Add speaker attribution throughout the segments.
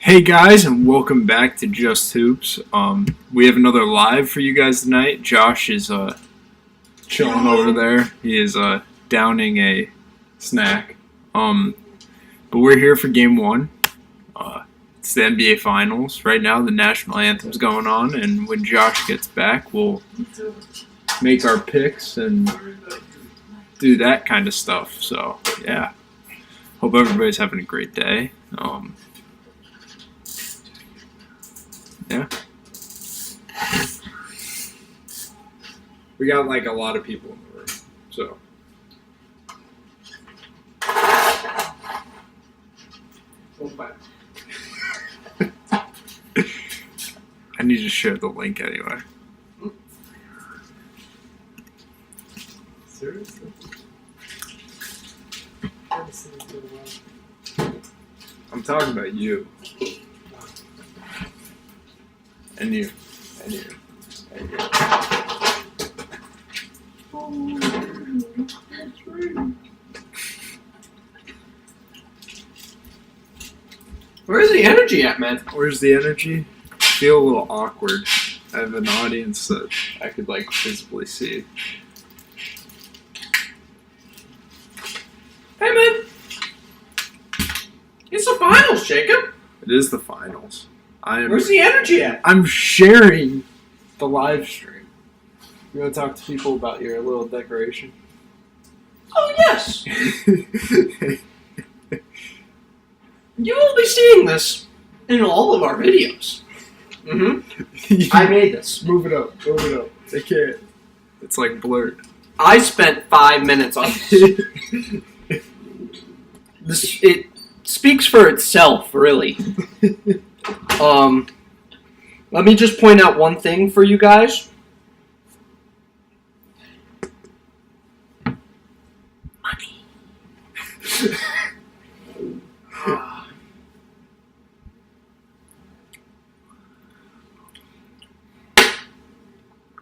Speaker 1: Hey guys, and welcome back to Just Hoops. We have another live for you guys tonight. Josh is chilling over there. He is downing a snack. But we're here for Game 1. It's the NBA Finals. Right now, the national anthem's going on, and when Josh gets back, we'll make our picks and do that kind of stuff. So, yeah. Hope everybody's having a great day. Yeah. We got like a lot of people in the room, so. I need to share the link anyway.
Speaker 2: Seriously?
Speaker 1: I'm talking about you. And you. And you. And you.
Speaker 2: Where's the energy at, man?
Speaker 1: Where's the energy? I feel a little awkward. I have an audience that I could like visibly see.
Speaker 2: Hey, man. It's the finals, Jacob.
Speaker 1: It is the finals.
Speaker 2: Where's the energy at?
Speaker 1: I'm sharing the live stream. You want to talk to people about your little decoration?
Speaker 2: Oh, yes. You will be seeing this in all of our videos. I made this.
Speaker 1: Move it up. Move it up. They can't. It's like blurred.
Speaker 2: I spent 5 minutes on this. It speaks for itself, really. Let me just point out one thing for you guys. Money.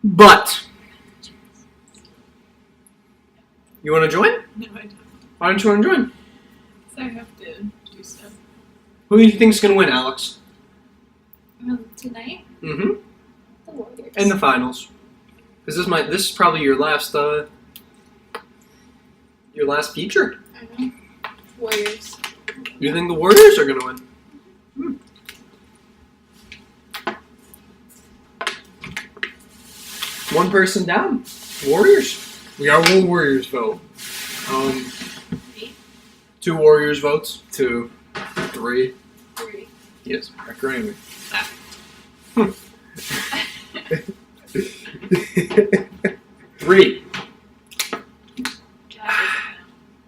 Speaker 2: But, you want to join?
Speaker 3: No, I don't.
Speaker 2: Why don't you want to join?
Speaker 3: So I have to do stuff.
Speaker 2: Who do you think is going to win, Alex?
Speaker 3: Tonight?
Speaker 2: Mm-hmm.
Speaker 3: The Warriors.
Speaker 2: In the finals. Because this is probably your last feature.
Speaker 3: I know. Warriors.
Speaker 2: You think the Warriors are going to win? One person down. Warriors.
Speaker 1: We got one Warriors vote.
Speaker 2: 2 Warriors votes.
Speaker 1: 2, 3.
Speaker 3: 3.
Speaker 2: Yes.
Speaker 1: Agreeing with
Speaker 2: 3.
Speaker 3: Chad doesn't know.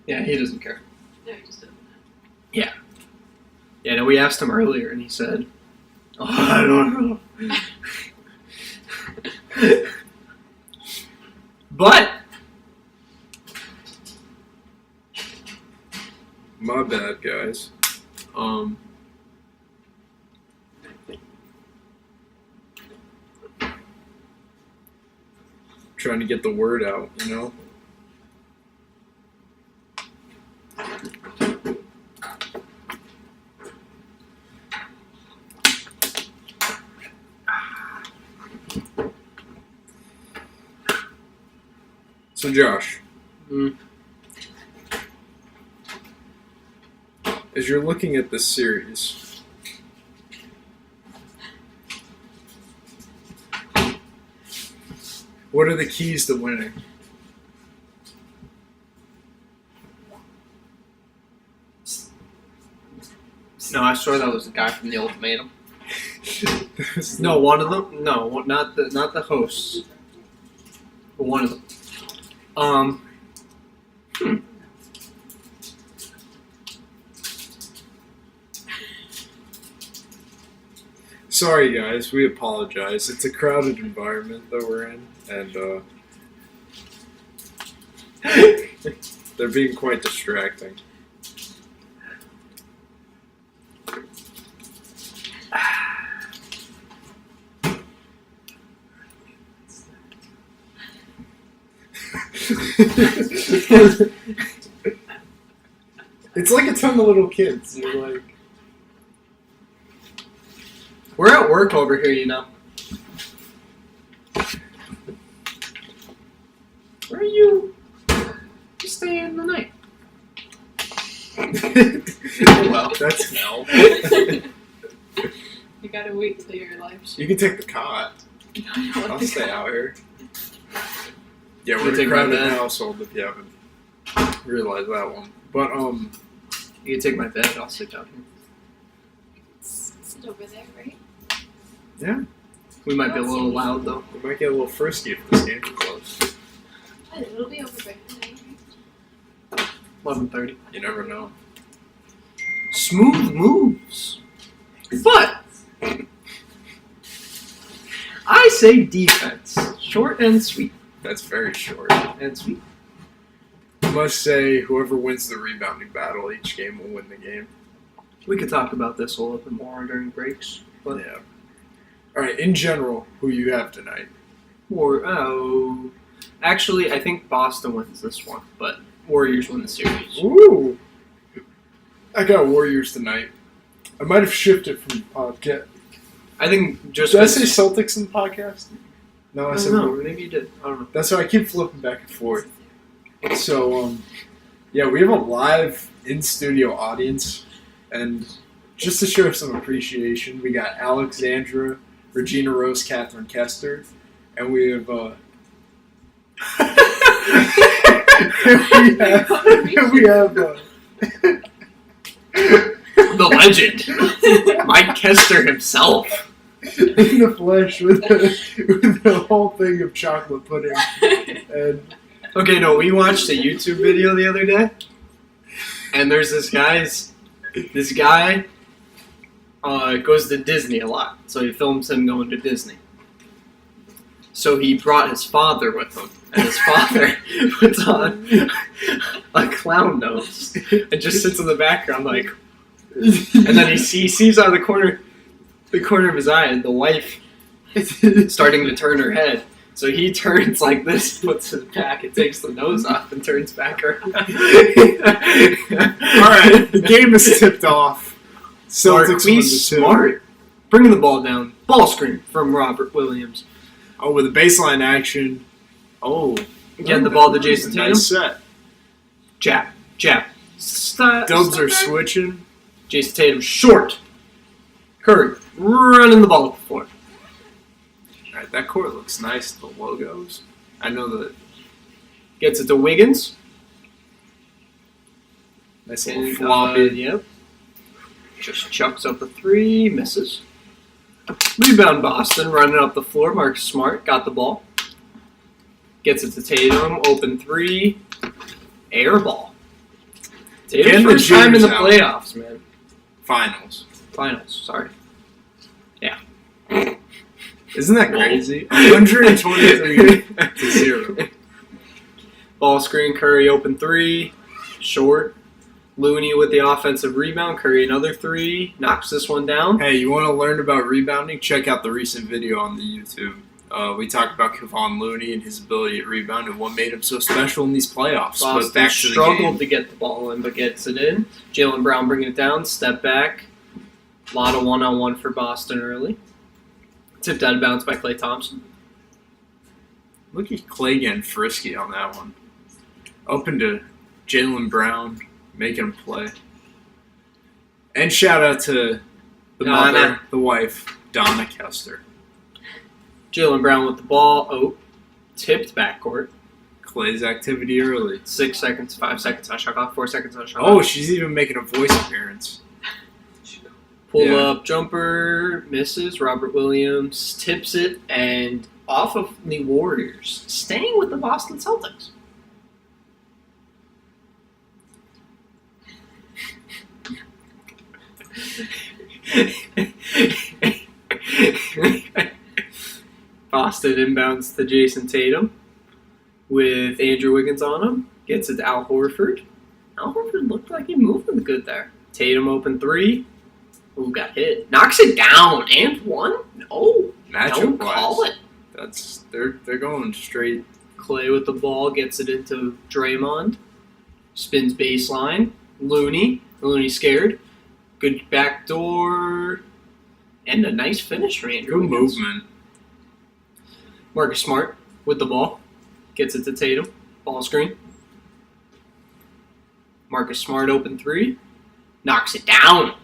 Speaker 2: Yeah, he doesn't care.
Speaker 3: No, he just doesn't know.
Speaker 2: Yeah, no, we asked him earlier and he said, oh, I don't know. But
Speaker 1: my bad, guys. Trying to get the word out, you know? So, Josh, as you're looking at this series, what are the keys to winning?
Speaker 2: no, I swear that was the guy from the Ultimatum. No, one of them. No, not the hosts. But one of them.
Speaker 1: Sorry, guys. We apologize. It's a crowded environment that we're in, and they're being quite distracting. It's like a ton of little kids. You're like,
Speaker 2: We're at work over here, you know. Where are you? Just stay in the night.
Speaker 1: Oh, well, that's no.
Speaker 3: You gotta wait till your life's.
Speaker 1: You can take the cot. I'll stay out here. Yeah,
Speaker 2: You
Speaker 1: we're a
Speaker 2: take my
Speaker 1: crowded
Speaker 2: bed?
Speaker 1: household if you haven't realized that one. But
Speaker 2: You can take my bed. I'll sit down here.
Speaker 3: Sit over there, right?
Speaker 2: We might be a little loud though.
Speaker 1: we might get a little frisky if this game's close.
Speaker 3: It'll be over by tonight, right?
Speaker 2: 11:30.
Speaker 1: You never know.
Speaker 2: Smooth moves. But I say defense. Short and sweet.
Speaker 1: That's very short.
Speaker 2: And sweet.
Speaker 1: I must say, whoever wins the rebounding battle each game will win the game.
Speaker 2: We could talk about this a little bit more during breaks. But
Speaker 1: Yeah. All right. In general, who you have tonight?
Speaker 2: Actually, I think Boston wins this one, but Warriors win the series.
Speaker 1: Ooh. I got Warriors tonight. I might have shifted from the podcast.
Speaker 2: I think just
Speaker 1: Did I say Celtics in the podcast? No, I
Speaker 2: I
Speaker 1: said
Speaker 2: don't know.
Speaker 1: Warriors.
Speaker 2: Maybe you did. I don't know.
Speaker 1: That's why I keep flipping back and forth. So, yeah, we have a live in-studio audience, and just to show some appreciation, we got Alexandra, Regina Rose, Catherine Kester, and we have, we have
Speaker 2: The legend, Mike Kester himself.
Speaker 1: in the flesh with the whole thing of chocolate pudding, and
Speaker 2: Okay, no, we watched a YouTube video the other day, and there's this guy goes to Disney a lot, so he films him going to Disney. So he brought his father with him, and his father puts on a clown nose and just sits in the background like, and then he sees out of the corner of his eye, the wife starting to turn her head. So he turns like this, puts it back, and takes the nose off, and turns back around.
Speaker 1: Alright, the game is tipped off. Celtics won the
Speaker 2: Marquise
Speaker 1: two.
Speaker 2: Smart. Bringing the ball down. Ball screen from Robert Williams.
Speaker 1: Oh, with a baseline action. Oh.
Speaker 2: Getting the ball to Jason Tatum.
Speaker 1: Nice set.
Speaker 2: Jab.
Speaker 1: Dubs are switching.
Speaker 2: Jason Tatum short. Curry running the ball up the floor.
Speaker 1: Alright, that court looks nice, the logos. I know that.
Speaker 2: Gets it to Wiggins.
Speaker 1: Nice little
Speaker 2: And,
Speaker 1: floppy.
Speaker 2: yep. Just chucks up a three, misses. Rebound Boston, running up the floor. Marcus Smart got the ball. Gets it to Tatum, open three. Air ball. Tatum's
Speaker 1: Getting the
Speaker 2: first time in the
Speaker 1: jitters out.
Speaker 2: playoffs, man.
Speaker 1: Finals.
Speaker 2: Finals, sorry.
Speaker 1: Isn't that
Speaker 2: Whoa.
Speaker 1: crazy? 123 to 0.
Speaker 2: Ball screen, Curry open three. Short. Looney with the offensive rebound. Curry another three. Knocks this one down.
Speaker 1: Hey, you want to learn about rebounding? Check out the recent video on the YouTube. We talked about Kevon Looney and his ability to rebound and what made him so special in these playoffs. But
Speaker 2: Boston
Speaker 1: back to the
Speaker 2: struggled
Speaker 1: game.
Speaker 2: to get the ball in, but gets it in. Jaylen Brown bringing it down. Step back. A lot of one-on-one for Boston early. Tipped out of bounds by Klay Thompson.
Speaker 1: Look at Clay getting frisky on that one. Open to Jaylen Brown, making him play. And shout out to the
Speaker 2: Donna.
Speaker 1: mother, the wife, Donna Kester.
Speaker 2: Jaylen Brown with the ball. Oh, tipped backcourt.
Speaker 1: Clay's activity early.
Speaker 2: 6 seconds, 5 seconds on shot clock, 4 seconds on shot
Speaker 1: Oh,
Speaker 2: clock.
Speaker 1: she's even making a voice appearance.
Speaker 2: Pull
Speaker 1: Yeah.
Speaker 2: up jumper, misses. Robert Williams tips it, and off of the Warriors, staying with the Boston Celtics. Boston inbounds to Jason Tatum with Andrew Wiggins on him. Gets it to Al Horford. Al Horford looked like he moved good there. Tatum open three. Ooh, got hit. Knocks it down and one. No,
Speaker 1: Matchup
Speaker 2: don't call
Speaker 1: wise,
Speaker 2: it.
Speaker 1: they're going straight.
Speaker 2: Clay with the ball gets it into Draymond. Spins baseline. Looney scared. Good backdoor. And a nice finish for Andrew
Speaker 1: Good
Speaker 2: Wiggins.
Speaker 1: movement.
Speaker 2: Marcus Smart with the ball. Gets it to Tatum. Ball screen. Marcus Smart open three. Knocks it down.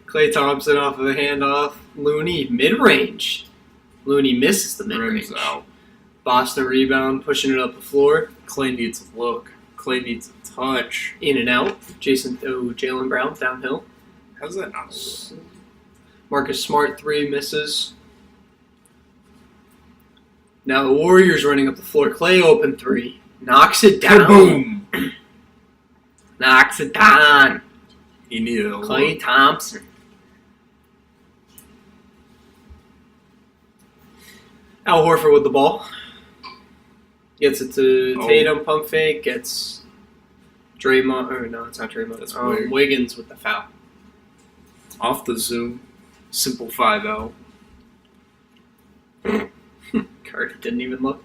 Speaker 2: Klay Thompson off of a handoff. Looney mid-range. Looney misses the mid-range.
Speaker 1: Rims out.
Speaker 2: Boston rebound, pushing it up the floor.
Speaker 1: Clay needs a look. Clay needs a touch.
Speaker 2: In and out. Jaylen Brown downhill.
Speaker 1: How's that not a look?
Speaker 2: Marcus Smart three misses. Now the Warriors running up the floor. Klay open three. Knocks it down.
Speaker 1: Boom!
Speaker 2: Knocks it down.
Speaker 1: He needed a
Speaker 2: Klay
Speaker 1: look.
Speaker 2: Thompson. Al Horford with the ball. Gets it to
Speaker 1: Oh.
Speaker 2: Tatum, pump fake. Gets Draymond. Or no, it's not Draymond.
Speaker 1: That's weird.
Speaker 2: Wiggins with the foul.
Speaker 1: Off the zoom. Simple 5-0.
Speaker 2: Curry didn't even look.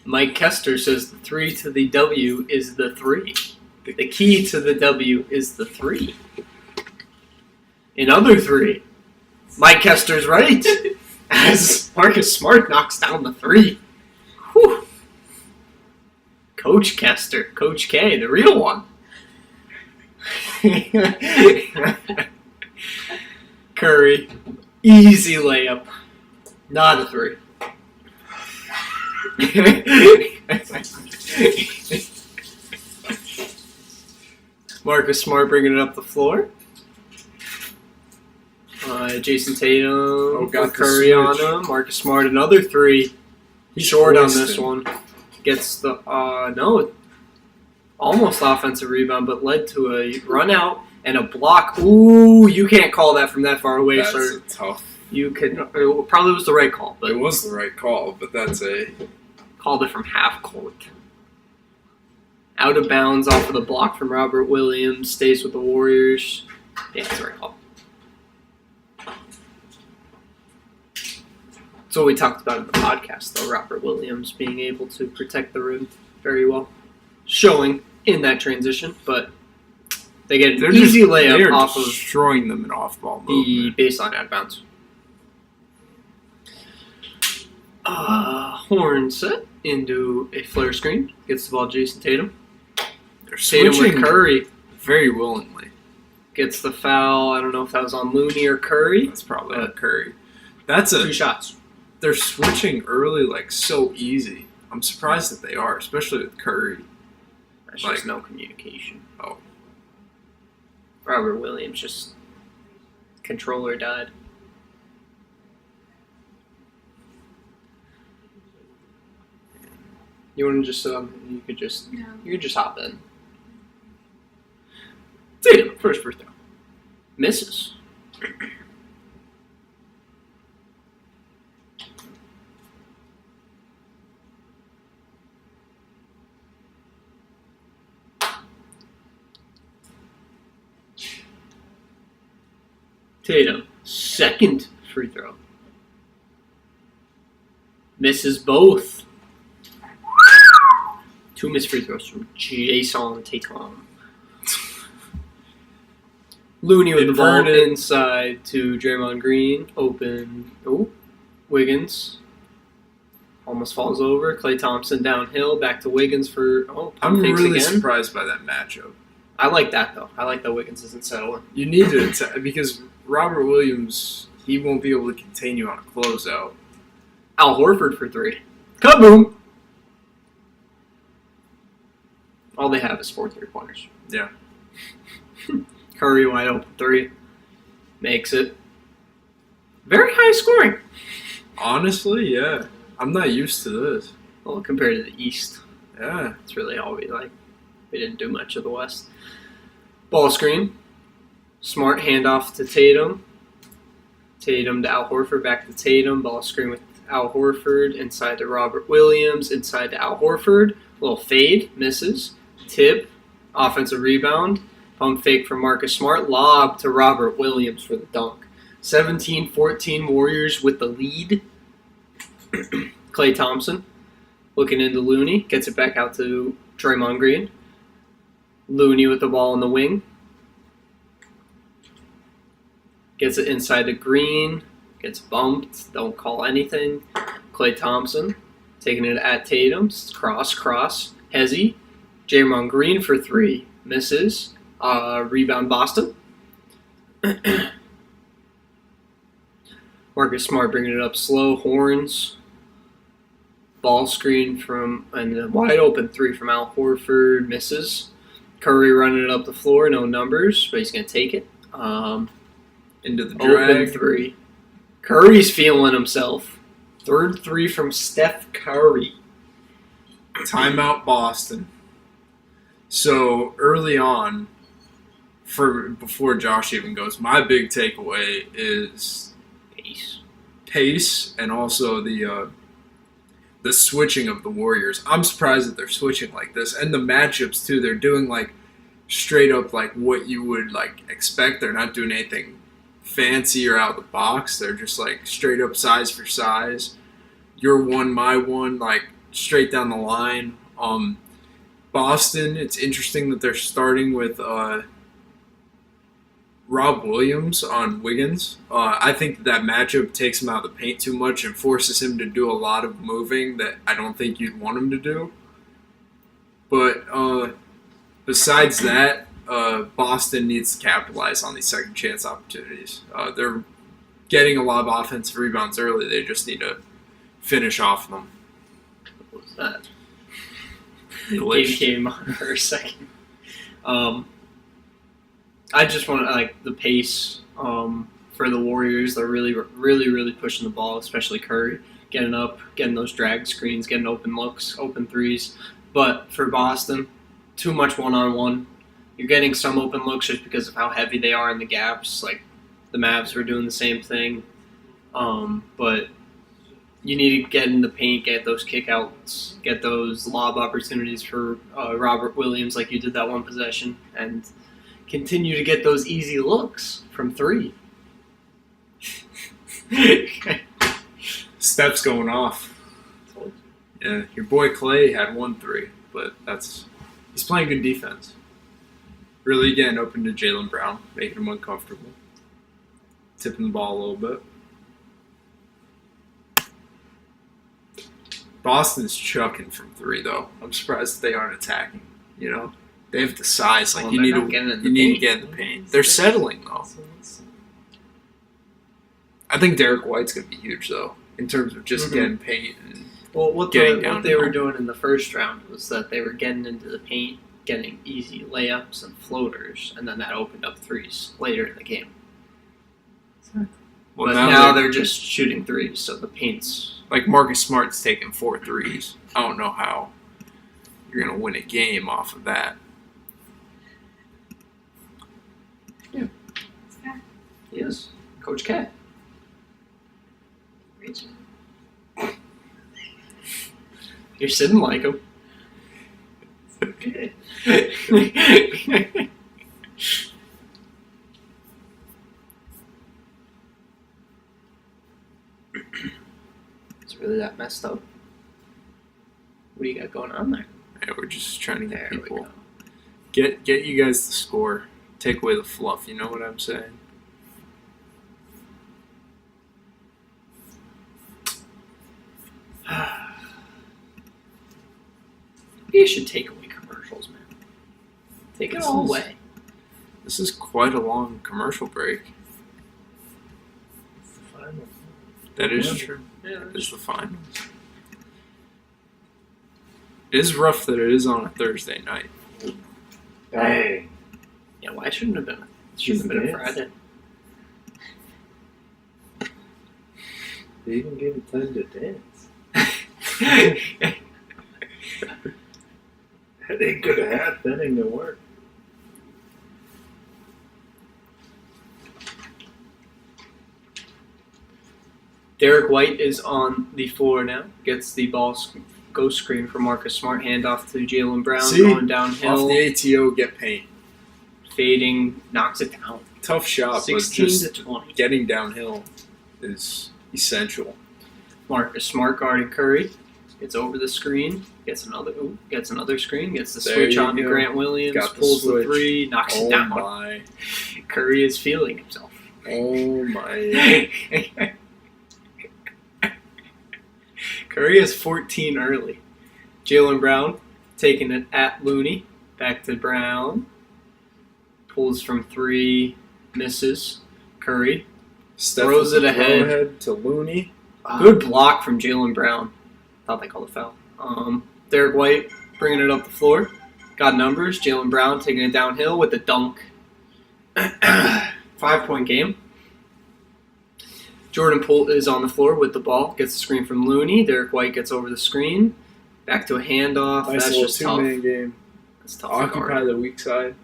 Speaker 2: Mike Kester says the 3 to the W is the 3. The key to the W is the 3. Another 3. Mike Kester's right. As Marcus Smart knocks down the 3. Whew. Coach Kester. Coach K, the real one. Curry. Easy layup. Not a 3. Marcus Smart bringing it up the floor. Jason Tatum
Speaker 1: got
Speaker 2: with
Speaker 1: the
Speaker 2: Curry on
Speaker 1: switch.
Speaker 2: him. Marcus Smart another 3.
Speaker 1: He's
Speaker 2: Short on
Speaker 1: wasted.
Speaker 2: this one. Gets the almost offensive rebound, but led to a run out and a block. Ooh, you can't call that from that far away,
Speaker 1: That's
Speaker 2: sir.
Speaker 1: a tough.
Speaker 2: You could it probably was the right call, but
Speaker 1: It was the right call, but that's a.
Speaker 2: called it from half court. Out of bounds off of the block from Robert Williams. Stays with the Warriors. Yeah, it's the right call. That's what we talked about in the podcast, though. Robert Williams being able to protect the rim very well. Showing in that transition, but they get an easy layup
Speaker 1: They're
Speaker 2: off of
Speaker 1: destroying them in off-ball
Speaker 2: the
Speaker 1: movement.
Speaker 2: baseline out of bounds. Horn set into a flare screen. Gets the ball Jason Tatum.
Speaker 1: They're
Speaker 2: Tatum with
Speaker 1: switching
Speaker 2: Curry.
Speaker 1: very willingly.
Speaker 2: Gets the foul. I don't know if that was on Looney or Curry.
Speaker 1: That's probably on Curry. That's
Speaker 2: 2 shots.
Speaker 1: They're switching early like so easy. I'm surprised that they are, especially with Curry.
Speaker 2: That's
Speaker 1: Like-
Speaker 2: just no communication.
Speaker 1: Oh.
Speaker 2: Robert Williams just controller died. You want to just you could just
Speaker 3: No.
Speaker 2: hop in. Tatum, first free throw. Misses. Tatum, second free throw. Misses both. 2 missed free throws from Jason Tatum. Looney with the ball
Speaker 1: Inverted.
Speaker 2: inside to Draymond Green. Open. Oh, Wiggins. Almost falls over. Klay Thompson downhill. Back to Wiggins for pump
Speaker 1: I'm
Speaker 2: fakes
Speaker 1: really
Speaker 2: again.
Speaker 1: surprised by that matchup.
Speaker 2: I like that though. I like that Wiggins isn't settling.
Speaker 1: You need to because Robert Williams, he won't be able to continue on a closeout.
Speaker 2: Al Horford for 3. Kaboom! All they have is 4 3-pointers.
Speaker 1: Yeah.
Speaker 2: Curry wide open 3. Makes it. Very high scoring.
Speaker 1: Honestly, yeah. I'm not used to this.
Speaker 2: Well, compared to the East,
Speaker 1: Yeah.
Speaker 2: it's really all we like. We didn't do much of the West. Ball screen. Smart handoff to Tatum. Tatum to Al Horford. Back to Tatum. Ball screen with Al Horford. Inside to Robert Williams. Inside to Al Horford. Little fade. Misses. Tip. Offensive rebound. Pump fake from Marcus Smart. Lob to Robert Williams for the dunk. 17-14 Warriors with the lead. Klay Thompson looking into Looney. Gets it back out to Draymond Green. Looney with the ball in the wing. Gets it inside to Green. Gets bumped. Don't call anything. Klay Thompson taking it at Tatum's. Cross. Hezzy. Draymond Green for three. Misses. Rebound Boston. Marcus Smart bringing it up slow. Horns. Ball screen and a wide open three from Al Horford. Misses. Curry running it up the floor. No numbers, but he's going to take it.
Speaker 1: Into the drag.
Speaker 2: Open three. Curry's feeling himself. Third three from Steph Curry.
Speaker 1: Timeout Boston. So early on, before Josh even goes, my big takeaway is pace, and also the switching of the Warriors. I'm surprised that they're switching like this, and the matchups too. They're doing like straight up like what you would like expect. They're not doing anything fancy or out of the box. They're just like straight up size for size. Your one, my one, like straight down the line. Boston, it's interesting that they're starting with Rob Williams on Wiggins. I think that matchup takes him out of the paint too much and forces him to do a lot of moving that I don't think you'd want him to do. But besides that, Boston needs to capitalize on these second chance opportunities. They're getting a lot of offensive rebounds early. They just need to finish off them.
Speaker 2: What was that?
Speaker 1: Glitched.
Speaker 2: Game on for a second. I just want the pace for the Warriors. They're really pushing the ball, especially Curry, getting up, getting those drag screens, getting open looks, open threes. But for Boston, too much one-on-one. You're getting some open looks just because of how heavy they are in the gaps. Like the Mavs were doing the same thing. But you need to get in the paint, get those kickouts, get those lob opportunities for Robert Williams like you did that one possession, and continue to get those easy looks from three.
Speaker 1: Steps going off. Yeah, your boy Klay had 1-3, but he's playing good defense. Really getting open to Jaylen Brown, making him uncomfortable. Tipping the ball a little bit. Boston's chucking from three, though. I'm surprised they aren't attacking. You know, they have the size. Like you need to get in the paint. They're settling though. I think Derek White's gonna be huge though in terms of just getting paint. And
Speaker 2: what they were doing in the first round was that they were getting into the paint, getting easy layups and floaters, and then that opened up threes later in the game.
Speaker 1: Well,
Speaker 2: but now they're just shooting threes, so the paint's...
Speaker 1: Like Marcus Smart's taking 4 threes. I don't know how you're going to win a game off of that.
Speaker 2: Yeah. He is. Coach K. You're sitting like him. Okay. It's really that messed up. What do you got going on there?
Speaker 1: Yeah, we're just trying to get
Speaker 2: There we
Speaker 1: people
Speaker 2: go.
Speaker 1: get you guys to score. Take away the fluff. You know what I'm saying?
Speaker 2: You should take away commercials, man. Take it all away.
Speaker 1: This is quite a long commercial break.
Speaker 4: It's the final.
Speaker 1: That is
Speaker 4: Yeah.
Speaker 1: true.
Speaker 2: Yeah,
Speaker 1: It's the finals. It is rough that it is on a Thursday night.
Speaker 4: Dang.
Speaker 2: yeah, why shouldn't it have been? It shouldn't have been a
Speaker 4: Dance.
Speaker 2: Friday.
Speaker 4: They even gave him time to dance. That ain't good to have. That ain't gonna work.
Speaker 2: Derek White is on the floor now. Gets the ball ghost screen for Marcus Smart. Handoff to Jaylen Brown.
Speaker 1: See?
Speaker 2: Going
Speaker 1: Off
Speaker 2: downhill.
Speaker 1: the ATO, get paint.
Speaker 2: fading, knocks it down.
Speaker 1: Tough shot, but
Speaker 2: 16
Speaker 1: just
Speaker 2: to 20.
Speaker 1: getting downhill is essential.
Speaker 2: Marcus Smart guarding Curry. Gets over the screen. Gets another screen. Gets the
Speaker 1: There
Speaker 2: switch
Speaker 1: you
Speaker 2: on to
Speaker 1: go.
Speaker 2: Grant Williams.
Speaker 1: Got the
Speaker 2: Pulls the
Speaker 1: switch.
Speaker 2: three. Knocks it
Speaker 1: Oh
Speaker 2: down.
Speaker 1: my.
Speaker 2: Curry is feeling himself.
Speaker 1: Oh my.
Speaker 2: Curry has 14 early. Jaylen Brown taking it at Looney. Back to Brown. Pulls from three. Misses. Curry.
Speaker 1: Steph
Speaker 2: Throws
Speaker 1: with
Speaker 2: it
Speaker 1: the
Speaker 2: ahead.
Speaker 1: throw-ahead to Looney.
Speaker 2: Good block from Jaylen Brown. Thought they called a foul. Derek White bringing it up the floor. Got numbers. Jaylen Brown taking it downhill with the dunk. 5-point game. Jordan Poole is on the floor with the ball. Gets the screen from Looney. Derek White gets over the screen. Back to a handoff.
Speaker 1: Nice
Speaker 2: That's
Speaker 1: little
Speaker 2: just tough.
Speaker 1: two-man game.
Speaker 2: That's tough. to
Speaker 1: Occupy
Speaker 2: guard.
Speaker 1: the weak side.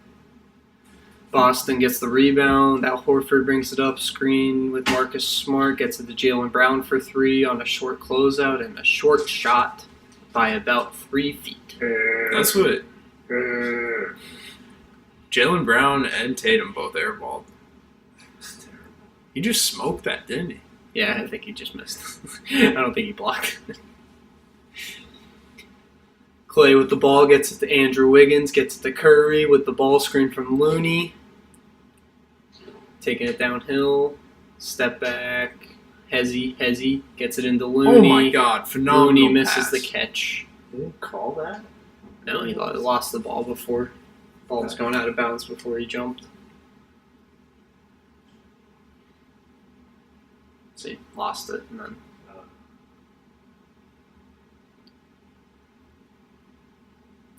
Speaker 2: Boston gets the rebound. Al Horford brings it up. Screen with Marcus Smart. Gets it to Jaylen Brown for three on a short closeout and a short shot by about 3 feet.
Speaker 1: That's what Jaylen Brown and Tatum both airballed. He just smoked that, didn't he?
Speaker 2: Yeah, I think he just missed. I don't think he blocked. Clay with the ball gets it to Andrew Wiggins. Gets it to Curry with the ball screen from Looney. Taking it downhill. Step back. Hezzy gets it into Looney.
Speaker 1: Oh my God, phenomenal
Speaker 2: Looney misses
Speaker 1: pass.
Speaker 2: the catch.
Speaker 4: They didn't call that?
Speaker 2: No, he lost the ball before. Ball was going out of bounds before he jumped. See, lost it and then.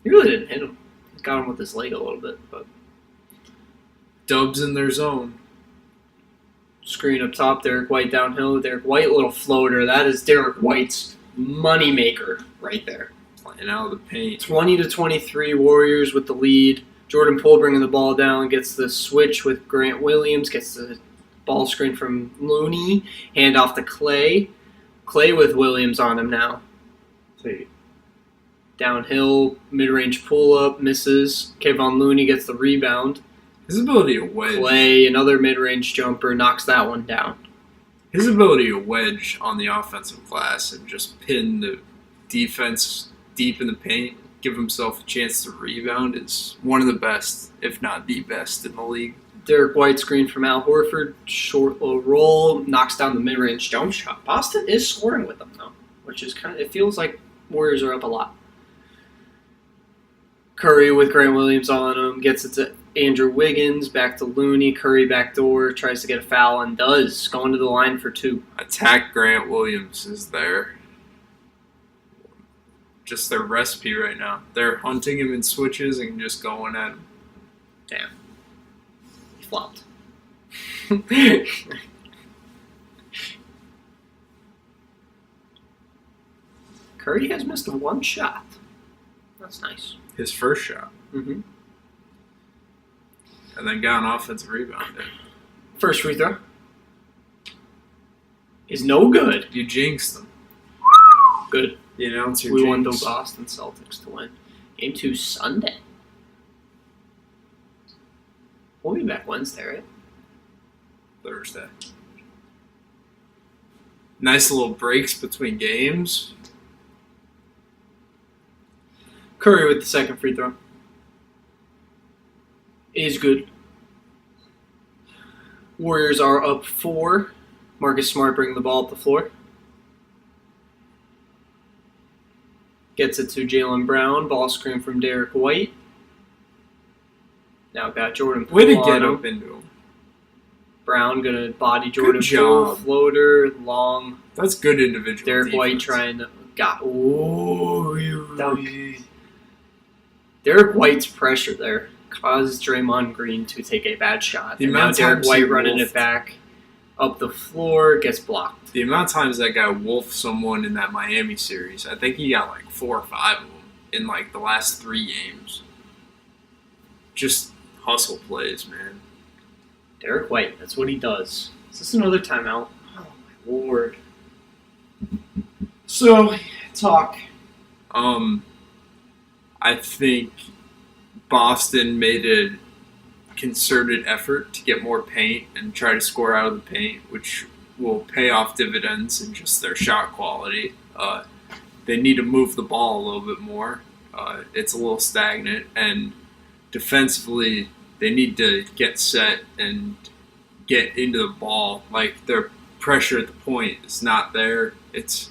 Speaker 2: He really didn't hit him. He got him with his leg a little bit, but
Speaker 1: Dubs in their zone.
Speaker 2: screen up top. Derek White downhill. Derek White little floater. That is Derek White's moneymaker right there.
Speaker 1: Playing out of the paint.
Speaker 2: 20 to 23 Warriors with the lead. Jordan Poole bringing the ball down, gets the switch with Grant Williams, gets the ball screen from Looney, hand off to Clay. Clay with Williams on him now.
Speaker 4: Take it.
Speaker 2: Downhill, mid-range pull-up, misses. Kevon Looney gets the rebound.
Speaker 1: His ability to wedge.
Speaker 2: Clay, another mid-range jumper, knocks that one down.
Speaker 1: His ability to wedge on the offensive glass and just pin the defense deep in the paint, give himself a chance to rebound is one of the best, if not the best, in the league.
Speaker 2: Derek White screen from Al Horford, short low roll, knocks down the mid-range jump shot. Boston is scoring with them though, which is it feels like Warriors are up a lot. Curry with Grant Williams on him, gets it to Andrew Wiggins, back to Looney, Curry backdoor, tries to get a foul and does, going to the line for two.
Speaker 1: Attack Grant Williams is there. Just their recipe right now. They're hunting him in switches and just going at him.
Speaker 2: Damn. He flopped. Curry has missed one shot. That's nice.
Speaker 1: His first shot.
Speaker 2: Mm-hmm.
Speaker 1: And then got an offensive rebound there.
Speaker 2: First free throw is no good.
Speaker 1: You jinxed them.
Speaker 2: Good.
Speaker 1: The announcer
Speaker 2: We want the
Speaker 1: jinxed.
Speaker 2: Boston Celtics to win. Game 2 Sunday. We'll be back Wednesday, right?
Speaker 1: Thursday. Nice little breaks between games.
Speaker 2: Curry with the second free throw. Is good. Warriors are up 4. Marcus Smart bringing the ball up the floor. Gets it to Jaylen Brown. Ball screen from Derek White. Now got Jordan Poole
Speaker 1: Way to
Speaker 2: on
Speaker 1: get
Speaker 2: him.
Speaker 1: up into him.
Speaker 2: Brown gonna body Jordan
Speaker 1: Good
Speaker 2: Poole.
Speaker 1: job.
Speaker 2: Floater, long.
Speaker 1: That's good individual
Speaker 2: Derek
Speaker 1: defense.
Speaker 2: White trying to... Ooh.
Speaker 4: Dunk.
Speaker 2: Derek White's pressure there caused Draymond Green to take a bad shot.
Speaker 1: The
Speaker 2: And now
Speaker 1: amount of
Speaker 2: Derek
Speaker 1: times
Speaker 2: White
Speaker 1: he
Speaker 2: running
Speaker 1: wolfed.
Speaker 2: it back up the floor, gets blocked.
Speaker 1: The amount of times that guy wolfed someone in that Miami series, I think he got like 4 or 5 of them in like the last 3 games. Just hustle plays, man.
Speaker 2: Derek White, that's what he does. Is this another timeout? Oh my lord. So, talk.
Speaker 1: I think Boston made concerted effort to get more paint and try to score out of the paint, which will pay off dividends in just their shot quality. They need to move the ball a little bit more. It's a little stagnant, and defensively, they need to get set and get into the ball. Like, their pressure at the point is not there. It's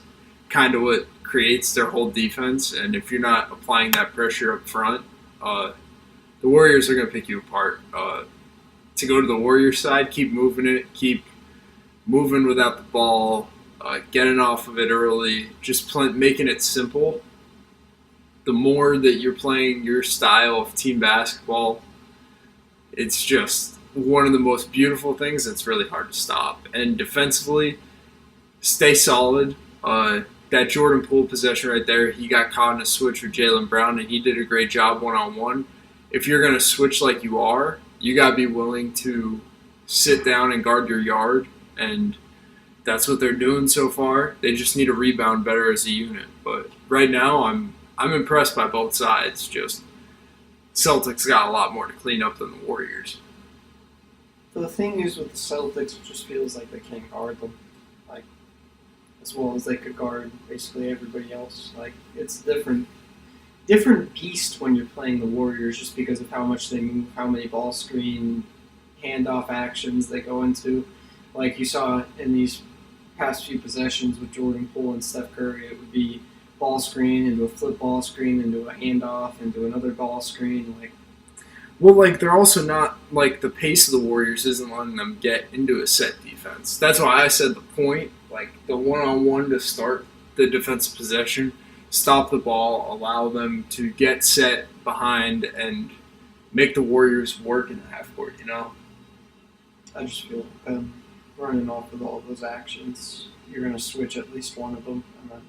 Speaker 1: kind of what creates their whole defense, and if you're not applying that pressure up front, the Warriors are going to pick you apart. To go to the Warriors side, keep moving it, keep moving without the ball, getting off of it early, just making it simple. The more that you're playing your style of team basketball, it's just one of the most beautiful things that's really hard to stop. And defensively, stay solid. That Jordan Poole possession right there, he got caught in a switch with Jaylen Brown, and he did a great job one-on-one. If you're going to switch like you are, you got to be willing to sit down and guard your yard, and that's what they're doing so far. They just need to rebound better as a unit. But right now, I'm impressed by both sides. Just Celtics got a lot more to clean up than the Warriors.
Speaker 2: The thing is with the Celtics, it just feels like they can't guard them, like, as well as they could guard basically everybody else. Like, it's different beast when you're playing the Warriors, just because of how much they move, how many ball screen, handoff actions they go into. Like you saw in these past few possessions with Jordan Poole and Steph Curry, it would be ball screen into a flip ball screen into a handoff into another ball screen.
Speaker 1: Well, like, they're also not, like, the pace of the Warriors isn't letting them get into a set defense. That's why I said the point, like, the one-on-one to start the defensive possession, stop the ball, allow them to get set behind, and make the Warriors work in the half court, you know?
Speaker 2: I just feel them running off with all those actions. You're going to switch at least one of them, and then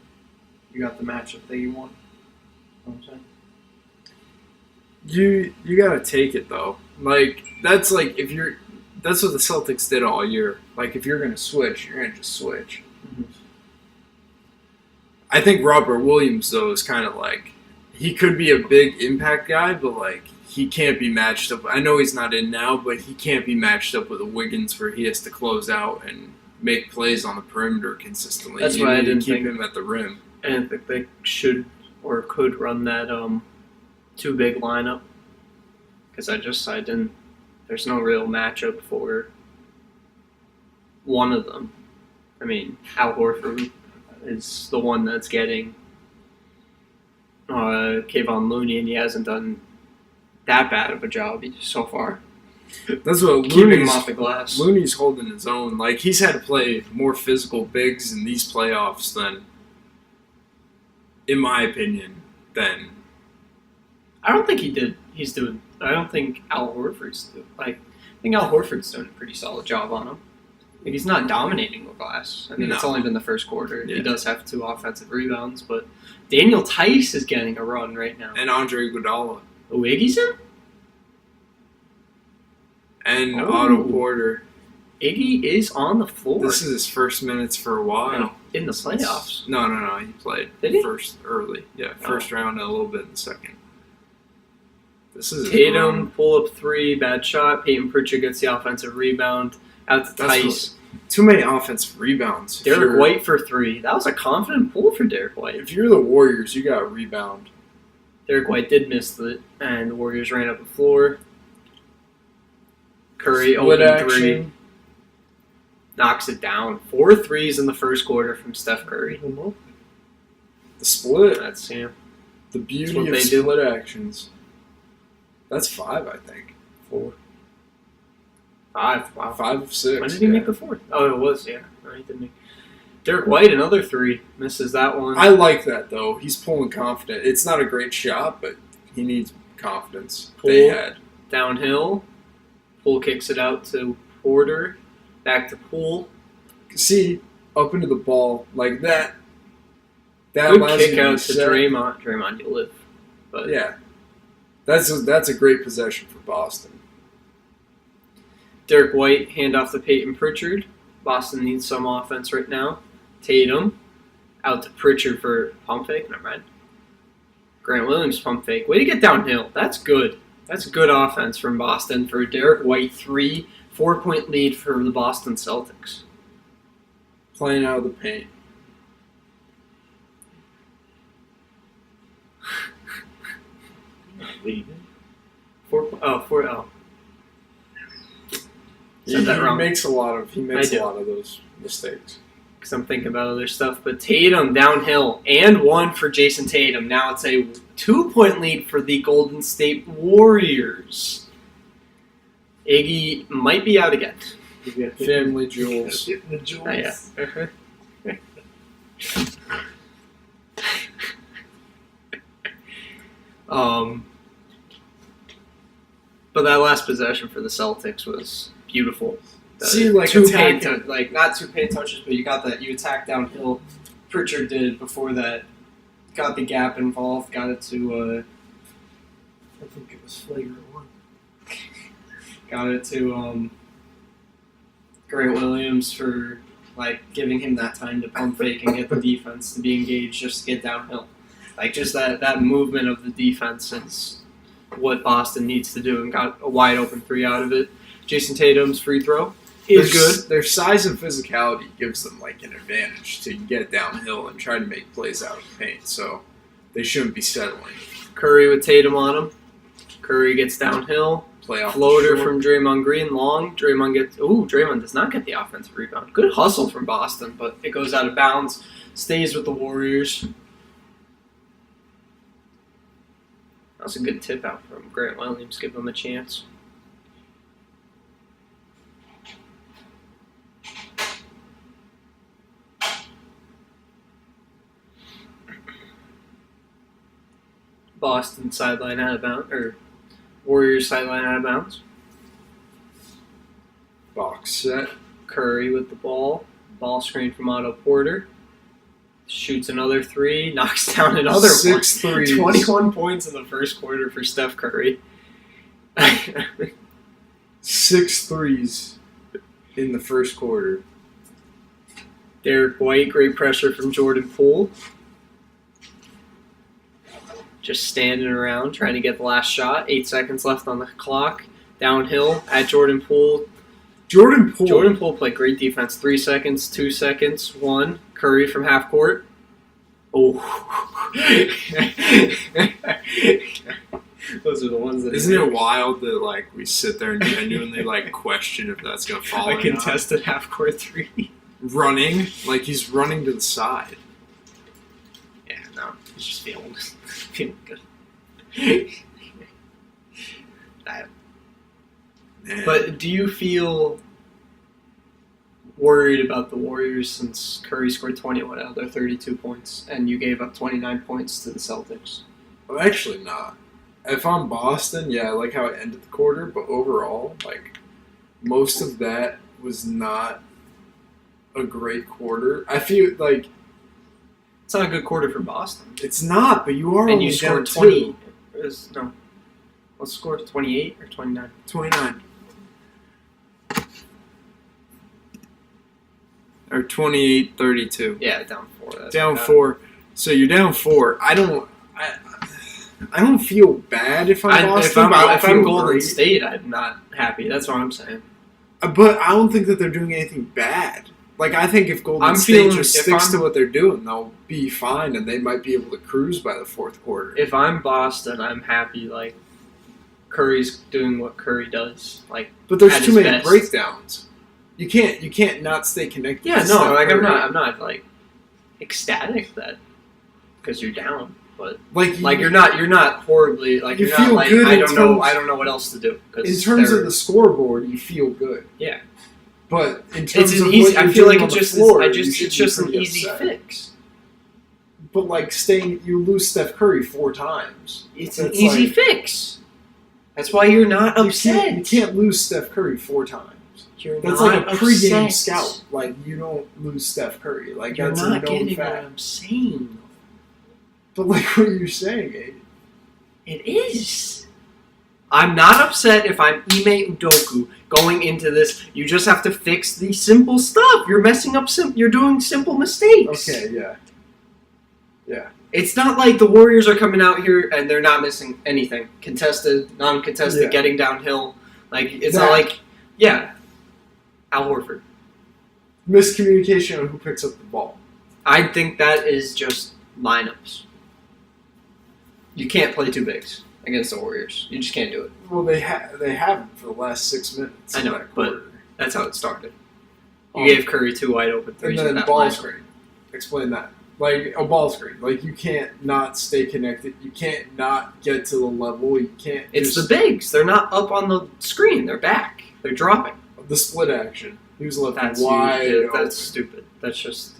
Speaker 2: you got the matchup that you want. You know what I'm saying?
Speaker 1: You gotta take it though. Like, that's what the Celtics did all year. Like, if you're gonna switch, you're gonna just switch.
Speaker 2: Mm-hmm.
Speaker 1: I think Robert Williams though is kind of like, he could be a big impact guy, but like, he can't be matched up. I know he's not in now, but he can't be matched up with a Wiggins where he has to close out and make plays on the perimeter consistently.
Speaker 2: That's why I didn't
Speaker 1: keep
Speaker 2: think
Speaker 1: him at the rim.
Speaker 2: I didn't think they should or could run that too big lineup, because I didn't. There's no real matchup for one of them. I mean, Al Horford is the one that's getting Kayvon Looney, and he hasn't done that bad of a job so far.
Speaker 1: That's what
Speaker 2: Keeping him off the glass.
Speaker 1: Looney's holding his own. Like, he's had to play more physical bigs in these playoffs than, in my opinion, than.
Speaker 2: I don't think he did. I don't think Al Horford's doing. I think Al Horford's doing a pretty solid job on him. Like, he's not dominating the glass. I mean, It's only been the first quarter. Yeah. He does have 2 offensive rebounds, but Daniel Tice is getting a run right now.
Speaker 1: And Andre Iguodala.
Speaker 2: Oh, Iggy's in?
Speaker 1: And Otto Porter.
Speaker 2: Iggy is on the floor.
Speaker 1: This is his first minutes for a while.
Speaker 2: In the playoffs.
Speaker 1: No. He played
Speaker 2: first
Speaker 1: early. Yeah, first round and a little bit in the second. This is
Speaker 2: Tatum, pull up 3, bad shot. Peyton Pritchard gets the offensive rebound. Out to Tice.
Speaker 1: Too many offensive rebounds.
Speaker 2: Derek White for 3. That was a confident pull for Derek White.
Speaker 1: If you're the Warriors, you got to rebound.
Speaker 2: Derek White did miss it, and the Warriors ran up the floor. Curry open 3. Knocks it down. 4 threes in the first quarter from Steph Curry.
Speaker 1: The split.
Speaker 2: That's,
Speaker 1: the beauty of split actions. That's 5, I think.
Speaker 2: 4. 5. Wow.
Speaker 1: 5 of 6.
Speaker 2: When did he make the 4th? Oh, it was, yeah. No, he didn't make. Derek White, another 3. Misses that one.
Speaker 1: I like that, though. He's pulling confident. It's not a great shot, but he needs confidence. They had.
Speaker 2: Downhill. Poole kicks it out to Porter. Back to Poole.
Speaker 1: See, up into the ball like that.
Speaker 2: Good kick out to Draymond. Draymond, you live. But
Speaker 1: yeah. That's a great possession for Boston.
Speaker 2: Derek White, hand off to Peyton Pritchard. Boston needs some offense right now. Tatum, out to Pritchard for pump fake. Never mind. Grant Williams pump fake. Way to get downhill. That's good. That's good offense from Boston for Derek White. 4-point lead for the Boston Celtics.
Speaker 1: Playing out of the paint.
Speaker 4: Leaving.
Speaker 2: 4. Said
Speaker 1: He
Speaker 2: that wrong.
Speaker 1: makes a lot of
Speaker 2: do.
Speaker 1: those mistakes.
Speaker 2: Because I'm thinking about other stuff. But Tatum downhill and 1 for Jason Tatum. Now it's a 2-point lead for the Golden State Warriors. Iggy might be out again.
Speaker 1: Family jewels.
Speaker 4: The jewels.
Speaker 2: Oh, yeah. But that last possession for the Celtics was beautiful.
Speaker 1: See, like,
Speaker 2: two
Speaker 1: attacking-
Speaker 2: paint, not 2 paint touches, but you got that. You attacked downhill. Pritchard did before that. Got the gap involved. Got it to.
Speaker 4: I think it was flagrant 1.
Speaker 2: Got it to Grant Williams for giving him that time to pump fake and get the defense to be engaged just to get downhill. Just that movement of the defense is what Boston needs to do, and got a wide open 3 out of it. Jason Tatum's free throw is good.
Speaker 1: Their size and physicality gives them an advantage to get downhill and try to make plays out of the paint. So they shouldn't be settling.
Speaker 2: Curry with Tatum on him. Curry gets downhill.
Speaker 1: Playoff
Speaker 2: Floater
Speaker 1: short.
Speaker 2: from Draymond Green, long. Draymond does not get the offensive rebound. Good hustle from Boston, but it goes out of bounds. Stays with the Warriors. That was a good tip out from Grant Williams. Give him a chance. Boston sideline out of bounds, or Warriors sideline out of bounds.
Speaker 1: Box set.
Speaker 2: Curry with the ball. Ball screen from Otto Porter. Shoots another 3. Knocks down another
Speaker 1: 6
Speaker 2: one.
Speaker 1: threes.
Speaker 2: 21 points in the first quarter for Steph Curry.
Speaker 1: 6 threes in the first quarter.
Speaker 2: Derek White, great pressure from Jordan Poole. Just standing around, trying to get the last shot. 8 seconds left on the clock. Downhill at Jordan Poole.
Speaker 1: Jordan Poole
Speaker 2: played great defense. 3 seconds, 2 seconds, 1. Curry from half court. Oh. Those are the ones that...
Speaker 1: Isn't it wild that we sit there and genuinely question if that's going to fall
Speaker 2: A
Speaker 1: or not?
Speaker 2: contested half court 3.
Speaker 1: Running, he's running to the side.
Speaker 2: Yeah, no, he's just feeling good.
Speaker 1: Man.
Speaker 2: But do you feel worried about the Warriors since Curry scored 21 out of their 32 points and you gave up 29 points to the Celtics?
Speaker 1: Well, actually not. If I'm Boston, yeah, I like how it ended the quarter, but overall, most of that was not a great quarter. I feel like
Speaker 2: it's not a good quarter for Boston.
Speaker 1: It's not, but you are
Speaker 2: and
Speaker 1: only
Speaker 2: you scored
Speaker 1: down
Speaker 2: 20. Let's score 28 or 29.
Speaker 1: 29. Or 28-32.
Speaker 2: Yeah, down 4. That's
Speaker 1: Down
Speaker 2: bad.
Speaker 1: 4. So you're down 4. I don't feel bad if I'm Boston.
Speaker 2: If I'm Golden State, I'm not happy. That's what I'm saying.
Speaker 1: But I don't think that they're doing anything bad. I think if Golden State just sticks to what they're doing, they'll be fine, and they might be able to cruise by the fourth quarter.
Speaker 2: If I'm Boston, I'm happy. Curry's doing what Curry does.
Speaker 1: But there's
Speaker 2: at
Speaker 1: too
Speaker 2: his
Speaker 1: many
Speaker 2: best.
Speaker 1: breakdowns. You can't not stay connected.
Speaker 2: Yeah,
Speaker 1: to
Speaker 2: no,
Speaker 1: Steph Curry.
Speaker 2: I'm not ecstatic that because you're down, but
Speaker 1: You're
Speaker 2: you're not horribly
Speaker 1: You
Speaker 2: you're
Speaker 1: feel
Speaker 2: not
Speaker 1: good
Speaker 2: I
Speaker 1: in
Speaker 2: don't know what
Speaker 1: terms-
Speaker 2: else to do.
Speaker 1: in terms of the scoreboard, you feel good.
Speaker 2: Yeah.
Speaker 1: But in
Speaker 2: It's
Speaker 1: terms
Speaker 2: an
Speaker 1: of
Speaker 2: easy.
Speaker 1: what
Speaker 2: I
Speaker 1: you're
Speaker 2: feel
Speaker 1: doing
Speaker 2: like
Speaker 1: on
Speaker 2: it
Speaker 1: the
Speaker 2: just
Speaker 1: floor,
Speaker 2: is.
Speaker 1: you should
Speaker 2: It's just
Speaker 1: be
Speaker 2: an
Speaker 1: pretty
Speaker 2: easy
Speaker 1: upset.
Speaker 2: fix.
Speaker 1: But you lose Steph Curry 4 times.
Speaker 2: It's an
Speaker 1: That's
Speaker 2: easy fix. That's why you're not upset.
Speaker 1: You can't lose Steph Curry 4 times.
Speaker 2: You're
Speaker 1: That's
Speaker 2: not
Speaker 1: like a pregame
Speaker 2: upset.
Speaker 1: scout. You don't lose Steph Curry.
Speaker 2: You're
Speaker 1: That's
Speaker 2: not
Speaker 1: a known
Speaker 2: getting what
Speaker 1: fact.
Speaker 2: I'm saying.
Speaker 1: But what are you saying, Aiden?
Speaker 2: It is. I'm not upset if I'm Ime Udoka going into this. You just have to fix the simple stuff. You're messing up. You're doing simple mistakes.
Speaker 1: Okay, yeah.
Speaker 2: It's not like the Warriors are coming out here and they're not missing anything. Contested, non-contested,
Speaker 1: Yeah.
Speaker 2: getting downhill. Like, it's
Speaker 1: That-
Speaker 2: not like, yeah, Al Horford.
Speaker 1: Miscommunication on who picks up the ball.
Speaker 2: I think that is just lineups. You can't play two bigs against the Warriors. You just can't do it.
Speaker 1: Well, they haven't for the last 6 minutes.
Speaker 2: I
Speaker 1: in
Speaker 2: know,
Speaker 1: that
Speaker 2: but-
Speaker 1: quarter.
Speaker 2: That's how it started. You
Speaker 1: Um,
Speaker 2: gave Curry 2 wide open
Speaker 1: And
Speaker 2: threes
Speaker 1: then
Speaker 2: in that
Speaker 1: ball
Speaker 2: lineup.
Speaker 1: screen. Explain that. Like a ball screen. Like you can't not stay connected. You can't not get to the level. You can't.
Speaker 2: It's
Speaker 1: just,
Speaker 2: the bigs. They're not up on the screen. They're back. They're dropping.
Speaker 1: the split action. He was left
Speaker 2: That's
Speaker 1: wide.
Speaker 2: That's
Speaker 1: open.
Speaker 2: stupid. That's just.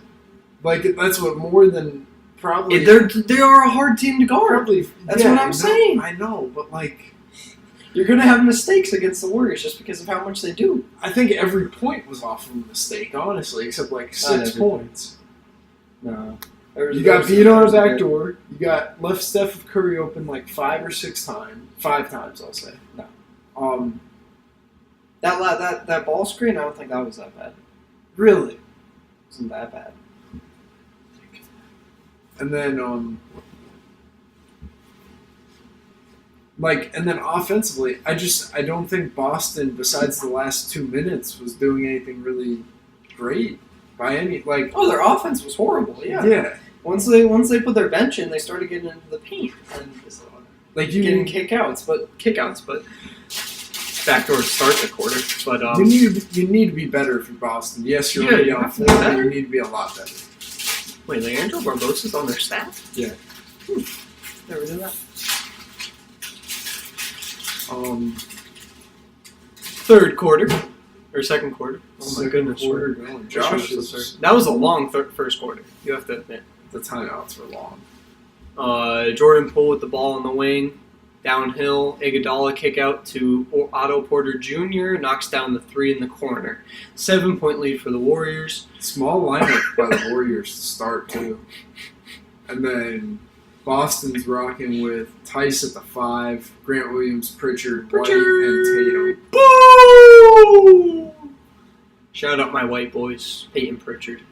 Speaker 1: Like that's what more than probably.
Speaker 2: They are a hard team to guard.
Speaker 1: Probably.
Speaker 2: That's
Speaker 1: yeah,
Speaker 2: what I'm saying.
Speaker 1: I know, but like
Speaker 2: You're gonna have mistakes against the Warriors just because of how much they do.
Speaker 1: I think every point was off of a mistake, honestly, except like
Speaker 2: Not
Speaker 1: 6
Speaker 2: every
Speaker 1: points.
Speaker 2: No.
Speaker 1: You got beat on a back door. You got left Steph Curry open like 5 or 6 times. 5 times, I'll say.
Speaker 2: No. That ball screen, I don't think that was that bad.
Speaker 1: Really.
Speaker 2: It wasn't that bad.
Speaker 1: And then, and then offensively, I don't think Boston, besides the last 2 minutes, was doing anything really great by any, like,
Speaker 2: Oh, their offense was horrible.
Speaker 1: yeah.
Speaker 2: Once they put their bench in, they started getting into the paint and
Speaker 1: Like,
Speaker 2: getting kickouts, but backdoor to start the quarter. But
Speaker 1: you need to be better if you're Boston. Yes, you're
Speaker 2: Yeah,
Speaker 1: already
Speaker 2: you
Speaker 1: on
Speaker 2: have to be
Speaker 1: floor, but
Speaker 2: better.
Speaker 1: you need to be a lot better.
Speaker 2: wait, Leandro Barbosa's on their staff?
Speaker 1: Yeah.
Speaker 2: Never knew that. Third quarter or second quarter. Oh my
Speaker 1: Second
Speaker 2: goodness!
Speaker 1: quarter
Speaker 2: Jordan.
Speaker 1: going.
Speaker 2: Which
Speaker 1: Josh
Speaker 2: one was the
Speaker 1: is
Speaker 2: third? That was a long first quarter. You have to admit.
Speaker 1: the timeouts were long.
Speaker 2: Jordan Poole with the ball in the wing, downhill. Iguodala kick out to Otto Porter Jr. knocks down the 3 in the corner. 7-point lead for the Warriors.
Speaker 1: Small lineup by the Warriors to start too, and then Boston's rocking with Tice at the 5, Grant Williams, Pritchard, White, and Tatum.
Speaker 2: Boom! Shout out my white boys, Peyton Pritchard.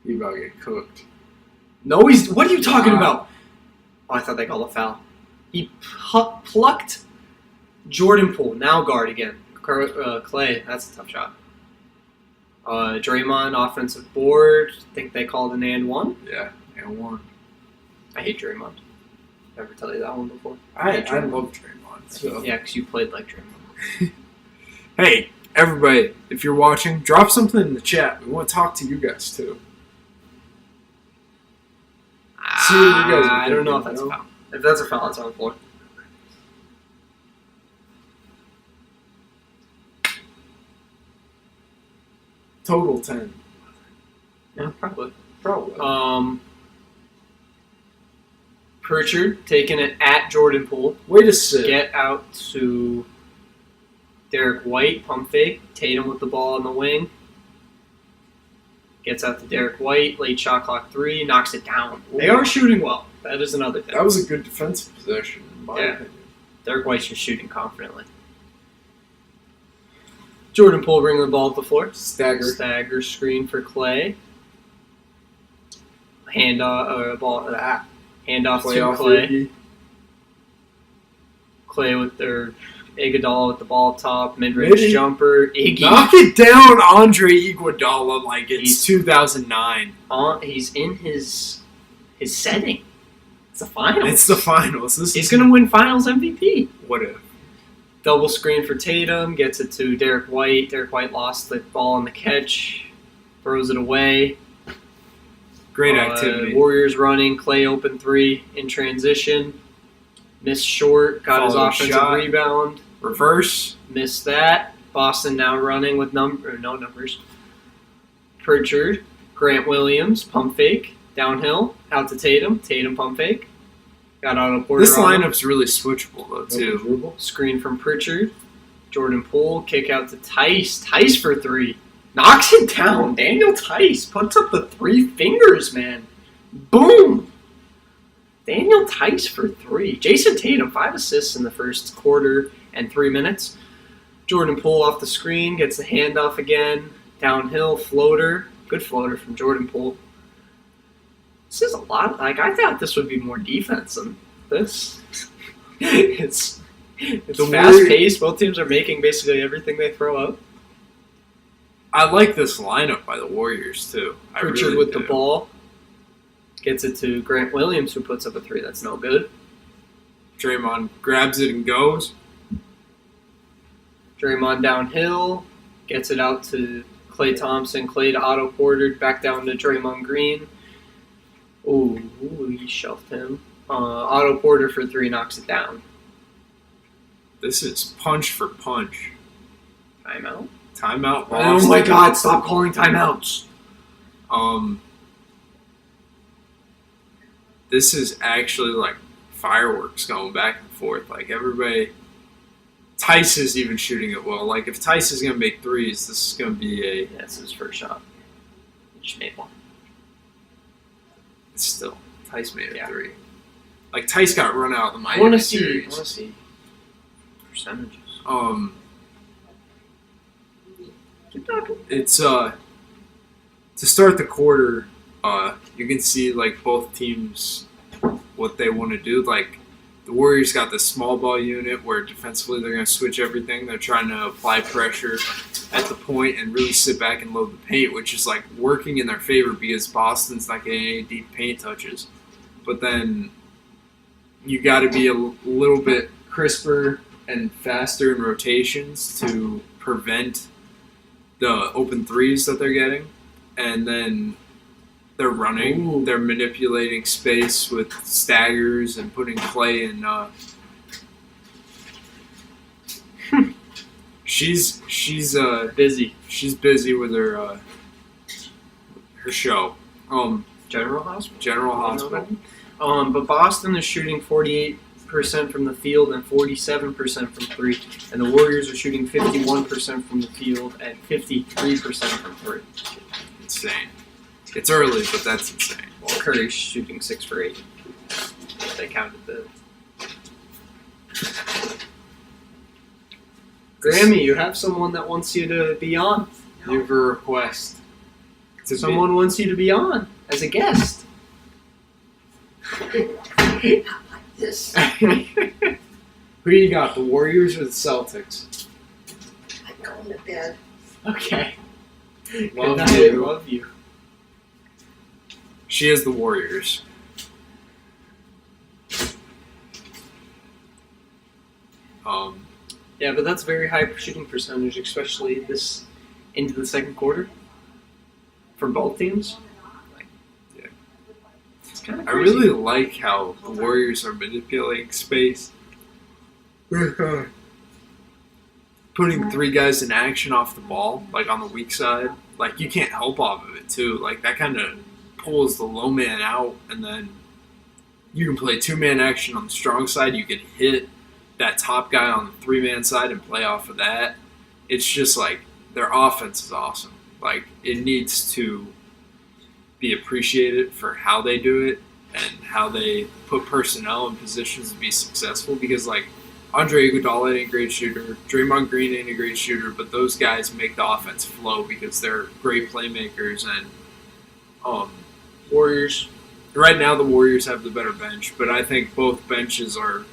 Speaker 1: You about to get cooked.
Speaker 2: No, what are you talking
Speaker 1: Wow.
Speaker 2: about? Oh, I thought they called a foul. He plucked Jordan Poole, now guard again. Clay, that's a tough shot. Draymond, offensive board. Think they called an and one.
Speaker 1: Yeah, and one.
Speaker 2: I hate Draymond. Never tell you that one before.
Speaker 1: I
Speaker 2: Draymond.
Speaker 1: love Draymond. So.
Speaker 2: Yeah, because you played like Draymond.
Speaker 1: Hey, everybody, if you're watching, drop something in the chat. We want to talk to you guys too. See what you guys are
Speaker 2: I don't know if
Speaker 1: thinking,
Speaker 2: that's a
Speaker 1: no?
Speaker 2: foul. If that's a foul, it's on the floor.
Speaker 1: Total 10.
Speaker 2: Yeah, probably.
Speaker 1: Probably.
Speaker 2: Pritchard taking it at Jordan Poole.
Speaker 1: Way to sit.
Speaker 2: Get out to Derek White, pump fake. Tatum with the ball on the wing. Gets out to Derek White, late shot clock 3, knocks it down. They are shooting well. That is another thing.
Speaker 1: That was a good defensive possession, in my
Speaker 2: Yeah.
Speaker 1: opinion.
Speaker 2: Derek White's just shooting confidently. Jordan Poole bringing the ball up the floor. Stagger screen for Clay. Hand off to
Speaker 1: Playoff
Speaker 2: Clay.
Speaker 1: rookie.
Speaker 2: Clay with their Iguodala with the ball up top, mid-range
Speaker 1: Maybe.
Speaker 2: jumper. Iggy,
Speaker 1: Knock it down, Andre Iguodala, like it's
Speaker 2: He's-
Speaker 1: 2009.
Speaker 2: he's in his setting. It's the finals.
Speaker 1: It's the finals.
Speaker 2: He's going to win Finals MVP.
Speaker 1: What if?
Speaker 2: Double screen for Tatum, gets it to Derek White. Derek White lost the ball on the catch, throws it away.
Speaker 1: Great activity.
Speaker 2: Warriors running, Clay open 3 in transition. Missed short, got his
Speaker 1: Follow
Speaker 2: offensive
Speaker 1: shot.
Speaker 2: rebound.
Speaker 1: Reverse.
Speaker 2: Missed that. Boston now running with no numbers. Pritchard, Grant Williams, pump fake, downhill, out to Tatum. Tatum pump fake. Got Otto Porter.
Speaker 1: This
Speaker 2: on him.
Speaker 1: lineup's really switchable, though, too.
Speaker 2: Screen from Pritchard. Jordan Poole, kick out to Tice. Tice for 3. Knocks it down. Daniel Tice puts up the 3 fingers, man. Boom. Daniel Tice for 3. Jason Tatum, 5 assists in the first quarter and 3 minutes. Jordan Poole off the screen, gets the handoff again. Downhill, floater. Good floater from Jordan Poole. This is a lot. Like, I thought this would be more defense than this. it's fast paced. Both teams are making basically everything they throw up.
Speaker 1: I like this lineup by the Warriors too.
Speaker 2: Pritchard
Speaker 1: really
Speaker 2: with
Speaker 1: do.
Speaker 2: the ball gets it to Grant Williams, who puts up a three. That's no good.
Speaker 1: Draymond grabs it and goes.
Speaker 2: Draymond downhill, gets it out to Klay Thompson. Klay to Otto Porter, back down to Draymond Green. Ooh, he shoved him. Otto Porter for three, knocks it down.
Speaker 1: This is punch for punch.
Speaker 2: Timeout.
Speaker 1: Timeout.
Speaker 2: Oh my God! Stop calling timeouts.
Speaker 1: This is actually like fireworks going back and forth. Like everybody, Tice is even shooting it well. Like if Tice is gonna make threes, this is gonna be a.
Speaker 2: That's his first shot. He just made one.
Speaker 1: It's still Tice made a 3.
Speaker 2: Yeah.
Speaker 1: Like Tice got run out of the Miami
Speaker 2: I want to
Speaker 1: series.
Speaker 2: see percentages. Keep talking.
Speaker 1: It's to start the quarter. You can see like both teams what they want to do. Like the Warriors got this small ball unit where defensively they're going to switch everything. They're trying to apply pressure at the point and really sit back and load the paint, which is like working in their favor because Boston's not getting any deep paint touches. But then you got to be a little bit crisper and faster in rotations to prevent the open threes that they're getting. And then they're running.
Speaker 2: Ooh.
Speaker 1: They're manipulating space with staggers and putting Klay in. She's
Speaker 2: Busy.
Speaker 1: She's busy with her show.
Speaker 2: General Hospital.
Speaker 1: General Hospital.
Speaker 2: But Boston is shooting 48% from the field and 47% from three, and the Warriors are shooting 51% from the field and 53% from three.
Speaker 1: Insane. It's early, but that's insane.
Speaker 2: Well, Curry's shooting 6 for 8. They counted the. Grammy, you have someone that wants you to be on.
Speaker 1: You have a request.
Speaker 2: Someone wants you to be on as a guest.
Speaker 3: This.
Speaker 1: Who you got, the Warriors or the Celtics?
Speaker 3: I'm going to bed.
Speaker 2: Okay.
Speaker 1: Love
Speaker 2: Good night.
Speaker 1: you.
Speaker 2: Love you.
Speaker 1: She is the Warriors.
Speaker 2: Yeah, but that's very high shooting percentage, especially this into the second quarter for both teams.
Speaker 1: Yeah.
Speaker 2: It's kind of
Speaker 1: I really like how the Warriors are manipulating space. Putting 3 guys in action off the ball, like on the weak side. Like you can't help off of it too. Like that kind of pulls the low man out, and then you can play 2-man action on the strong side. You can hit that top guy on the 3-man side and play off of that. It's just like their offense is awesome. Like it needs to be appreciated for how they do it and how they put personnel in positions to be successful. Because like Andre Iguodala ain't a great shooter, Draymond Green ain't a great shooter, but those guys make the offense flow because they're great playmakers. And
Speaker 2: Warriors.
Speaker 1: Right now the Warriors have the better bench, but I think both benches are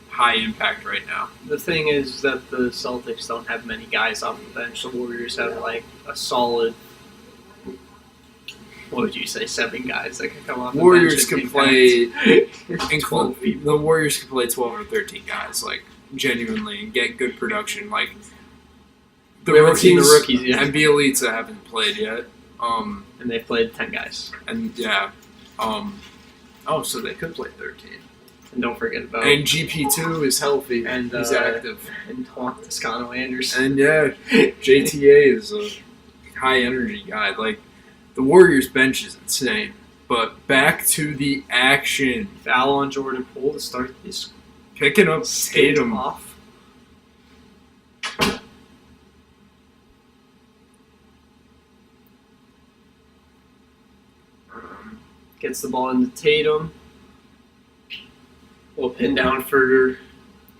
Speaker 1: high impact right now.
Speaker 2: The thing is that the Celtics don't have many guys off the bench. The Warriors have like a solid. What would you say? 7 guys that can come off.
Speaker 1: Warriors
Speaker 2: the bench
Speaker 1: can play.
Speaker 2: 12 people.
Speaker 1: The Warriors can play 12 or 13 guys, like genuinely, and get good production. Like the
Speaker 2: We haven't seen
Speaker 1: rookies,
Speaker 2: the rookies yet.
Speaker 1: and Bielitsa haven't played yet.
Speaker 2: And they've played 10 guys.
Speaker 1: And yeah, so they could play 13.
Speaker 2: And don't forget about
Speaker 1: And GP2 is healthy
Speaker 2: and
Speaker 1: he's active.
Speaker 2: and Toscano Anderson.
Speaker 1: And yeah, JTA is a high energy guy. Like the Warriors bench is insane. But back to the action.
Speaker 2: Foul on Jordan Poole to start this
Speaker 1: Picking up
Speaker 2: skate
Speaker 1: Tatum.
Speaker 2: off. Gets the ball into Tatum. We'll pin down for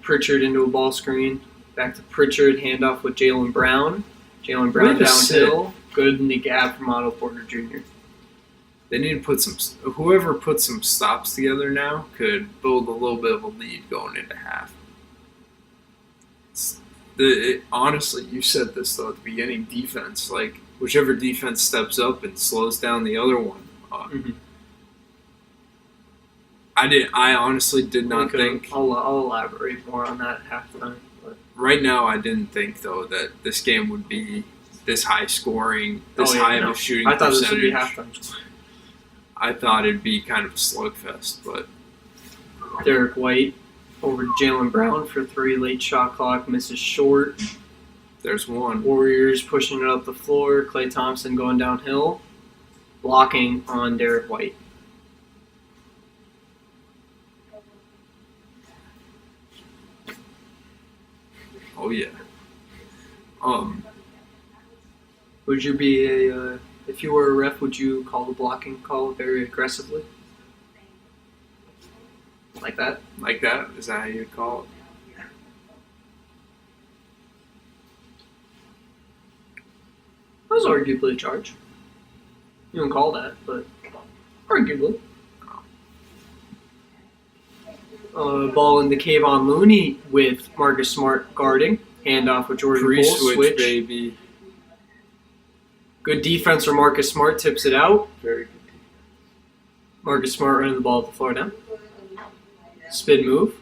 Speaker 2: Pritchard into a ball screen. Back to Pritchard, handoff with Jaylen Brown. Jaylen Brown
Speaker 1: Way to
Speaker 2: downhill. Good in the gap from Otto Porter Jr.
Speaker 1: They need to put some. Whoever puts some stops together now could build a little bit of a lead going into half. Honestly, you said this though at the beginning. Defense, like whichever defense steps up and slows down the other one. I honestly did not think.
Speaker 2: I'll elaborate more on that at halftime. But.
Speaker 1: Right now, I didn't think though that this game would be this high scoring, high of a shooting
Speaker 2: I thought
Speaker 1: percentage.
Speaker 2: this would be halftime.
Speaker 1: I thought it'd be kind of a slugfest, but
Speaker 2: Derek White over Jaylen Brown for 3, late shot clock, misses short.
Speaker 1: there's one.
Speaker 2: Warriors pushing it up the floor. Klay Thompson going downhill, blocking on Derek White.
Speaker 1: Oh yeah.
Speaker 2: Would you be if you were a ref, would you call the blocking call very aggressively? Like that?
Speaker 1: Like that? Is that how you call it?
Speaker 2: That was arguably a charge. You don't call that, but arguably. Ball into Kayvon Looney with Marcus Smart guarding. Handoff with Jordan Poole.
Speaker 1: Pre-switch, baby.
Speaker 2: Good defense from Marcus Smart. Tips it out.
Speaker 4: Very good.
Speaker 2: Marcus Smart running the ball at the floor now. Spin move.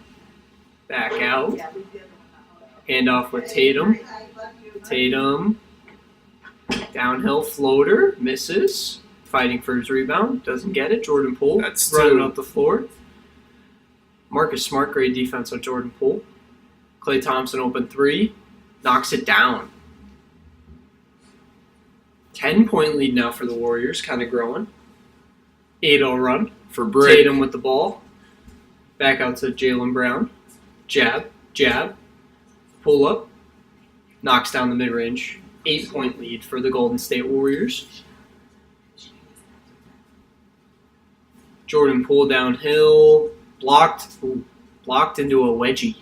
Speaker 2: Back out. Handoff with Tatum. Tatum. Downhill floater. Misses. Fighting for his rebound. Doesn't get it. Jordan Poole
Speaker 1: That's
Speaker 2: running
Speaker 1: two.
Speaker 2: up the floor. Marcus Smart, great defense on Jordan Poole. Klay Thompson open 3. Knocks it down. 10-point lead now for the Warriors. Kind of growing. 8-0 run.
Speaker 1: For break.
Speaker 2: Tatum with the ball. Back out to Jaylen Brown. Jab. Jab. Pull up. Knocks down the mid-range. 8-point lead for the Golden State Warriors. Jordan Poole downhill. Blocked into a wedgie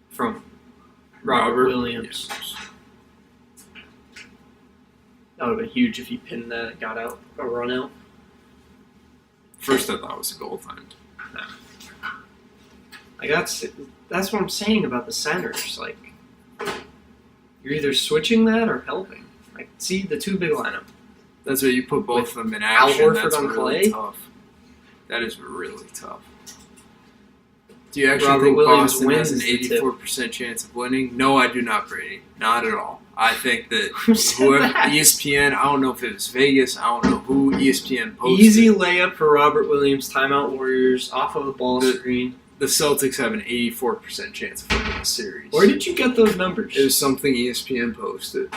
Speaker 2: from Robert Williams.
Speaker 1: Yes.
Speaker 2: That would have been huge if he pinned that and got out a run out.
Speaker 1: First, I thought it was a goaltend.
Speaker 2: Like that's what I'm saying about the centers. Like you're either switching that or helping. Like see the two big lineup.
Speaker 1: That's where you put both of them in
Speaker 2: Al
Speaker 1: action.
Speaker 2: Horford
Speaker 1: That's
Speaker 2: on
Speaker 1: really
Speaker 2: Klay?
Speaker 1: tough. That is really tough. Do you actually
Speaker 2: Robert
Speaker 1: think
Speaker 2: Williams
Speaker 1: Boston has an
Speaker 2: wins the tip.
Speaker 1: 84% chance of winning? No, I do not, Brady. Not at all. I think that
Speaker 2: Who said
Speaker 1: whoever
Speaker 2: that?
Speaker 1: ESPN, I don't know if it was Vegas, I don't know who ESPN posted.
Speaker 2: Easy layup for Robert Williams. Timeout Warriors off of the ball screen.
Speaker 1: The Celtics have an 84% chance of winning the series.
Speaker 2: Where did you get those numbers?
Speaker 1: It was something ESPN posted.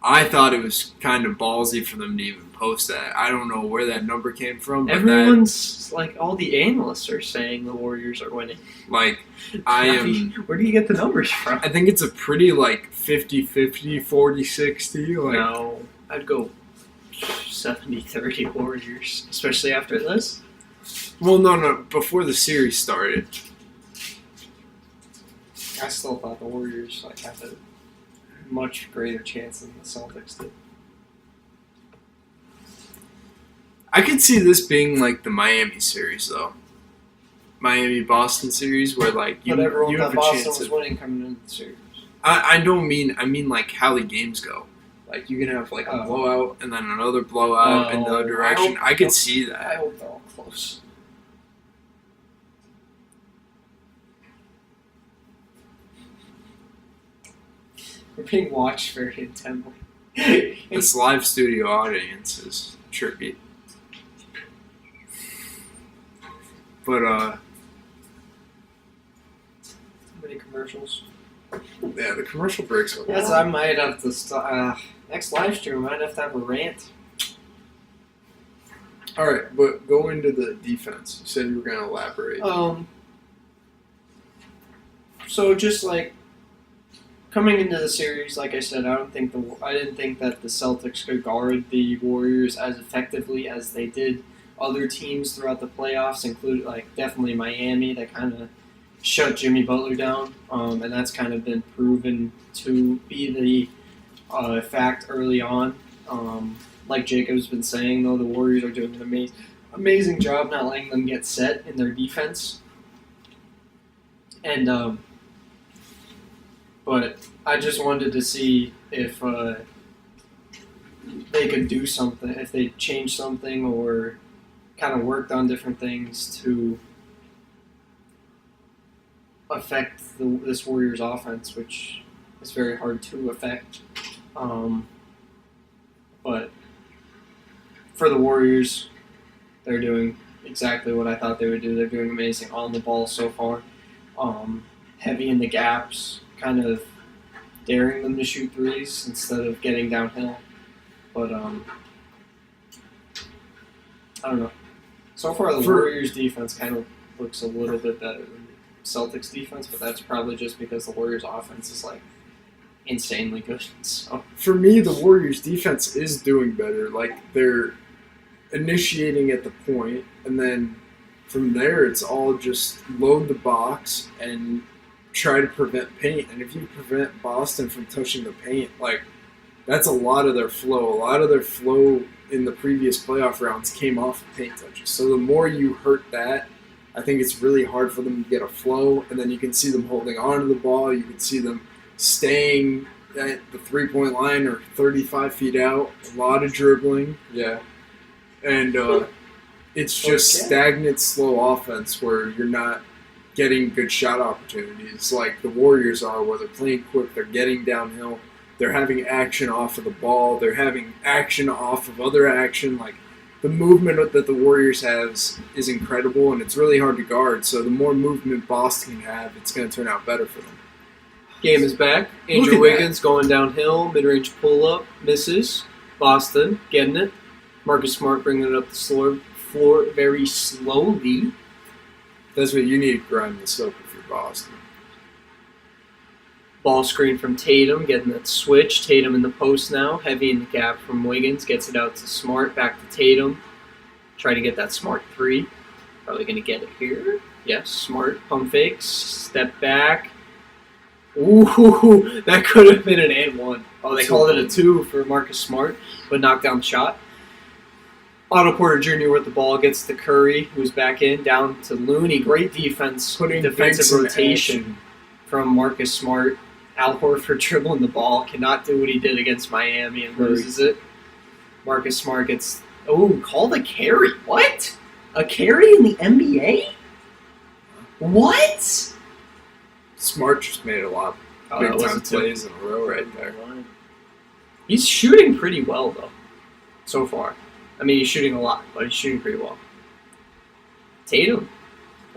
Speaker 1: I thought it was kind of ballsy for them to even post that. I don't know where that number came from. But
Speaker 2: Everyone's like all the analysts are saying the Warriors are winning.
Speaker 1: I am.
Speaker 2: Where do you get the numbers from?
Speaker 1: I think it's a pretty 50-50, 40-60.
Speaker 2: No, I'd go 70-30 Warriors, especially after this.
Speaker 1: Well, no. Before the series started,
Speaker 2: I still thought the Warriors had a much greater chance than the Celtics did.
Speaker 1: I could see this being like the Miami series, though. Miami-Boston series, where you
Speaker 2: But everyone
Speaker 1: have
Speaker 2: thought
Speaker 1: a
Speaker 2: Boston
Speaker 1: chance
Speaker 2: was
Speaker 1: of.
Speaker 2: winning coming into the series.
Speaker 1: I mean how the games go. You can have a
Speaker 2: Oh.
Speaker 1: blowout and then another blowout in the other direction. I could see
Speaker 2: I
Speaker 1: that.
Speaker 2: hope they're all close. We're being watched very intently.
Speaker 1: This live studio audience is tricky. But
Speaker 2: Many commercials.
Speaker 1: yeah, the commercial breaks are
Speaker 2: Yes,
Speaker 1: long.
Speaker 2: I might have to next live stream. I might have to have a rant.
Speaker 1: All right, but go into the defense. You said you were going to elaborate.
Speaker 2: So just coming into the series, like I said, I didn't think that the Celtics could guard the Warriors as effectively as they did other teams throughout the playoffs, including definitely Miami, that kind of shut Jimmy Butler down, and that's kind of been proven to be the fact early on. like Jacob's been saying, though, the Warriors are doing an amazing job not letting them get set in their defense. And but I just wanted to see if they could do something, if they changed something or kind of worked on different things to affect this Warriors offense, which is very hard to affect. But for the Warriors, they're doing exactly what I thought they would do. They're doing amazing on the ball so far. Heavy in the gaps, kind of daring them to shoot threes instead of getting downhill. But I don't know. So far, the Warriors' defense kind of looks a little bit better than the Celtics' defense, but that's probably just because the Warriors' offense is like insanely good. So
Speaker 1: For me, the Warriors' defense is doing better. Like, they're initiating at the point, and then from there, it's all just load the box and try to prevent paint. And if you prevent Boston from touching the paint, like, that's a lot of their flow. A lot of their flow in the previous playoff rounds came off of paint touches. So the more you hurt that, I think it's really hard for them to get a flow. And then you can see them holding on to the ball. You can see them staying at the three-point line or 35 feet out. A lot of dribbling. Yeah. And it's just stagnant, slow offense where you're not getting good shot opportunities like the Warriors are, where they're playing quick, they're getting downhill, they're having action off of the ball, they're having action off of other action. Like, the movement that the Warriors have is incredible, and it's really hard to guard. So the more movement Boston can have, it's going to turn out better for them.
Speaker 2: game is back. Andrew Wiggins going downhill, mid-range pull-up, misses. Boston getting it. Marcus Smart bringing it up the floor very slowly.
Speaker 1: That's what you need to grind this up if you're Boston.
Speaker 2: Ball screen from Tatum, getting that switch. Tatum in the post now. Heavy in the gap from Wiggins. Gets it out to Smart. Back to Tatum. Try to get that Smart three. Probably going to get it here. Yes, Smart. Pump fakes. Step back. Ooh, that could have been an and one. Oh, they called it a 2 for Marcus Smart, but knocked down the shot. Otto Porter Jr. with the ball gets to Curry, who's back in, down to Looney. Great defense, defensive rotation from Marcus Smart. Al Horford dribbling the ball, cannot do what he did against Miami and loses it. Marcus Smart gets, called a carry. What? A carry in the NBA? What?
Speaker 1: Smart just made a lot of big-time plays in a row right there.
Speaker 2: He's shooting pretty well, though, so far. I mean, he's shooting a lot, but he's shooting pretty well. Tatum,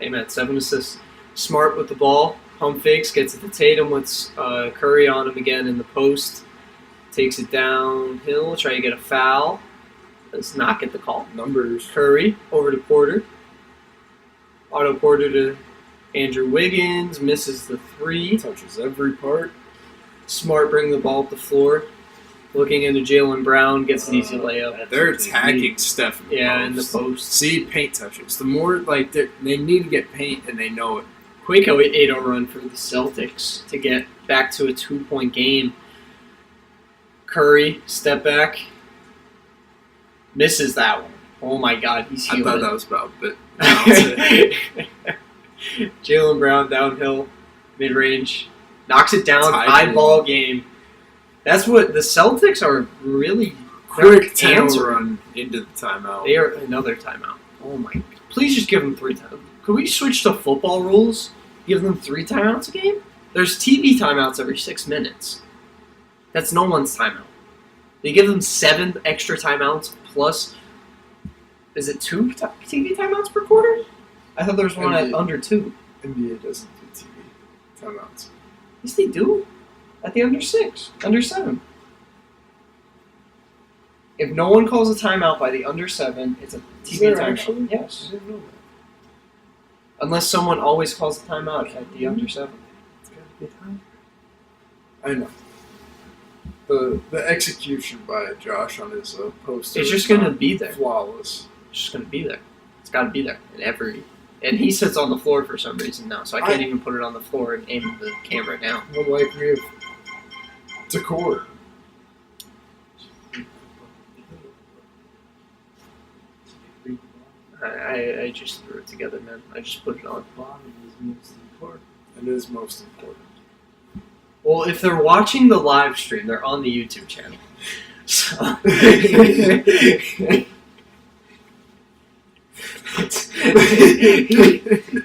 Speaker 2: amen, 7 assists. Smart with the ball, pump fakes, gets it to Tatum with Curry on him again in the post. Takes it downhill, try to get a foul. Does not get the call.
Speaker 1: Numbers.
Speaker 2: Curry over to Porter. Otto Porter to Andrew Wiggins, misses the 3.
Speaker 1: Touches every part.
Speaker 2: Smart bringing the ball up the floor. Looking into Jaylen Brown, gets an easy layup.
Speaker 1: They're attacking Steph
Speaker 2: in the post.
Speaker 1: See, paint touches. The more, like, they need to get paint, and they know it.
Speaker 2: Quick 8-0 run for the Celtics to get back to a 2-point game. Curry, step back. Misses that one. Oh my God, he's healing.
Speaker 1: I thought that was about a bit.
Speaker 2: Jaylen Brown downhill, mid-range. Knocks it down,
Speaker 1: Tied
Speaker 2: ball game. That's what the Celtics are really
Speaker 1: quick 10 run into the timeout.
Speaker 2: They are another timeout. Oh my! Please just give them 3 timeouts. Could we switch to football rules? Give them 3 timeouts a game? There's TV timeouts every 6 minutes. That's no one's timeout. They give them 7 extra timeouts plus. Is it 2 TV timeouts per quarter? I thought there was one at under 2.
Speaker 1: NBA doesn't do TV timeouts.
Speaker 2: Yes, they do. At the under 6, under 7. If no one calls a timeout by the under 7, it's a TV timeout.
Speaker 1: Actually?
Speaker 2: Yes.
Speaker 1: I didn't know that.
Speaker 2: Unless someone always calls a timeout at the under 7.
Speaker 1: It's got to be time. I know. The execution by Josh on his poster.
Speaker 2: It's just going to be there.
Speaker 1: Flawless.
Speaker 2: It's just going to be there. It's got to be there and he sits on the floor for some reason now, so I can't even put it on the floor and aim the camera down.
Speaker 1: Well, like we have decor.
Speaker 2: I just threw it together, man. I just put it on.
Speaker 4: Bottom is most important.
Speaker 1: It is most important.
Speaker 2: Well, if they're watching the live stream, they're on the YouTube channel. So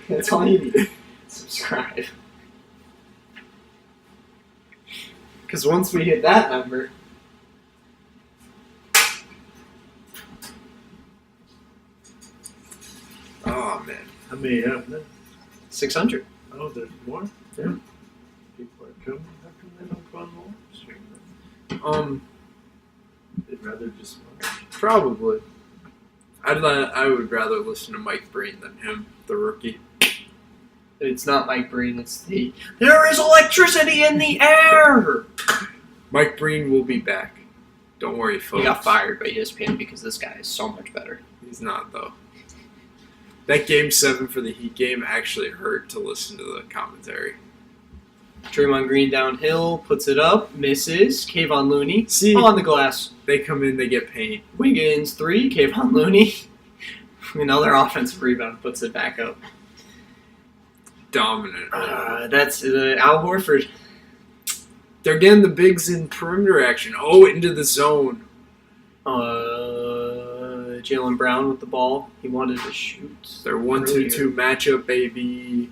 Speaker 2: that's all you need. Subscribe. Because once we hit that number,
Speaker 1: Oh man.
Speaker 4: How many have now?
Speaker 2: 600.
Speaker 4: Oh, there's more?
Speaker 2: Yeah.
Speaker 4: People are coming. How come they don't go on the live stream then? They'd rather just watch.
Speaker 1: Probably. I would rather listen to Mike Breen than him, the rookie.
Speaker 2: It's not Mike Breen, it's the there is electricity in the air!
Speaker 1: Mike Breen will be back. Don't worry, folks.
Speaker 2: He got fired by ESPN because this guy is so much better.
Speaker 1: He's not, though. That Game 7 for the Heat game actually hurt to listen to the commentary.
Speaker 2: Draymond Green downhill, puts it up, misses. Kayvon Looney
Speaker 1: See,
Speaker 2: on the glass.
Speaker 1: they come in, they get paint.
Speaker 2: Wiggins 3, Kayvon Looney. Another offensive rebound, puts it back up.
Speaker 1: Dominant.
Speaker 2: That's Al Horford.
Speaker 1: They're getting the bigs in perimeter action. Oh, into the zone.
Speaker 2: Jaylen Brown with the ball. He wanted to shoot.
Speaker 1: Their 1-2-2 matchup, baby.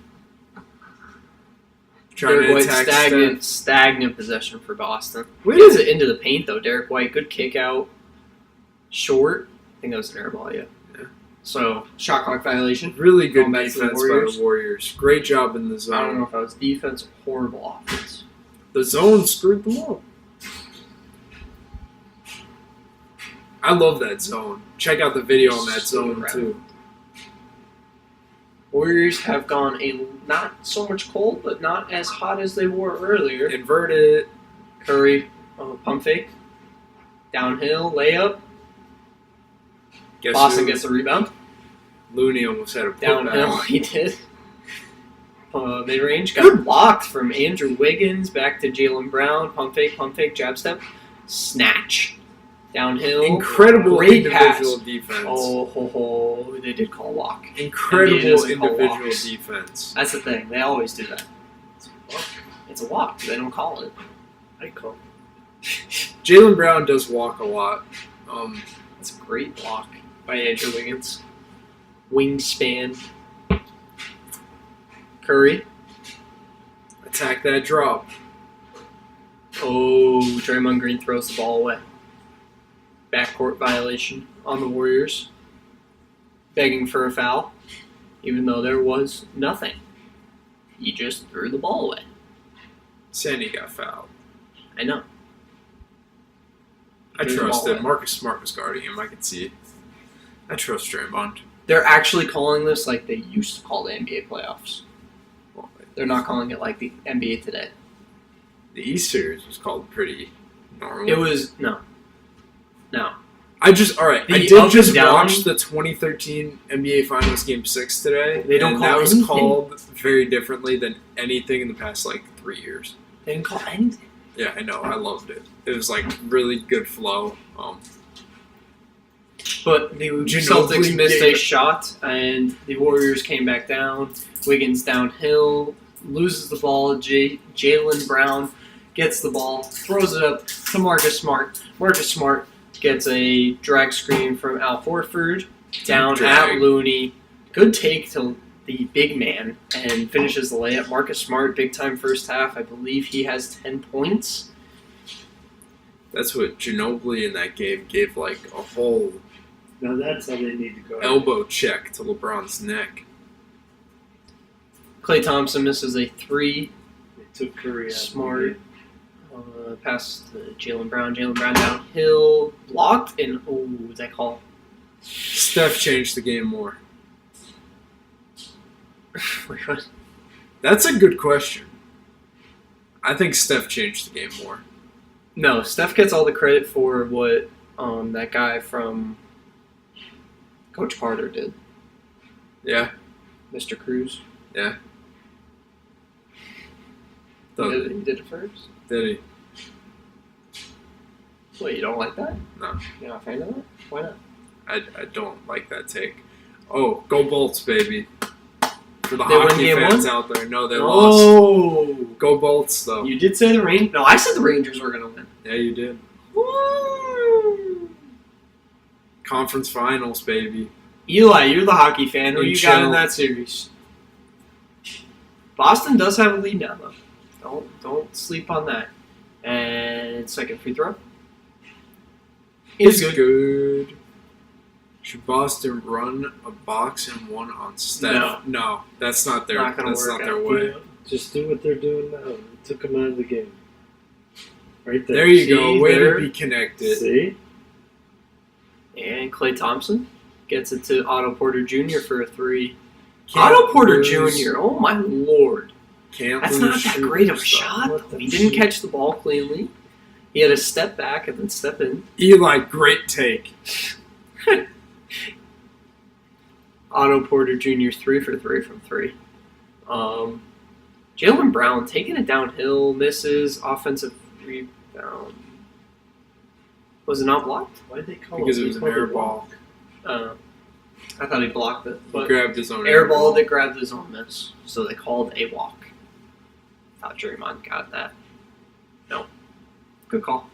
Speaker 1: Trying
Speaker 2: Derek
Speaker 1: to
Speaker 2: White
Speaker 1: attack
Speaker 2: stagnant possession for Boston.
Speaker 1: Wait.
Speaker 2: Gets it into the paint though. Derek White, good kick out. Short. I think that was an air ball, yeah. So, shot clock violation.
Speaker 1: Really good
Speaker 2: Going back to the
Speaker 1: defense by the Warriors. Great job in the zone.
Speaker 2: I don't know if that was defense or horrible offense.
Speaker 1: The zone screwed them up. I love that zone. Check out the video on that zone, too.
Speaker 2: Warriors have gone not so much cold, but not as hot as they were earlier.
Speaker 1: Invert it.
Speaker 2: Curry, pump fake. Downhill, layup.
Speaker 1: Guess
Speaker 2: Boston
Speaker 1: who?
Speaker 2: gets a rebound.
Speaker 1: Looney almost had a putback.
Speaker 2: Downhill, he did. Mid-range, got blocked from Andrew Wiggins, back to Jaylen Brown. Pump fake, jab step. Snatch. Downhill.
Speaker 1: Incredible
Speaker 2: great
Speaker 1: individual
Speaker 2: pass.
Speaker 1: defense.
Speaker 2: Oh, they did call walk.
Speaker 1: Incredible
Speaker 2: NBA doesn't call
Speaker 1: individual
Speaker 2: walks.
Speaker 1: defense.
Speaker 2: That's the thing. They always do that. It's a walk. They don't call it.
Speaker 4: I call
Speaker 1: Jaylen Brown does walk a lot.
Speaker 2: It's a great block by Andrew Wiggins. Wingspan. Curry.
Speaker 1: Attack that drop.
Speaker 2: Oh, Draymond Green throws the ball away. Backcourt violation on the Warriors. Begging for a foul, even though there was nothing. He just threw the ball away.
Speaker 1: Sandy got fouled.
Speaker 2: I know.
Speaker 1: I
Speaker 2: Threw the ball
Speaker 1: trust it.
Speaker 2: away.
Speaker 1: Marcus Smart was guarding him. I could see it. I trust Draymond.
Speaker 2: They're actually calling this like they used to call the NBA playoffs.
Speaker 1: Well,
Speaker 2: They're not calling it like the NBA today.
Speaker 1: the East Series was called pretty normal.
Speaker 2: It was no.
Speaker 1: I just all right.
Speaker 2: The
Speaker 1: I
Speaker 2: up
Speaker 1: did
Speaker 2: and
Speaker 1: just
Speaker 2: down-
Speaker 1: watch the 2013 NBA Finals Game 6 today.
Speaker 2: They don't
Speaker 1: and
Speaker 2: call
Speaker 1: that was
Speaker 2: anything.
Speaker 1: called very differently than anything in the past 3 years.
Speaker 2: They didn't call anything.
Speaker 1: Yeah, I know. I loved it. It was really good flow.
Speaker 2: But the Celtics missed a shot, and the Warriors came back down. Wiggins downhill, loses the ball. Jaylen Brown gets the ball, throws it up to Marcus Smart. Marcus Smart gets a drag screen from Al Horford down
Speaker 1: Drag.
Speaker 2: at Looney. Good take to the big man and finishes the layup. Marcus Smart, big time first half. I believe he has 10 points.
Speaker 1: That's what Ginobili in that game gave a whole
Speaker 4: Now that's how they need to go.
Speaker 1: elbow check to LeBron's neck.
Speaker 2: Klay Thompson misses a 3.
Speaker 4: They took Curry out.
Speaker 2: Smart. Pass to Jaylen Brown. Jaylen Brown downhill. Blocked. And, what's that call?
Speaker 1: Steph changed the game more.
Speaker 2: Wait, what?
Speaker 1: That's a good question. I think Steph changed the game more.
Speaker 2: No, Steph gets all the credit for what that guy from Coach Carter did.
Speaker 1: Yeah,
Speaker 2: Mr. Cruz.
Speaker 1: yeah.
Speaker 2: He did it first?
Speaker 1: Did he?
Speaker 2: Wait, you don't like that?
Speaker 1: No.
Speaker 2: You're not a fan of that? Why not?
Speaker 1: I don't like that take. Oh, go Bolts, baby. For the
Speaker 2: They won
Speaker 1: hockey
Speaker 2: game
Speaker 1: fans
Speaker 2: one?
Speaker 1: out there. No, they lost.
Speaker 2: Oh,
Speaker 1: Go Bolts, though.
Speaker 2: you did say the Rangers. No, I said the Rangers were gonna win.
Speaker 1: Yeah, you did.
Speaker 2: Woo.
Speaker 1: Conference finals, baby.
Speaker 2: Eli, you're the hockey fan. Who
Speaker 1: And
Speaker 2: you got in
Speaker 1: chill.
Speaker 2: that series? Boston does have a lead now, though. Don't sleep on that. And second free throw.
Speaker 1: It's
Speaker 2: Is
Speaker 1: good. Should Boston run a box and one on Steph? No, that's not their.
Speaker 2: Not gonna
Speaker 1: That's
Speaker 2: work
Speaker 1: not their
Speaker 2: out.
Speaker 1: way.
Speaker 4: Just do what they're doing now. It took them out of the game. Right there.
Speaker 1: There you
Speaker 2: See,
Speaker 1: go. Way
Speaker 2: there.
Speaker 1: to be connected.
Speaker 4: See?
Speaker 2: And Klay Thompson gets it to Otto Porter Jr. for a three.
Speaker 1: Can't
Speaker 2: Otto Porter
Speaker 1: lose-
Speaker 2: Jr. Oh my lord.
Speaker 1: Can't
Speaker 2: That's
Speaker 1: lose
Speaker 2: not that
Speaker 1: shooting
Speaker 2: great of a
Speaker 1: stuff.
Speaker 2: shot.
Speaker 4: What
Speaker 2: though.
Speaker 4: the
Speaker 2: He didn't
Speaker 4: shit?
Speaker 2: catch the ball cleanly. He had to step back and then step in.
Speaker 1: Eli, great take.
Speaker 2: Otto Porter Jr. 3 for 3 from 3. Jaylen Brown taking it downhill, misses, offensive rebound. Was it not blocked?
Speaker 4: Why'd they call
Speaker 1: Because
Speaker 4: it?
Speaker 1: it was an
Speaker 4: They called
Speaker 1: air
Speaker 4: it
Speaker 1: ball.
Speaker 2: I thought he blocked it.
Speaker 1: He
Speaker 2: But
Speaker 1: grabbed his own
Speaker 2: air ball that grabbed his own miss. So they called a walk. Thought Draymond got that. No. Good call.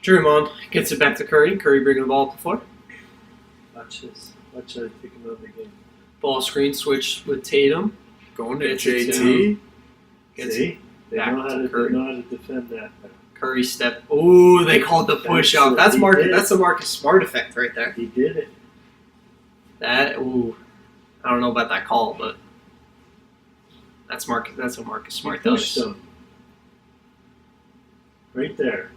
Speaker 2: Draymond gets it back to Curry. Curry bringing the ball up the floor.
Speaker 4: Watch this. Watch how they take him out of the game.
Speaker 2: Ball screen switch with Tatum.
Speaker 1: Going to
Speaker 2: Gets it
Speaker 1: JT.
Speaker 2: Gets
Speaker 4: See? They
Speaker 2: back
Speaker 4: know, how
Speaker 2: to
Speaker 4: to,
Speaker 2: Curry.
Speaker 4: they know how to defend that.
Speaker 2: Curry step. Ooh, they called the push
Speaker 4: That's
Speaker 2: off.
Speaker 4: what
Speaker 2: That's
Speaker 4: he
Speaker 2: Marcus.
Speaker 4: did.
Speaker 2: That's the Marcus Smart effect right there.
Speaker 4: He did it.
Speaker 2: That. Ooh, I don't know about that call, but that's Marcus. That's what Marcus Smart
Speaker 4: He pushed
Speaker 2: does.
Speaker 4: him. Right there.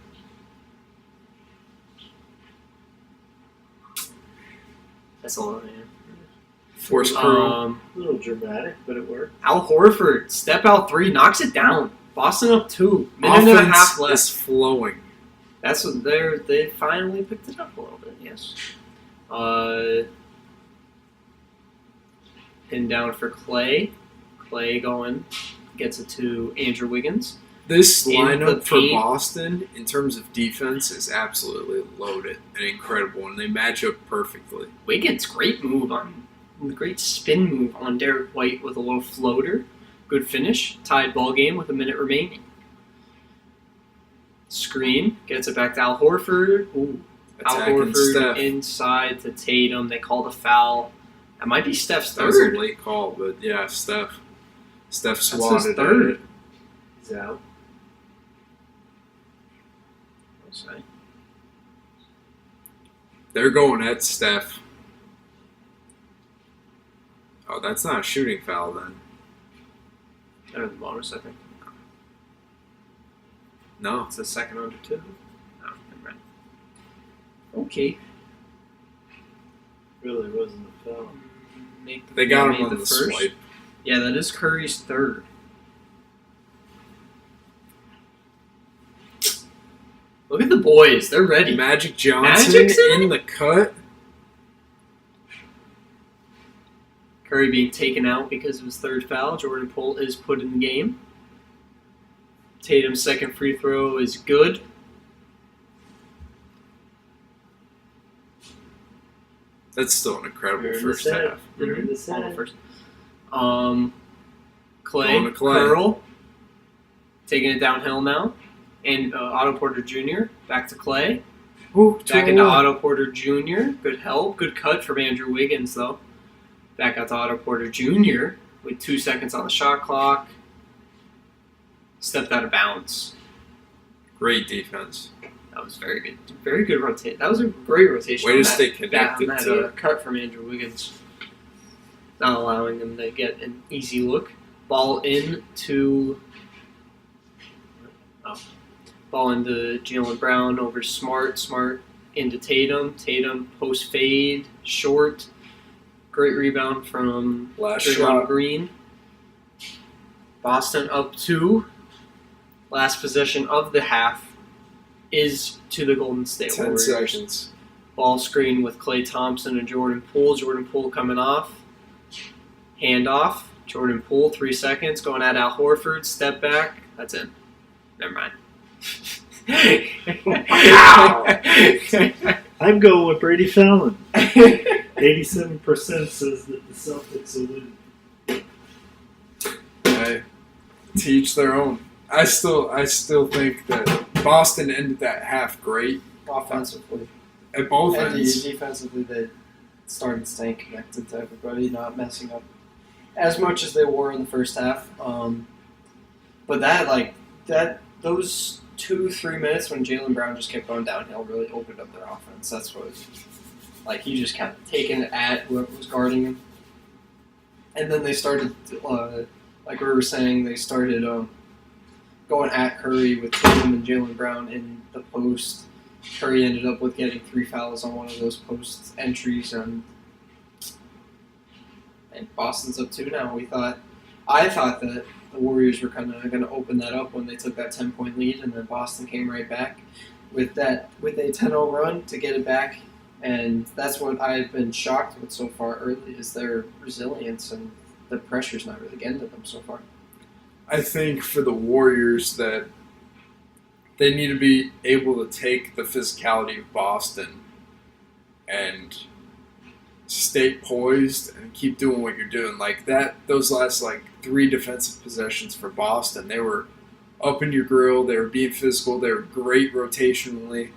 Speaker 2: That's a lot, man.
Speaker 1: Force crew.
Speaker 4: A little dramatic, but it worked.
Speaker 2: Al Horford step out 3, knocks it down. Boston up 2. Minute and a
Speaker 1: Offense
Speaker 2: half left.
Speaker 1: is flowing.
Speaker 2: That's what they finally picked it up a little bit. Yes. Pin down for Clay. Clay going gets it to Andrew Wiggins.
Speaker 1: This
Speaker 2: In the
Speaker 1: lineup for
Speaker 2: paint.
Speaker 1: Boston, in terms of defense, is absolutely loaded and incredible, and they match up perfectly.
Speaker 2: Wiggins, great spin move on Derek White with a little floater. Good finish. Tied ball game with a minute remaining. Screen gets it back to Al Horford. Ooh, Al
Speaker 1: Attacking
Speaker 2: Horford
Speaker 1: Steph.
Speaker 2: inside to Tatum. They called a foul. That might be Steph's
Speaker 1: That was a
Speaker 2: third.
Speaker 1: late call, but yeah, Steph
Speaker 2: his
Speaker 1: swatted
Speaker 2: third.
Speaker 1: at it.
Speaker 4: He's out.
Speaker 2: I'll say.
Speaker 1: They're going at Steph. Oh, that's not a shooting foul then.
Speaker 2: Better than bonus, I think.
Speaker 1: No.
Speaker 2: It's the second under 2. No, never mind. Okay.
Speaker 4: Really wasn't a foul.
Speaker 1: They got him
Speaker 2: made
Speaker 1: on the
Speaker 2: first.
Speaker 1: swipe.
Speaker 2: Yeah, that is Curry's third. Look at the boys. They're ready.
Speaker 1: Magic Johnson
Speaker 2: Magic's in
Speaker 1: in the cut.
Speaker 2: Curry being taken out because of his third foul. Jordan Poole is put in the game. Tatum's second free throw is good.
Speaker 1: That's still an incredible
Speaker 4: You're in the
Speaker 1: first
Speaker 4: set.
Speaker 1: half.
Speaker 4: You're in the
Speaker 2: On the
Speaker 4: set.
Speaker 2: first. Clay,
Speaker 1: Going to Clay.
Speaker 2: Curl, taking it downhill now. And Otto Porter Jr. back to Clay.
Speaker 1: Ooh,
Speaker 2: Back into
Speaker 1: 2-1.
Speaker 2: Otto Porter Jr. Good help. Good cut from Andrew Wiggins, though. Back out to Otto Porter Jr. with 2 seconds on the shot clock. Stepped out of bounds.
Speaker 1: Great defense.
Speaker 2: That was very good. Very good rotation. That was a great rotation.
Speaker 1: Way
Speaker 2: on
Speaker 1: to
Speaker 2: that-
Speaker 1: stay connected
Speaker 2: on that,
Speaker 1: to
Speaker 2: cut from Andrew Wiggins. Not allowing them to get an easy look. Ball in to... Ball into Jaylen Brown over Smart. Smart into Tatum. Tatum post fade. Short. Great rebound from
Speaker 1: last
Speaker 2: Draymond
Speaker 1: shot.
Speaker 2: Green. Boston up 2. Last possession of the half is to the Golden State
Speaker 1: 10
Speaker 2: Warriors.
Speaker 1: seconds.
Speaker 2: Ball screen with Klay Thompson and Jordan Poole. Jordan Poole coming off. Handoff. Jordan Poole, 3 seconds. Going at Al Horford. Step back. That's in. Never mind.
Speaker 4: I'm going with Brady Fallon. 87% says that the Celtics will win.
Speaker 1: Hey, to each their own. I still think that Boston ended that half great
Speaker 2: Offensively.
Speaker 1: at both
Speaker 2: And
Speaker 1: ends.
Speaker 2: defensively, they started staying connected to everybody, not messing up as much as they were in the first half. But those 2-3 minutes when Jaylen Brown just kept going downhill really opened up their offense. That's what, he just kept taking it at whoever was guarding him. And then they started, like we were saying, they started going at Curry with Tatum and Jaylen Brown in the post. Curry ended up with getting 3 fouls on one of those post entries, and Boston's up 2 now. I thought that the Warriors were kind of going to open that up when they took that 10-point lead, and then Boston came right back with a 10-0 run to get it back. And that's what I've been shocked with so far early is their resilience, and the pressure's not really getting to them so far.
Speaker 1: I think for the Warriors that they need to be able to take the physicality of Boston and stay poised and keep doing what you're doing. Like that, those last 3 defensive possessions for Boston, they were up in your grill, they were being physical, they were great rotationally,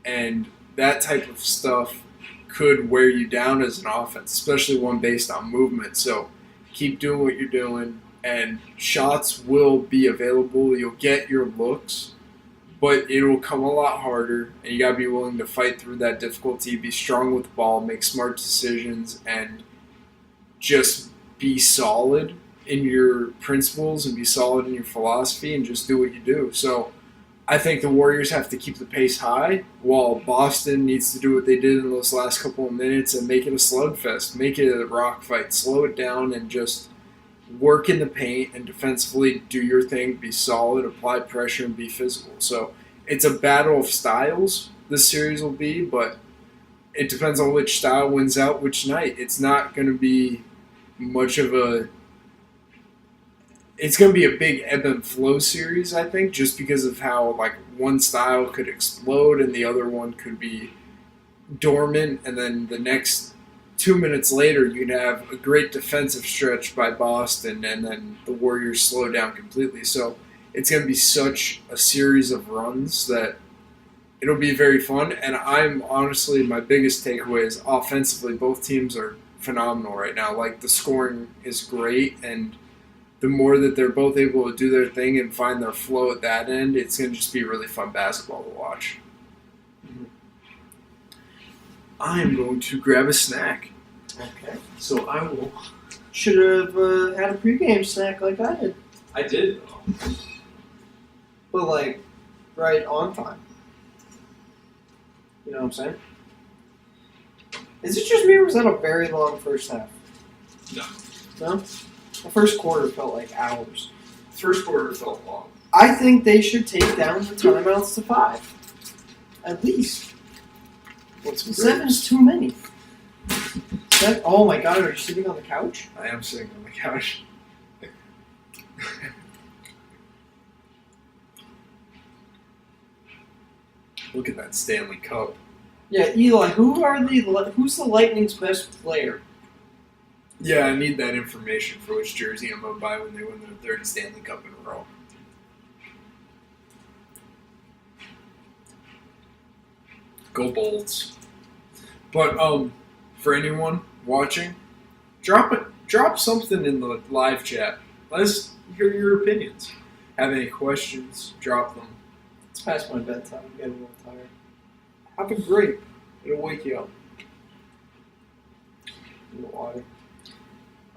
Speaker 1: and that type of stuff could wear you down as an offense, especially one based on movement. So keep doing what you're doing, and shots will be available. You'll get your looks, but it will come a lot harder, and you got to be willing to fight through that difficulty, be strong with the ball, make smart decisions, and just be solid in your principles and be solid in your philosophy and just do what you do. So I think the Warriors have to keep the pace high, while Boston needs to do what they did in those last couple of minutes and make it a slugfest, make it a rock fight, slow it down, and just work in the paint and defensively do your thing, be solid, apply pressure, and be physical. So it's a battle of styles this series will be, but it depends on which style wins out which night. It's not going to be much of a... It's going to be a big ebb and flow series, I think, just because of how one style could explode and the other one could be dormant, and then the next 2 minutes later you'd have a great defensive stretch by Boston, and then the Warriors slow down completely. So it's going to be such a series of runs that it'll be very fun. And I'm honestly, my biggest takeaway is offensively, both teams are phenomenal right now. The scoring is great, and the more that they're both able to do their thing and find their flow at that end, it's going to just be really fun basketball to watch.
Speaker 2: Mm-hmm.
Speaker 1: I'm going to grab a snack.
Speaker 2: Okay.
Speaker 4: So I will.
Speaker 2: Should have had a pregame snack like I did.
Speaker 4: I did.
Speaker 2: But, right on time. You know what I'm saying? Is it just me, or was that a very long first half? No? The first quarter felt like hours.
Speaker 4: First quarter felt long.
Speaker 2: I think they should take down the timeouts to 5. At least.
Speaker 1: What's
Speaker 2: 7's too many. Oh my god, are you sitting on the couch?
Speaker 1: I am sitting on the couch. Look at that Stanley Cup.
Speaker 2: Yeah, Eli, who's the Lightning's best player?
Speaker 1: Yeah, I need that information for which jersey I'm going to buy when they win their 3rd Stanley Cup in a row. Go Bolts. But for anyone watching, drop something in the live chat. Let's hear your opinions. Have any questions, drop them.
Speaker 2: It's past my bedtime. I'm getting a little tired.
Speaker 1: Have a grape. It'll wake you up.
Speaker 2: In the water.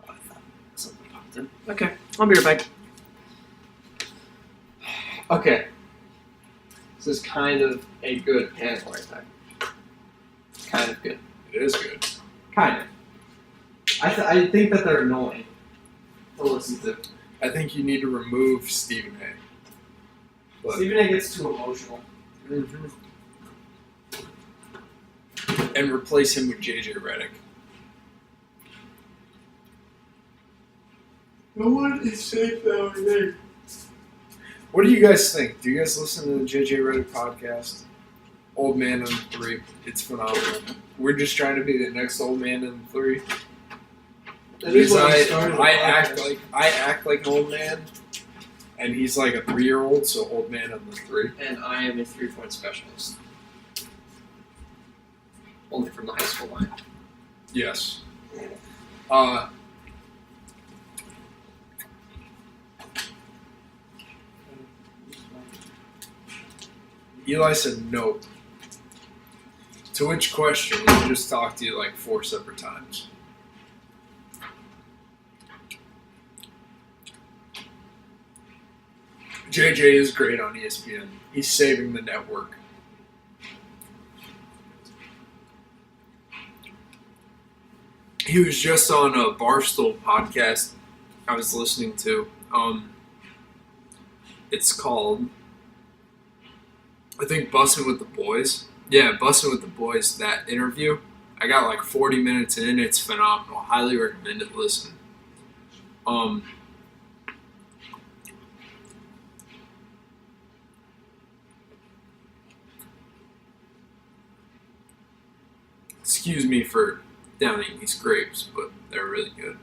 Speaker 2: Oh, I thought something popped in. Okay, I'll be right back. Okay. This is kind of a good panel right there. Kind of good.
Speaker 1: It is good.
Speaker 2: Kind of. I think that they're annoying to listen to.
Speaker 1: I think you need to remove Stephen A. But,
Speaker 2: Stephen A gets too emotional.
Speaker 1: mm-hmm. And replace him with JJ Redick.
Speaker 4: No one is safe down there.
Speaker 1: What do you guys think? Do you guys listen to the JJ Redick podcast? Old Man in 3. It's phenomenal. We're just trying to be the next Old Man in 3.
Speaker 2: That is
Speaker 1: Because
Speaker 2: what I started the
Speaker 1: I act
Speaker 2: podcast.
Speaker 1: like an old man, and he's like a 3-year-old, so Old Man in the 3.
Speaker 2: And I am a 3-point specialist. Only from the high school line.
Speaker 1: Yes. Eli said no. To which question we just talked to you like 4 separate times. JJ is great on ESPN. He's saving the network. He was just on a Barstool podcast I was listening to. It's called, I think, Bussin' with the Boys. Yeah, Bussin' with the Boys, that interview. I got like 40 minutes in. It's phenomenal. Highly recommend it. Listen. Excuse me for downing these grapes, but they're really good.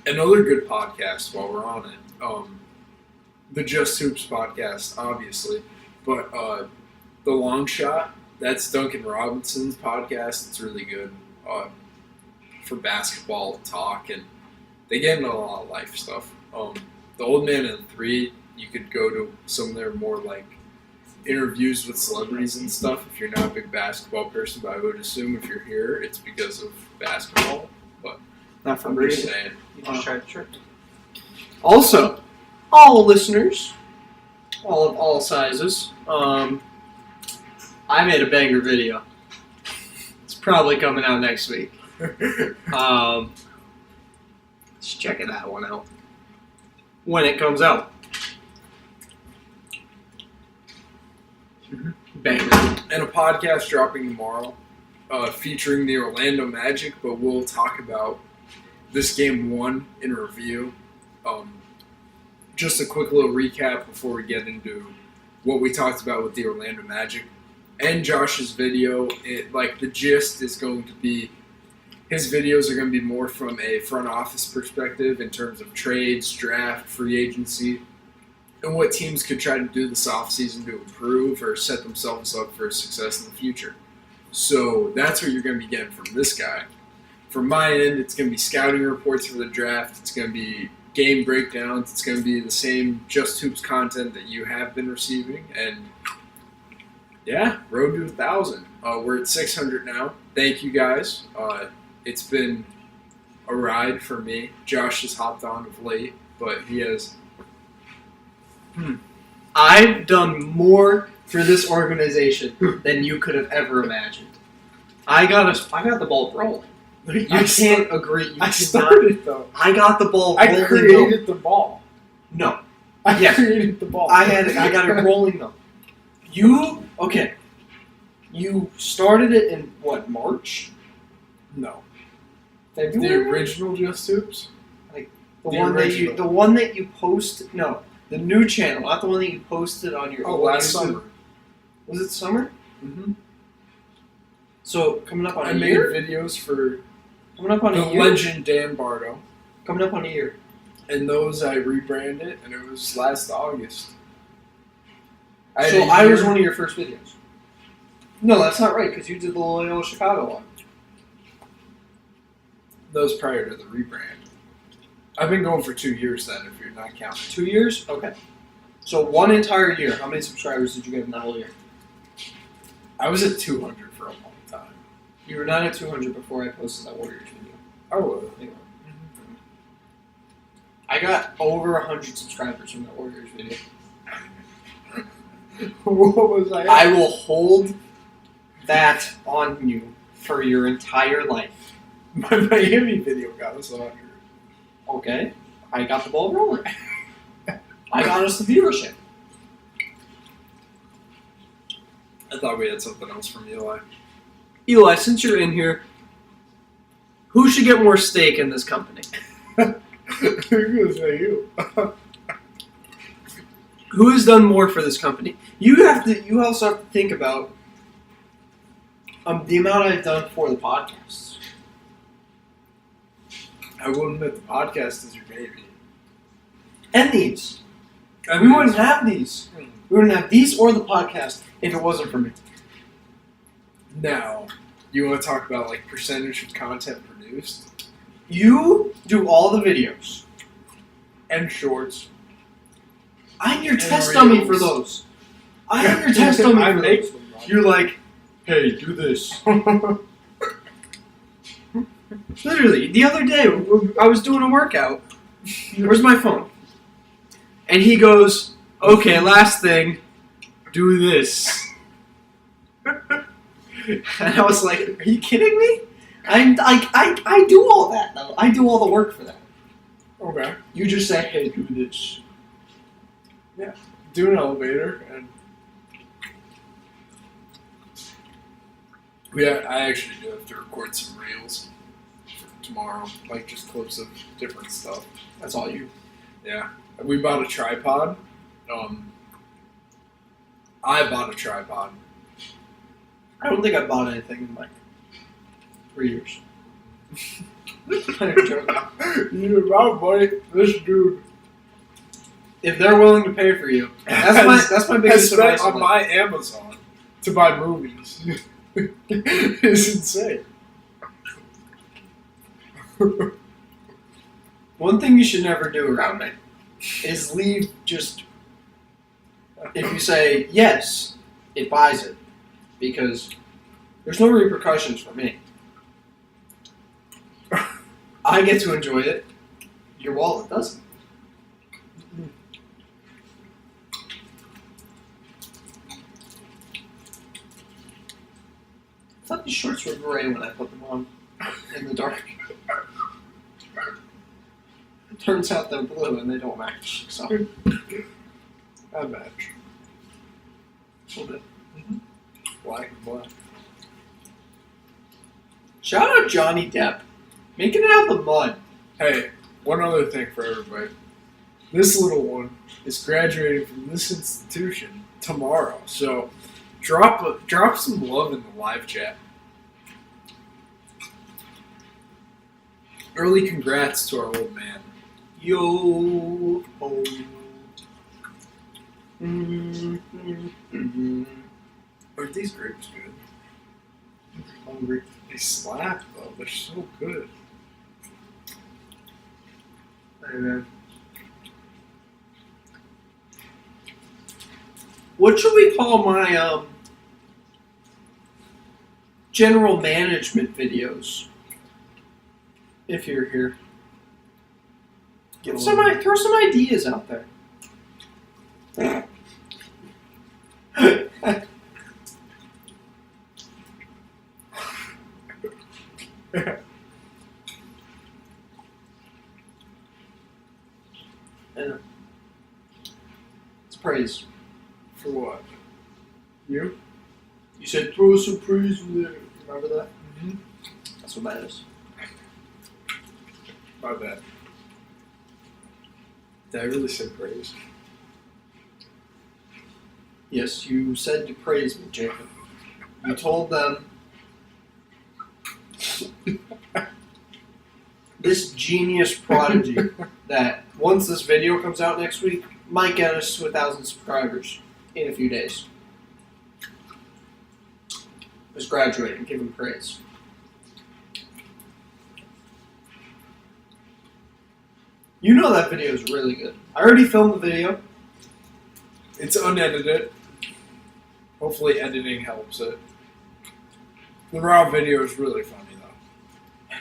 Speaker 1: Another good podcast while we're on it. The Just Hoops podcast, obviously. But The Long Shot, that's Duncan Robinson's podcast. It's really good for basketball talk, and they get into a lot of life stuff. The Old Man in 3, you could go to some of their more like interviews with celebrities and stuff if you're not a big basketball person, but I would assume if you're here, it's because of basketball.
Speaker 2: Not for
Speaker 1: I'm
Speaker 2: Brady.
Speaker 1: just saying.
Speaker 2: You just tried to trick. Also, all listeners, all sizes, I made a banger video. It's probably coming out next week. Let's check that one out when it comes out. Banger.
Speaker 1: And a podcast dropping tomorrow featuring the Orlando Magic, but we'll talk about this game 1 in review. Just a quick little recap before we get into what we talked about with the Orlando Magic. And Josh's video, the gist is going to be, his videos are going to be more from a front office perspective in terms of trades, draft, free agency, and what teams could try to do this offseason to improve or set themselves up for success in the future. So that's what you're going to be getting from this guy. From my end, it's going to be scouting reports for the draft. It's going to be game breakdowns. It's going to be the same Just Hoops content that you have been receiving. And, yeah, road to 1,000. We're at 600 now. Thank you, guys. It's been a ride for me. Josh has hopped on of late, but he has...
Speaker 2: I've done more for this organization than you could have ever imagined. I got the ball rolling. You can't agree. You
Speaker 1: I
Speaker 2: cannot-
Speaker 1: started, though.
Speaker 2: I got the ball
Speaker 1: I
Speaker 2: rolling.
Speaker 1: created the ball.
Speaker 2: No.
Speaker 1: I
Speaker 2: Yes.
Speaker 1: created the ball.
Speaker 2: I got it rolling though. You started it in what, March?
Speaker 1: No.
Speaker 2: February?
Speaker 1: The original Just Hoops?
Speaker 2: The
Speaker 1: the
Speaker 2: one
Speaker 1: original.
Speaker 2: that you posted. No, the new channel, not the one that you posted on your. old
Speaker 1: last
Speaker 2: YouTube.
Speaker 1: summer.
Speaker 2: Was it summer?
Speaker 1: Mm-hmm.
Speaker 2: So coming up on
Speaker 1: I
Speaker 2: a
Speaker 1: made
Speaker 2: year.
Speaker 1: videos for
Speaker 2: Coming up on
Speaker 1: the
Speaker 2: a year.
Speaker 1: legend Dan Bardo,
Speaker 2: Coming up on a year.
Speaker 1: and those I rebranded, and it was last August.
Speaker 2: So I was one of your first videos. No, that's not right because you did the Loyola Chicago one.
Speaker 1: those prior to the rebrand. I've been going for 2 years then, if you're not counting.
Speaker 2: 2 years? Okay. So one entire year. How many subscribers did you get in that whole year?
Speaker 1: I was at 200 for a long time.
Speaker 2: You were not at 200 before I posted that Warriors video.
Speaker 1: Oh,
Speaker 2: Anyway. I got over 100 subscribers from that Warriors video.
Speaker 1: what was I?
Speaker 2: I will hold that on you for your entire life.
Speaker 1: My Miami video got us 100.
Speaker 2: Okay? I got the ball rolling. I got us the viewership.
Speaker 1: I thought we had something else from Eli.
Speaker 2: Eli, since you're in here, who should get more stake in this company?
Speaker 1: You're gonna say you.
Speaker 2: Who has done more for this company? You also have to think about the amount I've done for the podcasts.
Speaker 1: I wouldn't admit the podcast is your baby.
Speaker 2: And these.
Speaker 1: And
Speaker 2: We wouldn't have these.
Speaker 1: Hmm.
Speaker 2: We wouldn't have these or the podcast if it wasn't for me.
Speaker 1: Now, you want to talk about like percentage of content produced
Speaker 2: You do all the videos.
Speaker 1: and shorts.
Speaker 2: I'm your
Speaker 1: And
Speaker 2: test dummy for
Speaker 1: reels.
Speaker 2: those. I'm your test dummy
Speaker 1: I
Speaker 2: for
Speaker 1: make
Speaker 2: those.
Speaker 1: them. Rob.
Speaker 2: You're like, hey, do this. Literally, the other day, I was doing a workout. Where's my phone? And he goes, okay, last thing, do this. And I was like, are you kidding me? I do all that, though. I do all the work for that.
Speaker 1: Okay.
Speaker 2: You just say, hey, do this.
Speaker 1: Do an elevator and I actually do have to record some reels for tomorrow, like just clips of different stuff.
Speaker 2: That's all you.
Speaker 1: Yeah. We bought a tripod. I bought a tripod.
Speaker 2: I don't think I bought anything in like 3 years.
Speaker 1: You're about boy, this dude.
Speaker 2: If they're willing to pay for you, that's my
Speaker 1: I
Speaker 2: biggest
Speaker 1: spent
Speaker 2: advice.
Speaker 1: on my Amazon to buy movies. It's insane.
Speaker 2: One thing you should never do around me is leave just. If you say yes, it buys it, because there's no repercussions for me. I get to enjoy it. Your wallet doesn't. I thought these shorts were gray when I put them on in the dark. Turns out they're blue and they don't match. So
Speaker 1: I match.
Speaker 2: a little bit.
Speaker 1: Black and black.
Speaker 2: Shout out Johnny Depp, making it out the mud.
Speaker 1: Hey, one other thing for everybody. This little one is graduating from this institution tomorrow, so drop some love in the live chat. Early congrats to our old man.
Speaker 2: Yo ho.
Speaker 1: Aren't these grapes good?
Speaker 2: Hungry.
Speaker 1: They slap though. They're so good.
Speaker 2: Hey, man. What should we call my general management videos? If you're here, throw some ideas out there. It's praise.
Speaker 1: For what? You?
Speaker 2: You said throw some praise in there. Remember that?
Speaker 1: Mm-hmm.
Speaker 2: That's what that is.
Speaker 1: My bad. Did I really say praise?
Speaker 2: Yes, you said to praise me, Jacob. You told them this genius prodigy that once this video comes out next week might get us to 1,000 subscribers in a few days. Is graduating. Give him praise. You know that video is really good. I already filmed the video.
Speaker 1: It's unedited. Hopefully editing helps it. The raw video is really funny though.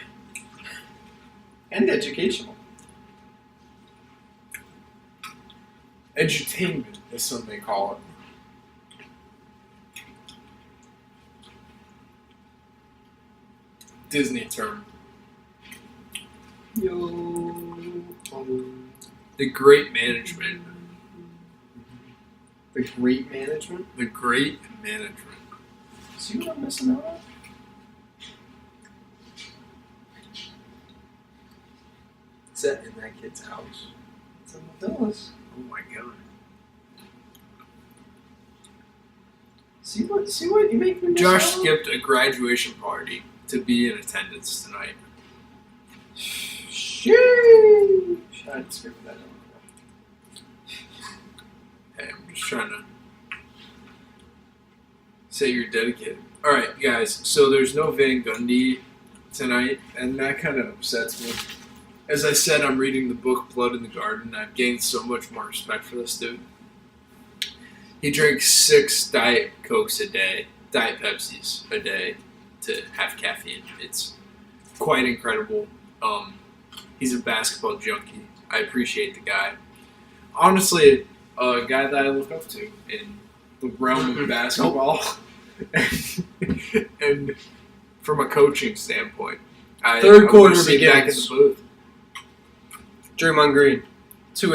Speaker 2: And educational.
Speaker 1: Edutainment is some they call it. Disney term.
Speaker 2: Yo.
Speaker 1: The Great Management.
Speaker 2: The great management?
Speaker 1: The Great Management.
Speaker 2: See what I'm missing out on?
Speaker 1: Is that in that kid's house?
Speaker 2: It's in the villas.
Speaker 1: Oh my god.
Speaker 2: See what you make me miss
Speaker 1: Josh
Speaker 2: out on?
Speaker 1: skipped a graduation party to be in attendance tonight.
Speaker 2: Sheesh. I had to skip that.
Speaker 1: Hey, I'm just trying to say you're dedicated. All right, guys. So there's no Van Gundy tonight, and that kind of upsets me. As I said, I'm reading the book Blood in the Garden. I've gained so much more respect for this dude. He drinks 6 Diet Cokes a day, Diet Pepsis a day to have caffeine. It's quite incredible. He's a basketball junkie. I appreciate the guy. Honestly, a guy that I look up to in the realm of basketball. And from a coaching standpoint,
Speaker 2: Third
Speaker 1: I
Speaker 2: quarter
Speaker 1: wanna see him back in the
Speaker 2: begins.
Speaker 1: booth.
Speaker 2: Draymond Green to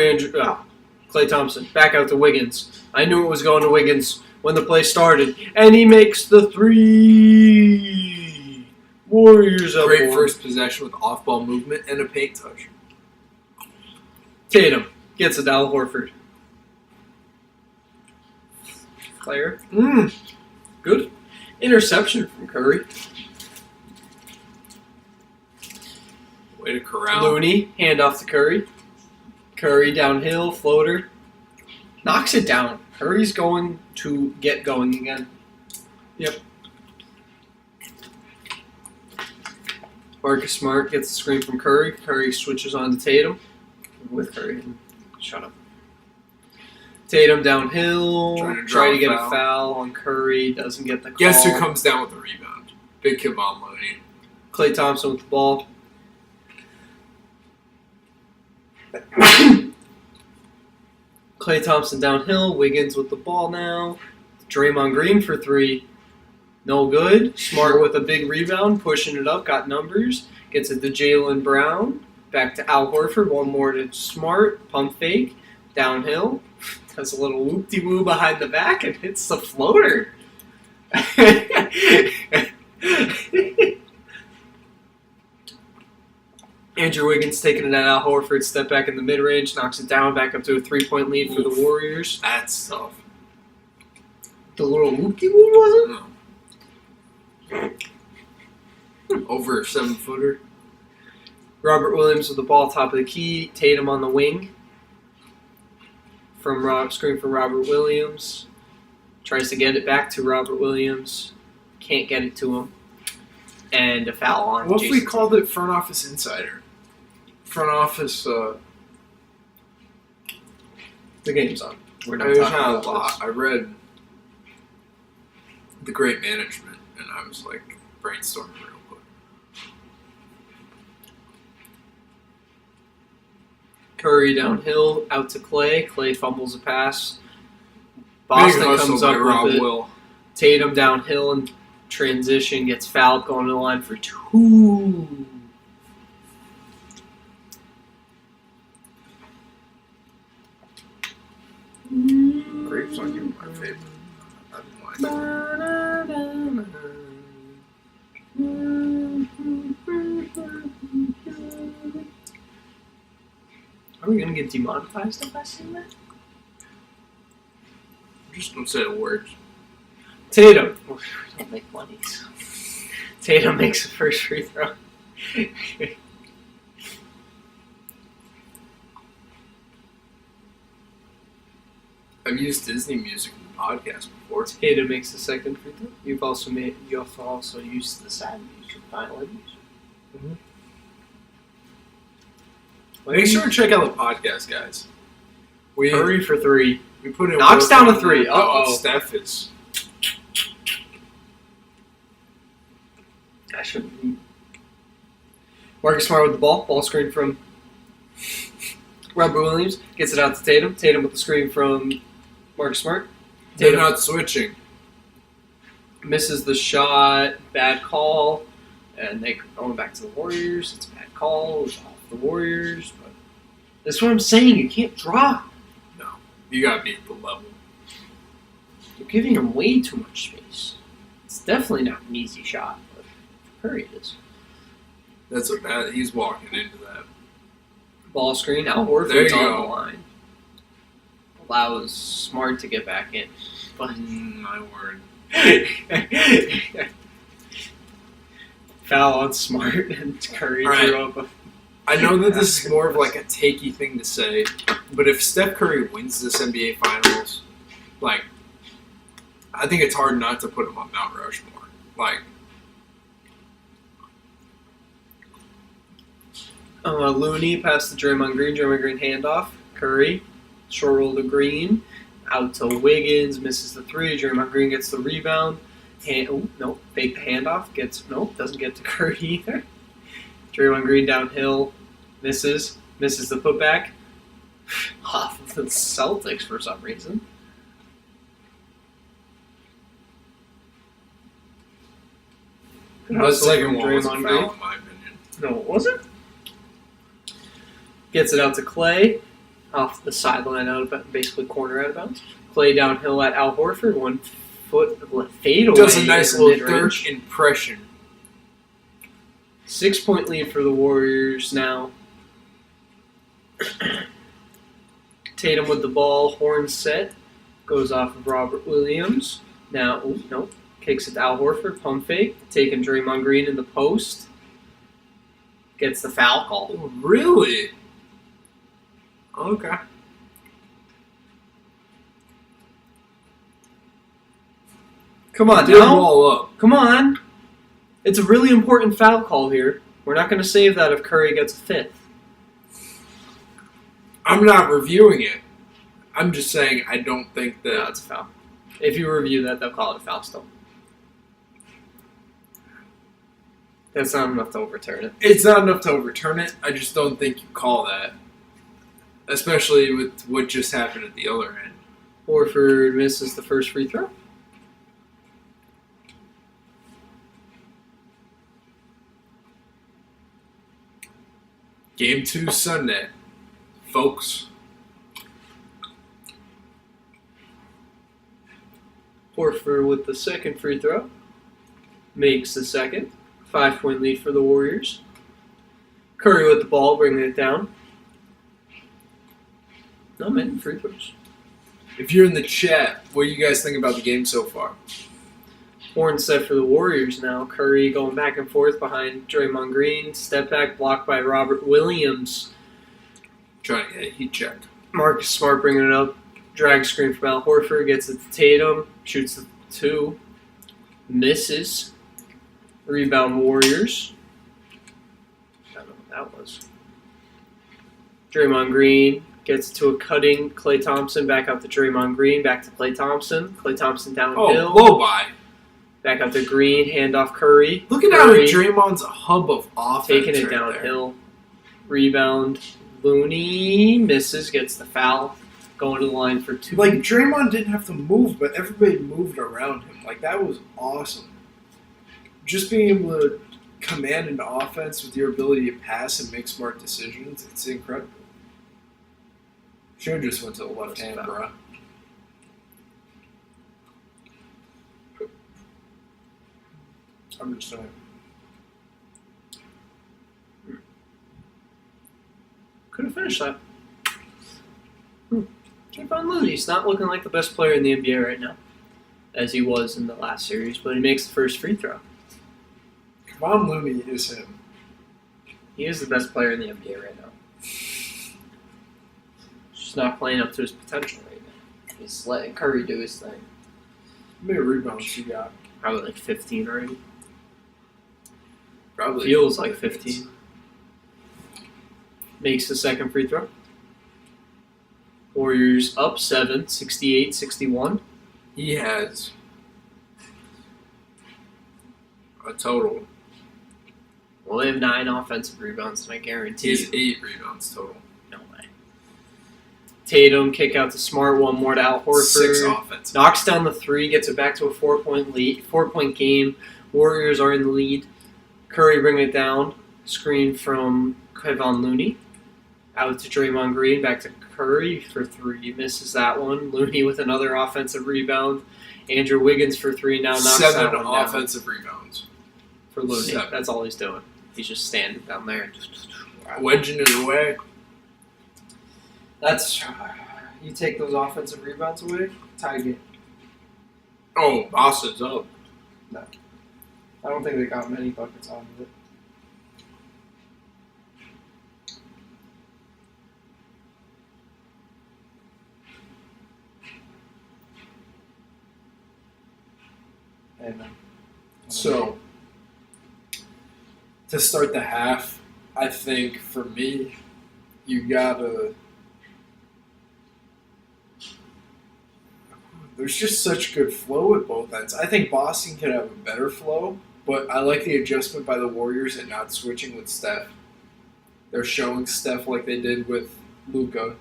Speaker 2: Klay Thompson. Back out to Wiggins. I knew it was going to Wiggins when the play started. And he makes the 3. Warriors up.
Speaker 1: Great
Speaker 2: 1.
Speaker 1: first possession with off-ball movement and a paint touch.
Speaker 2: Tatum gets it to Al Horford. Player. Good. Interception from Curry.
Speaker 1: Way to corral.
Speaker 2: Looney, hand off to Curry. Curry downhill, floater. Knocks it down. Curry's going to get going again. Yep. Marcus Smart gets the screen from Curry. Curry switches on to Tatum. With Curry. Shut up. Tatum downhill.
Speaker 1: Trying to
Speaker 2: Try to
Speaker 1: draw
Speaker 2: get
Speaker 1: a
Speaker 2: a foul on Curry. Doesn't get the call.
Speaker 1: Guess who comes down with the rebound? Big Kevon Looney.
Speaker 2: Klay Thompson with the ball. Klay Thompson downhill. Wiggins with the ball now. Draymond Green for 3. No good. Smart with a big rebound. Pushing it up. Got numbers. Gets it to Jaylen Brown. Back to Al Horford. One more to Smart. Pump fake. Downhill. Does a little whoop-de-woo behind the back and hits the floater. Andrew Wiggins taking it at Al Horford. Step back in the mid-range. Knocks it down. Back up to a 3-point lead for the Warriors.
Speaker 1: That's tough.
Speaker 2: The little whoop-de-woo, was
Speaker 1: No. Over a 7-footer.
Speaker 2: Robert Williams with the ball top of the key. Tatum on the wing. Screen from Robert Williams. Tries to get it back to Robert Williams. Can't get it to him. And a foul on
Speaker 1: What if
Speaker 2: Jason.
Speaker 1: we called it front office insider? Front office,
Speaker 2: The game's on. We're not
Speaker 1: there's
Speaker 2: talking
Speaker 1: not a
Speaker 2: about
Speaker 1: lot.
Speaker 2: this.
Speaker 1: I read The Great Management, and I was like brainstorming real quick.
Speaker 2: Curry downhill, out to Klay. Klay fumbles a pass. Boston
Speaker 1: Big hustle
Speaker 2: comes
Speaker 1: by
Speaker 2: up
Speaker 1: Rob
Speaker 2: with it.
Speaker 1: Will.
Speaker 2: Tatum downhill and transition, gets fouled, going to the line for 2.
Speaker 1: Grapes on you, my favorite. I don't like it.
Speaker 2: Are we going to get demonetized if I say that?
Speaker 1: Just don't say the words.
Speaker 2: Tatum. We don't make money. So. Tatum makes the first free throw.
Speaker 1: I've used Disney music in the podcast before.
Speaker 2: Tatum makes the second free throw. You've also used the sad music, violin music.
Speaker 1: Mhm.
Speaker 2: Maybe
Speaker 1: Make sure to check out the podcast, guys. We
Speaker 2: Curry for 3.
Speaker 1: we put in
Speaker 2: Knocks
Speaker 1: work
Speaker 2: down
Speaker 1: on
Speaker 2: a 3.
Speaker 1: that.
Speaker 2: Uh-oh.
Speaker 1: Steph is
Speaker 2: I shouldn't. Marcus Smart with the ball. Ball screen from Robert Williams. Gets it out to Tatum. Tatum with the screen from Marcus Smart.
Speaker 1: they're
Speaker 2: Tatum
Speaker 1: not switching.
Speaker 2: misses the shot. Bad call. And they going back to the Warriors. It's a bad call. It's off the Warriors. But that's what I'm saying. You can't drop.
Speaker 1: No, you gotta be at the level.
Speaker 2: You're giving him way too much space. It's definitely not an easy shot. But Curry is.
Speaker 1: That's a bad. He's walking into that.
Speaker 2: Ball screen. Al
Speaker 1: There
Speaker 2: Horford's
Speaker 1: you
Speaker 2: on
Speaker 1: go.
Speaker 2: the line. Allows Smart to get back in. But
Speaker 1: My word.
Speaker 2: Foul on Smart and Curry
Speaker 1: Right.
Speaker 2: threw up a.
Speaker 1: I know that this is more of like a takey thing to say, but if Steph Curry wins this NBA Finals, like, I think it's hard not to put him on Mount Rushmore. Like,
Speaker 2: Looney passed to Draymond Green. Draymond Green handoff. Curry, short roll to Green, out to Wiggins, misses the three. Draymond Green gets the rebound. Fake the handoff. Doesn't get to Curry either. Draymond Green downhill, misses the putback. Off of the Celtics for some reason. Good
Speaker 1: the
Speaker 2: hustle
Speaker 1: second
Speaker 2: from
Speaker 1: one was a
Speaker 2: Draymond
Speaker 1: foul,
Speaker 2: Green.
Speaker 1: in my opinion.
Speaker 2: No, it wasn't. Gets it out to Clay, off the sideline, basically corner out of bounds. Clay downhill at Al Horford, 1 foot fadeaway.
Speaker 1: Does a nice
Speaker 2: in the
Speaker 1: little
Speaker 2: mid-range.
Speaker 1: Dirk impression.
Speaker 2: 6-point lead for the Warriors now. Tatum with the ball, horn set, goes off of Robert Williams. Now, kicks it to Al Horford, pump fake, taking Draymond Green in the post. Gets the foul call.
Speaker 1: Oh, really? Okay.
Speaker 2: Come on,
Speaker 1: Did
Speaker 2: now.
Speaker 1: ball up.
Speaker 2: Come on. It's a really important foul call here. We're not going to save that if Curry gets a fifth.
Speaker 1: I'm not reviewing it. I'm just saying I don't think
Speaker 2: No,
Speaker 1: that.
Speaker 2: it's a foul. If you review that, they'll call it a foul still. That's not enough to overturn it.
Speaker 1: It's not enough to overturn it. I just don't think you call that. Especially with what just happened at the other end.
Speaker 2: Horford misses the first free throw.
Speaker 1: Game 2 Sunday. Folks.
Speaker 2: Horford with the second free throw. Makes the second. 5-point lead for the Warriors. Curry with the ball, bringing it down. No, man, free throws.
Speaker 1: If you're in the chat, what do you guys think about the game so far?
Speaker 2: Horn set for the Warriors now. Curry going back and forth behind Draymond Green. Step back blocked by Robert Williams.
Speaker 1: Trying to get a heat check.
Speaker 2: Marcus Smart bringing it up. Drag screen from Al Horford. Gets it to Tatum. Shoots the 2. Misses. Rebound Warriors. I don't know what that was. Draymond Green gets to a cutting Klay Thompson. Back out to Draymond Green. Back to Klay Thompson. Klay Thompson downhill.
Speaker 1: Oh, blow by.
Speaker 2: Back out to Green. Handoff Curry.
Speaker 1: Look at how
Speaker 2: Curry
Speaker 1: Draymond's a hub of offense.
Speaker 2: taking it
Speaker 1: right
Speaker 2: downhill. Rebound. Looney misses. Gets the foul. Going to the line for 2.
Speaker 4: Like, Draymond didn't have to move, but everybody moved around him. Like, that was awesome. Just being able to command an offense with your ability to pass and make smart decisions, it's incredible. Should have just went to the left hand, bro. I'm just saying.
Speaker 2: Could have finished that. Kevon Looney's not looking like the best player in the NBA right now, as he was in the last series, but he makes the first free throw.
Speaker 4: Kevon Looney is him.
Speaker 2: He is the best player in the NBA right now. Just not playing up to his potential right now. He's letting Curry do his thing.
Speaker 4: How many rebounds you got?
Speaker 2: Probably like 15 already.
Speaker 1: Probably.
Speaker 2: Feels like 15. Makes the second free throw. Warriors up 7, 68-61.
Speaker 1: He has a total.
Speaker 2: Well, they have 9 offensive rebounds, and I guarantee
Speaker 1: He has
Speaker 2: you.
Speaker 1: 8 rebounds total.
Speaker 2: No way. Tatum, kick out to Smart, 1 more to Al Horford.
Speaker 1: 6 offensive.
Speaker 2: Knocks down the 3, gets it back to a 4-point lead, 4-point game. Warriors are in the lead. Curry bringing it down. Screen from Kevon Looney. Out to Draymond Green, back to Curry for 3. Misses that one. Looney with another offensive rebound. Andrew Wiggins for 3. Now knocks
Speaker 1: 7
Speaker 2: that one down
Speaker 1: offensive rebounds.
Speaker 2: for Looney.
Speaker 1: 7.
Speaker 2: That's all he's doing. He's just standing down there.
Speaker 1: Wedging it away.
Speaker 2: That's you take those offensive rebounds away, tie game. Oh, Boston's up.
Speaker 5: I don't think they got many buckets out of it. And
Speaker 4: So, to start the half, I think for me, you gotta. There's just such good flow at both ends. I think Boston could have a better flow, but I like the adjustment by the Warriors at not switching with Steph. They're showing Steph like they did with Luka.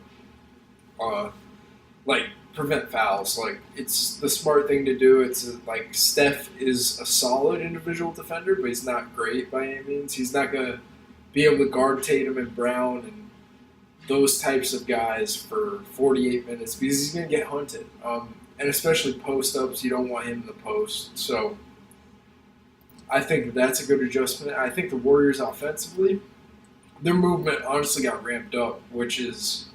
Speaker 4: Like prevent fouls. Like it's the smart thing to do. Like Steph is a solid individual defender, but he's not great by any means. He's not gonna be able to guard Tatum and Brown and those types of guys for 48 minutes because he's gonna get hunted. And especially post ups, you don't want him in the post. So I think that's a good adjustment. I think the Warriors offensively, their movement honestly got ramped up, which is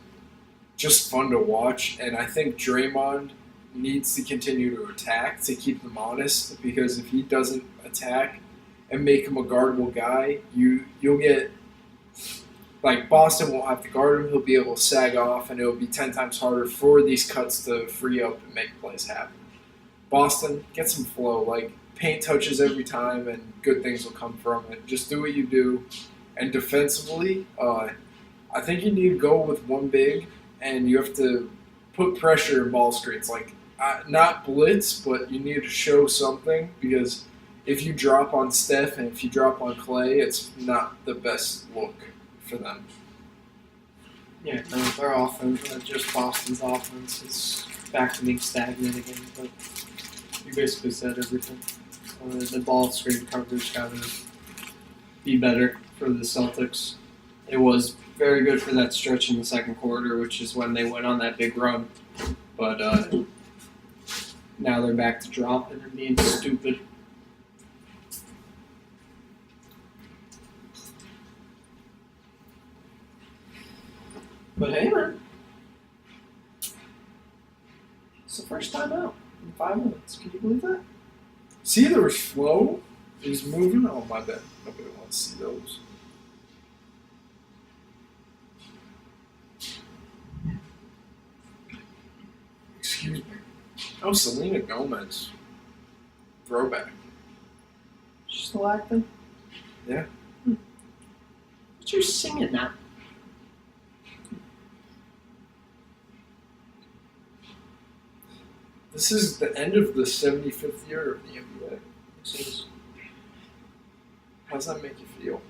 Speaker 4: just fun to watch. And I think Draymond needs to continue to attack to keep them honest, because if he doesn't attack and make him a guardable guy, you'll get like Boston won't have to guard him. He'll be able to sag off, and it'll be 10 times harder for these cuts to free up and make plays happen. Boston, get some flow. Like paint touches every time, and good things will come from it. Just do what you do. And defensively, I think you need to go with one big, and you have to put pressure in ball screens. Like not blitz, but you need to show something, because if you drop on Steph and if you drop on Clay, it's not the best look for them.
Speaker 5: yeah, no, their offense, just Boston's offense, is back to being stagnant again. But you basically said everything. The ball screen coverage got to be better for the Celtics. It was very good for that stretch in the second quarter, which is when they went on that big run. But now they're back to dropping and being stupid. But hey, man. It's the first time out in 5 minutes. Can you believe that?
Speaker 4: See, there was flow. He was moving. Oh, my bad. Nobody wants to see those. Excuse me. Oh, Selena Gomez. Throwback.
Speaker 5: She's still acting?
Speaker 4: Yeah.
Speaker 5: What you singing now?
Speaker 4: This is the end of the 75th year of the NBA. How's that make you feel?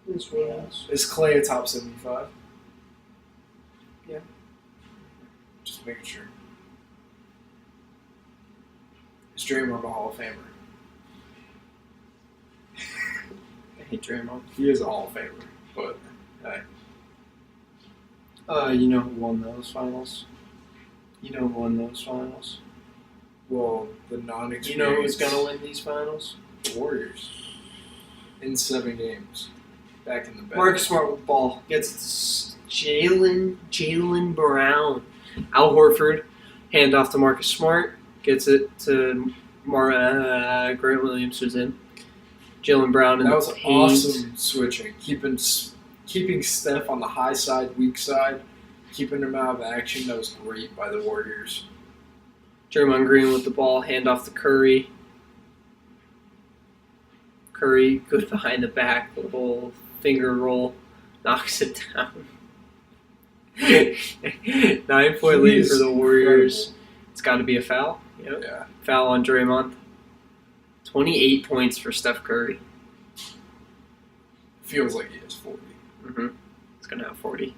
Speaker 5: It's what else?
Speaker 4: Is Clay a top 75?
Speaker 5: Yeah.
Speaker 4: Just making sure. Is Draymond a Hall of Famer?
Speaker 5: I hate Draymond.
Speaker 4: He is a Hall of Famer, but hey.
Speaker 5: You know who won those finals? You know who won those finals?
Speaker 4: Well, the non-experienced.
Speaker 5: You know who's gonna win these finals?
Speaker 4: The Warriors. In 7 games. Back in the back.
Speaker 5: Marcus Smart with the ball gets Jalen Brown. Al Horford, hand off to Marcus Smart, gets it to Grant Williams, who's in. Jalen Brown in
Speaker 4: That
Speaker 5: the
Speaker 4: was
Speaker 5: paint.
Speaker 4: awesome switching. Keeping Steph on the high side, weak side, keeping him out of action. That was great by the Warriors.
Speaker 5: Draymond Green with the ball, hand off to Curry. Curry, good behind the back, little finger roll, knocks it down. 9-point lead for the Warriors. It's got to be a foul. Yep.
Speaker 4: Yeah.
Speaker 5: Foul on Draymond. 28 points for Steph Curry.
Speaker 4: Feels like he has 40.
Speaker 5: Mm-hmm. It's going to have 40.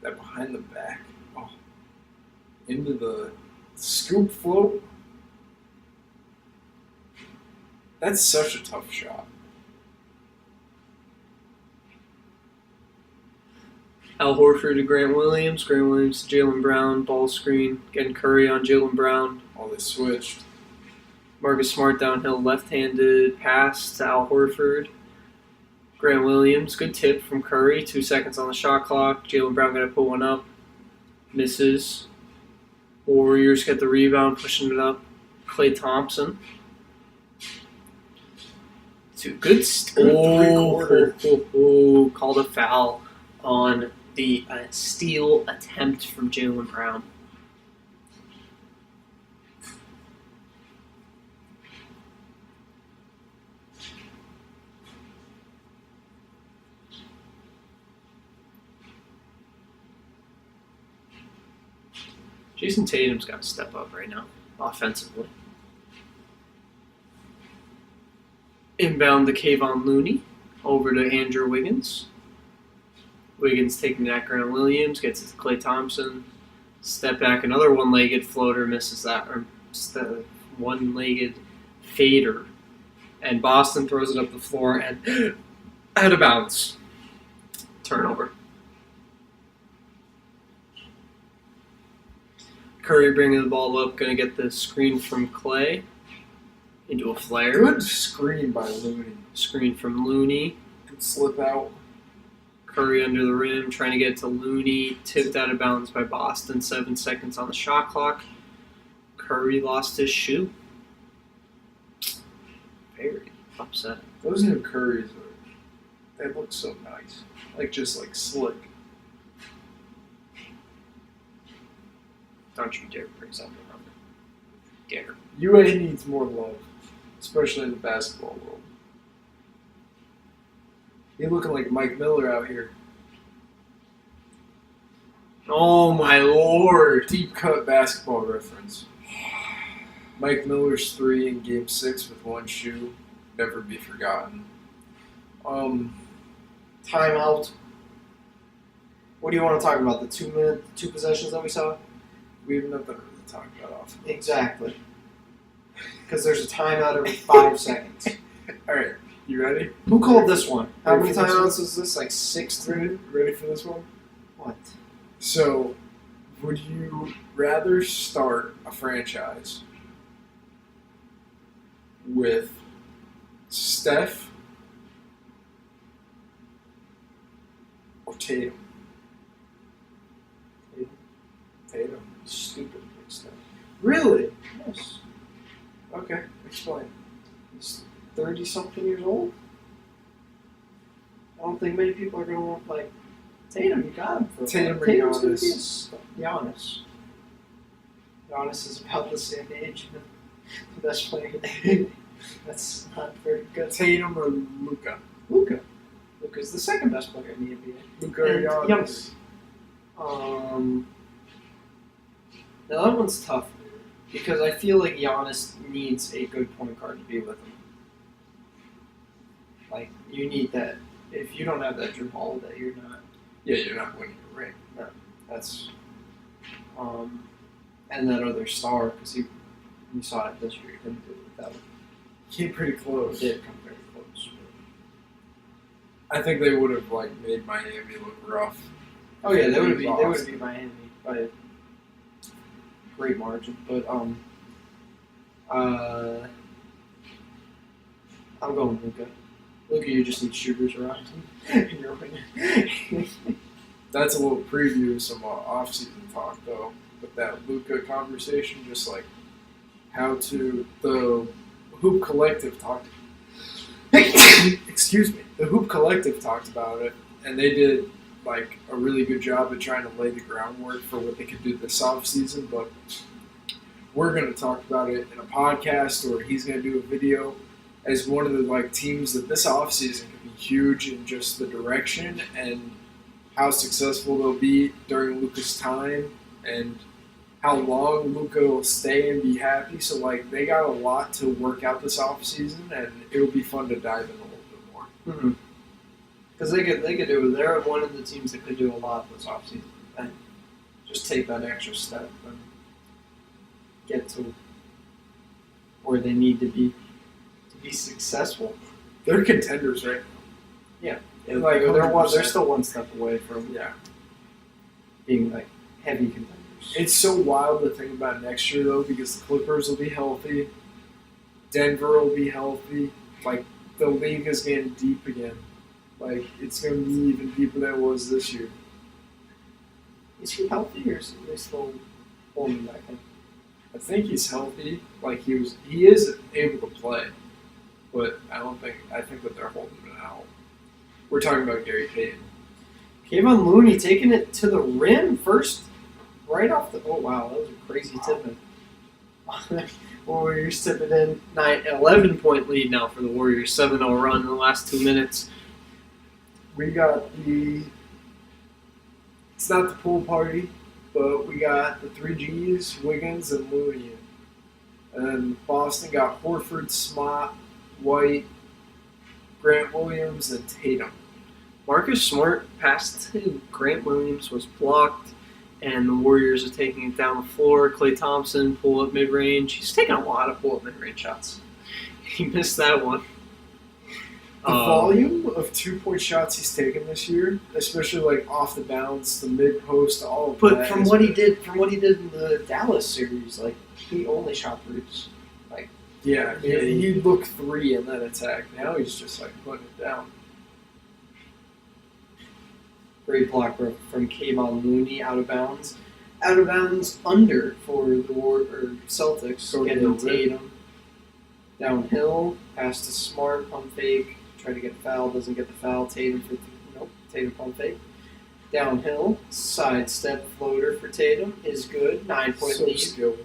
Speaker 4: That behind the back. Oh. Into the scoop float. That's such a tough shot.
Speaker 5: Al Horford to Grant Williams to Jalen Brown, ball screen, getting Curry on Jalen Brown.
Speaker 4: Oh, they switched.
Speaker 5: Marcus Smart downhill, left-handed pass to Al Horford. Grant Williams, good tip from Curry, 2 seconds on the shot clock. Jalen Brown going to put one up, misses.
Speaker 2: Warriors get the rebound, pushing it up. Klay Thompson. Good
Speaker 4: three-quarter.
Speaker 2: Called a foul on the steal attempt from Jaylen Brown. Jason Tatum's got to step up right now, offensively. Inbound to Kayvon Looney, over to Andrew Wiggins. Wiggins taking that. Grant Williams gets it to Klay Thompson. Step back, another one-legged floater misses that, or one-legged fader. And Boston throws it up the floor and out of bounds. Turnover. Curry bringing the ball up, going to get the screen from Klay into a flare.
Speaker 4: Good screen by Looney.
Speaker 2: Screen from Looney.
Speaker 4: Good slip out.
Speaker 2: Curry under the rim, trying to get to Looney. Tipped out of bounds by Boston. 7 seconds on the shot clock. Curry lost his shoe. Very upset.
Speaker 4: Those new Currys they look so nice. Just slick.
Speaker 2: Don't you dare bring something up. Dare.
Speaker 4: UA needs more love, especially in the basketball world. You're looking like Mike Miller out here.
Speaker 2: Oh my lord.
Speaker 4: Deep cut basketball reference. Mike Miller's 3 in Game 6 with one shoe. Never be forgotten.
Speaker 5: Timeout. What do you want to talk about? The 2 possessions that we saw?
Speaker 4: We have nothing to really talk about off.
Speaker 5: Exactly. Because there's a timeout every 5 seconds.
Speaker 4: Alright, you ready?
Speaker 5: Who called this one? How
Speaker 4: Ready
Speaker 5: many
Speaker 4: for this
Speaker 5: timeouts is this? Like 6?
Speaker 4: Ready for this one?
Speaker 5: What?
Speaker 4: So, would you rather start a franchise with Steph or Tatum? Tatum.
Speaker 5: Stupid big stuff.
Speaker 4: Really?
Speaker 5: Yes.
Speaker 4: Okay, explain.
Speaker 5: He's 30-something years old. I don't think many people are going to want, Tatum, you got him for
Speaker 4: Tatum or
Speaker 5: Tatum's going to be
Speaker 4: Giannis?
Speaker 5: Giannis. Giannis is about the same age. The best player in the NBA. That's not very good.
Speaker 4: Tatum or Luka?
Speaker 5: Luka. Luka's the second best player in the NBA.
Speaker 4: Luka or
Speaker 5: And
Speaker 4: Giannis?
Speaker 2: Now that one's tough because I feel like Giannis needs a good point guard to be with him. You need that. If you don't have that Drew Holiday, you're not.
Speaker 4: Yeah, you're not winning a ring.
Speaker 2: That's. And that other star, because you saw it this year, you couldn't do it without him.
Speaker 4: Came pretty
Speaker 2: It
Speaker 4: close.
Speaker 2: did come very close.
Speaker 4: I think they would have made Miami look rough.
Speaker 2: Oh yeah, they would
Speaker 4: Lost.
Speaker 2: be Miami by a great margin. But I'm going Luka. Luka, you just need shooters around him, and you're winning.
Speaker 4: That's a little preview of some off-season talk, though. With that Luka conversation, just how to the Hoop Collective talked. Excuse me. The Hoop Collective talked about it, and they did a really good job of trying to lay the groundwork for what they could do this off-season. But we're going to talk about it in a podcast, or he's going to do a video as one of the teams that this off-season could be huge in just the direction and how successful they'll be during Luka's time and how long Luka will stay and be happy. So they got a lot to work out this off-season, and it'll be fun to dive in a little bit more.
Speaker 2: Because they could do. They're one of the teams that could do a lot this offseason and just take that extra step and get to where they need to be successful.
Speaker 4: They're contenders right now.
Speaker 2: And
Speaker 4: Like,
Speaker 2: they're
Speaker 4: 100%.
Speaker 2: still one step away from
Speaker 4: Yeah.
Speaker 2: being heavy contenders.
Speaker 4: It's so wild to think about next year, though, because the Clippers will be healthy. Denver will be healthy. The league is getting deep again. It's going to be even deeper than it was this year.
Speaker 2: Is he healthy or is he still
Speaker 5: holding him back in.
Speaker 4: I think he's healthy. Like he is able to play, but I think that they're holding him out. We're talking about Gary Payton.
Speaker 5: Kayvon Looney taking it to the rim first, right off the. Oh wow, that was a crazy tip-in. Warriors tip it in. 11-point lead now for the Warriors. 7-0 run in the last 2 minutes.
Speaker 4: We got it's not the pool party, but we got the 3 Gs, Wiggins and Looney. And Boston got Horford, Smart, White, Grant Williams, and Tatum.
Speaker 2: Marcus Smart passed to Grant Williams, was blocked, and the Warriors are taking it down the floor. Klay Thompson, pull up mid-range. He's taking a lot of pull up mid-range shots. He missed that one.
Speaker 4: The volume of 2-point shots he's taken this year, especially like off the bounce, the mid post, all of
Speaker 5: But
Speaker 4: that.
Speaker 5: from what he did in the Dallas series, like he only shot threes.
Speaker 4: Yeah, he'd look 3 and then attack. Now he's just like putting it down.
Speaker 5: Great block from Kayvon Looney out of bounds. Out of bounds under for the Celtics.
Speaker 4: So
Speaker 5: Getting
Speaker 4: the
Speaker 5: Tatum. Downhill, pass to Smart, pump fake. Try to get a foul, doesn't get the foul. Tatum pump fake. Downhill, sidestep floater for Tatum is good. 9-point
Speaker 4: So
Speaker 5: lead.
Speaker 4: skilled.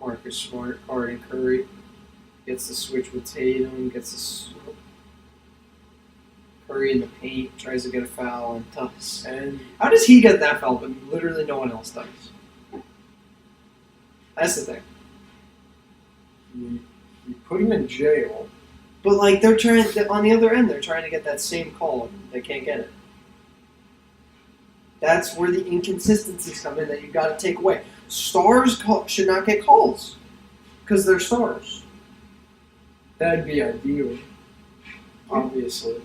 Speaker 5: Marcus Smart, Harden, Curry gets the switch with Tatum, Curry in the paint, tries to get a foul and does.
Speaker 4: And
Speaker 5: How does he get that foul, but literally no one else does? That's the thing.
Speaker 4: you put him in jail.
Speaker 5: But like they're trying on the other end, they're trying to get that same call. They can't get it. That's where the inconsistencies come in that you've got to take away. Stars should not get calls because they're stars.
Speaker 4: That'd be ideal, obviously.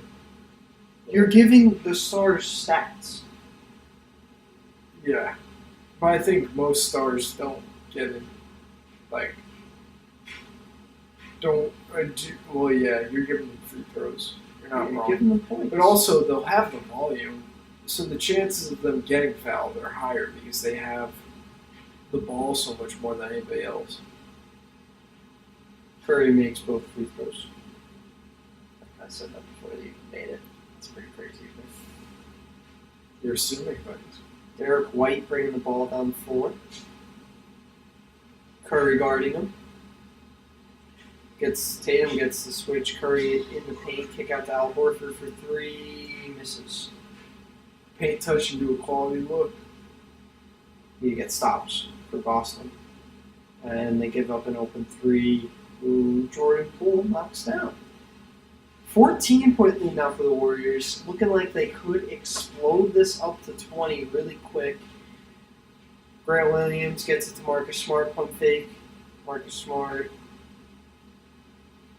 Speaker 5: You're giving the stars stats.
Speaker 4: Yeah. But I think most stars don't get it. Like, well, yeah, you're giving them free throws. You're not
Speaker 5: You're
Speaker 4: wrong.
Speaker 5: giving them points.
Speaker 4: But also, they'll have the volume, so the chances of them getting fouled are higher because they have the ball so much more than anybody else.
Speaker 5: Curry makes both free throws. I said that before they even made it. It's pretty crazy.
Speaker 4: You're assuming things.
Speaker 5: Derek White bringing the ball down the floor. Curry guarding him. Tatum gets the switch. Curry in the paint. Kick out to Al Horford for 3. Misses.
Speaker 4: Paint touch into a quality look.
Speaker 5: He gets stops for Boston. And they give up an open 3 who Jordan Poole knocks down. 14-point lead now for the Warriors. Looking like they could explode this up to 20 really quick. Grant Williams gets it to Marcus Smart, pump fake. Marcus Smart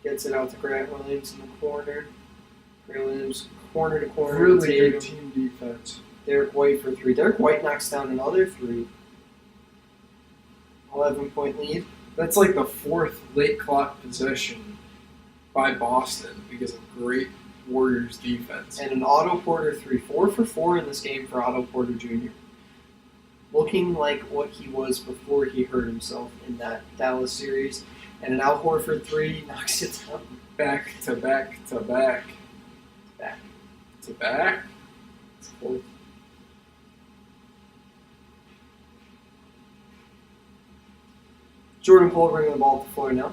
Speaker 5: gets it out to Grant Williams in the corner. Grant Williams corner to corner.
Speaker 4: Really
Speaker 5: Tatum.
Speaker 4: good team defense.
Speaker 5: Derek White for 3. Derek White knocks down another 3. 11-point lead.
Speaker 4: That's like the 4th late clock possession by Boston because of great Warriors defense.
Speaker 5: And an Otto Porter 3. 4 for 4 in this game for Otto Porter Jr. Looking like what he was before he hurt himself in that Dallas series. And an Al Horford 3 knocks it down.
Speaker 4: Back to back to back.
Speaker 5: Back.
Speaker 4: To back?
Speaker 5: It's 4th. Jordan Poole bringing the ball to the floor now.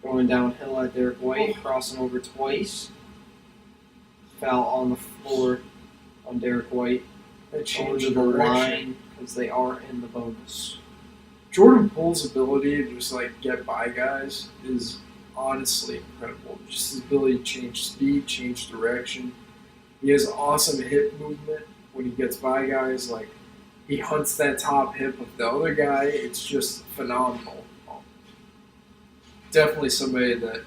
Speaker 5: Going downhill at Derek White, crossing over twice. Foul on the floor on Derek White.
Speaker 4: That
Speaker 5: Over
Speaker 4: changed
Speaker 5: to the
Speaker 4: direction.
Speaker 5: line because they are in the bonus.
Speaker 4: Jordan Poole's ability to just like get by guys is honestly incredible. Just his ability to change speed, change direction. He has awesome hip movement when he gets by guys. Like he hunts that top hip of the other guy. It's just phenomenal. Definitely somebody that,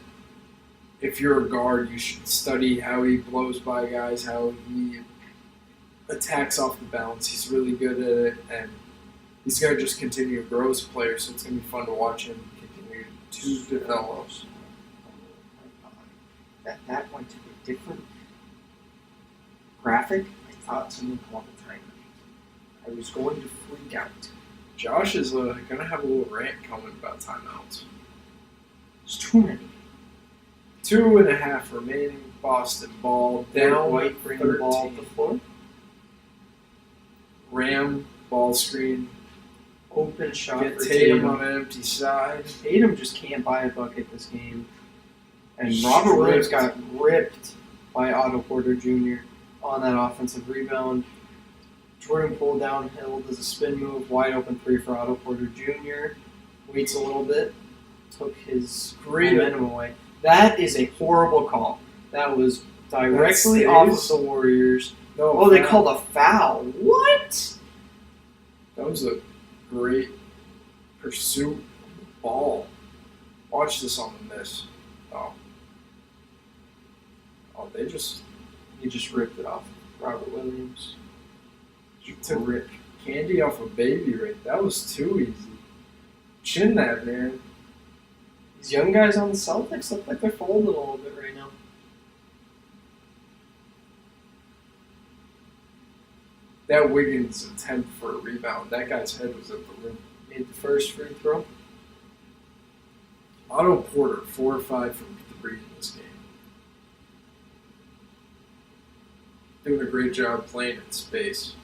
Speaker 4: if you're a guard, you should study how he blows by guys, how he attacks off the bounce. He's really good at it, and he's going to just continue to grow as a player, so it's going to be fun to watch him continue to develop.
Speaker 5: That went to a different graphic, I thought someone called a timeout. I was going to freak out.
Speaker 4: Josh is gonna have a little rant coming about timeouts.
Speaker 5: It's too many.
Speaker 4: 2.5 remaining. Boston ball down.
Speaker 5: White bring the ball up the floor.
Speaker 4: Ram ball screen.
Speaker 5: Open shot
Speaker 4: Get
Speaker 5: for
Speaker 4: Tatum
Speaker 5: Tatum.
Speaker 4: on an empty side.
Speaker 5: Tatum just can't buy a bucket this game. And
Speaker 4: Stripped.
Speaker 5: Robert Williams got ripped by Otto Porter Jr. on that offensive rebound. Jordan Poole downhill, does a spin move, wide open three for Otto Porter Jr. Waits a little bit, took his momentum away. That is a horrible call. That was directly off of the Warriors.
Speaker 4: No,
Speaker 5: Oh, they called a foul. What?
Speaker 4: That was a great pursuit of the ball. Watch this on the miss. Oh,
Speaker 5: He just ripped it off Robert Williams.
Speaker 4: took rip candy off a baby right. That was too easy. Chin that, man.
Speaker 5: These young guys on the Celtics look like they're folding a little bit right now.
Speaker 4: That Wiggins attempt for a rebound. That guy's head was at the rim.
Speaker 5: Made the first free throw.
Speaker 4: Otto Porter 4 or 5 from 3 in this game. Doing a great job playing in space.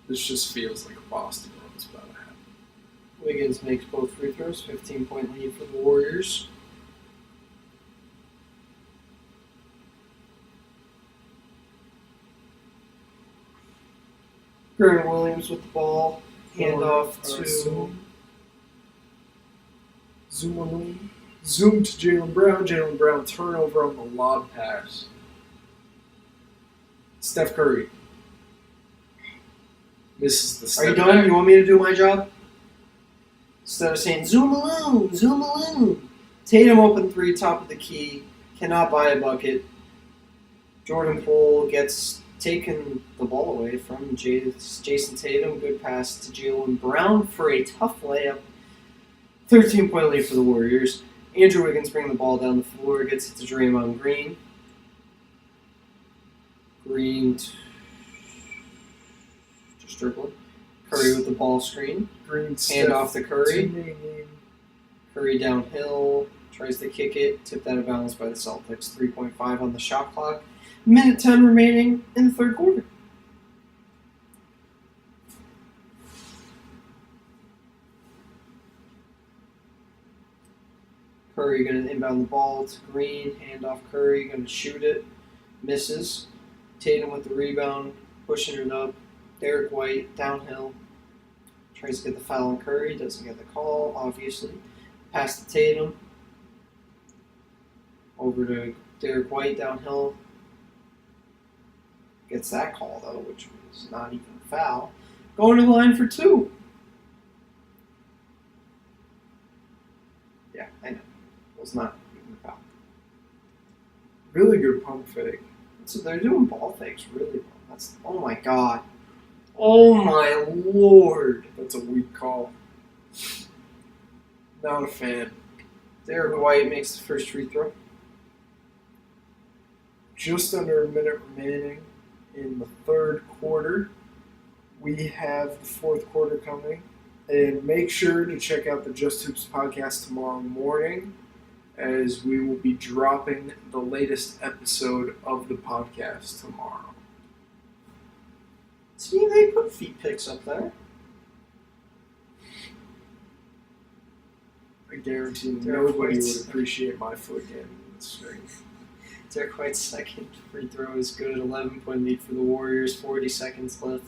Speaker 4: This just feels like a Boston run's about to happen.
Speaker 5: Wiggins makes both free throws. 15-point lead for the Warriors. Grant Williams with the ball. Handoff to
Speaker 4: Zoom to Jaylen Brown. Jaylen Brown turnover on the lob pass. Steph Curry misses the step
Speaker 5: Are you done?
Speaker 4: back.
Speaker 5: You want me to do my job? Instead of saying zoom alone. Tatum open three, top of the key. Cannot buy a bucket. Jordan Poole gets taken the ball away from Jason Tatum. Good pass to Jaylen Brown for a tough layup. 13-point lead for the Warriors. Andrew Wiggins bringing the ball down the floor. Gets it to Draymond Green. Just dribbling. Curry with the ball screen.
Speaker 4: Green
Speaker 5: Hand off to Curry.
Speaker 4: Teammate.
Speaker 5: Curry downhill. Tries to kick it. Tipped out of bounds by the Celtics. 3.5 on the shot clock. Minute 10 remaining in the third quarter. Curry going to inbound the ball to Green. Hand off Curry. Going to shoot it. Misses. Tatum with the rebound. Pushing it up. Derek White downhill. Tries to get the foul on Curry. Doesn't get the call, obviously. Pass to Tatum. Over to Derek White downhill. Gets that call, though, which was not even a foul. Going to the line for two. Yeah, I know. It was not even a foul.
Speaker 4: Really good pump fake.
Speaker 5: So they're doing ball fakes really well. That's, oh my god. Oh my lord.
Speaker 4: That's a weak call. Not a fan.
Speaker 5: Derek White makes the first free throw.
Speaker 4: Just under a minute remaining in the third quarter. We have the fourth quarter coming. And make sure to check out the Just Hoops podcast tomorrow morning, as we will be dropping the latest episode of the podcast tomorrow.
Speaker 5: See, they put feet pics up there.
Speaker 4: I guarantee
Speaker 5: Derek
Speaker 4: nobody
Speaker 5: White's-
Speaker 4: would appreciate my foot game in this thing.
Speaker 5: Derek White's second free throw is good. 11-point lead for the Warriors. 40 seconds left.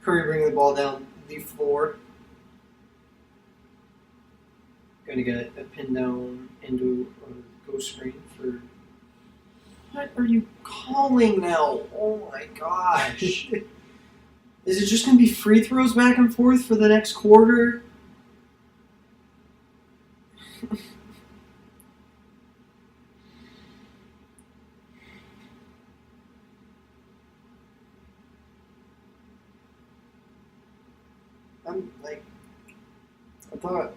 Speaker 5: Curry bringing the ball down the floor. Going to get a pin down into a ghost screen for... What are you calling now? Oh my gosh. Is it just going to be free throws back and forth for the next quarter? I'm like,
Speaker 4: I thought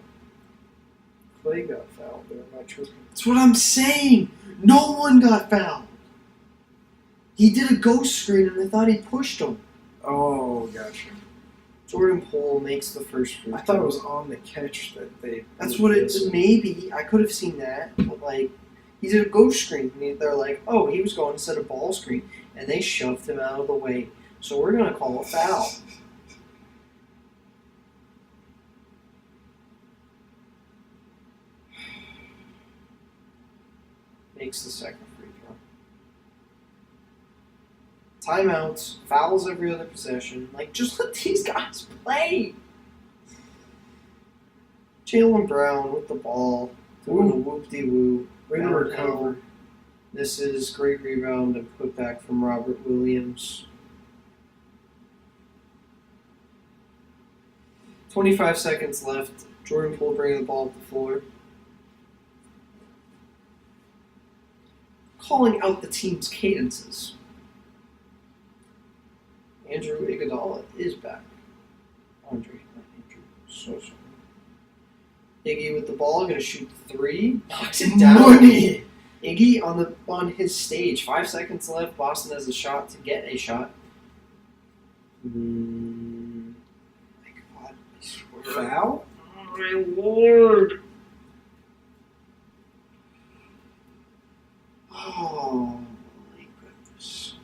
Speaker 4: Clay got fouled there. Am I tripping?
Speaker 5: That's what I'm saying. No one got fouled. He did a ghost screen and I thought he pushed him.
Speaker 4: Oh, gotcha.
Speaker 5: Jordan Poole makes the first free throw.
Speaker 4: I thought it was on the catch that they.
Speaker 5: That's what it maybe. I could have seen that, but like he did a ghost screen. And they're like, oh, he was going to set a ball screen, and they shoved him out of the way. So we're gonna call a foul. Makes the second free throw. Timeouts, fouls every other possession. Like, just let these guys play. Jaylen Brown with the ball, doing a whoop-de-woo.
Speaker 4: Way to
Speaker 5: Downhill.
Speaker 4: recover.
Speaker 5: This is great rebound and putback from Robert Williams. 25 seconds left. Jordan Poole bringing the ball up the floor. Calling out the team's cadences. Andrew Iguodala is back. Andre, not Andrew. So sorry. Iggy with the ball, gonna shoot three. Knocks it down.
Speaker 4: Money.
Speaker 5: Iggy on his stage. 5 seconds left. Boston has a shot to get a shot. My God, I swear.
Speaker 4: Foul?
Speaker 5: Oh my Lord. Oh my goodness.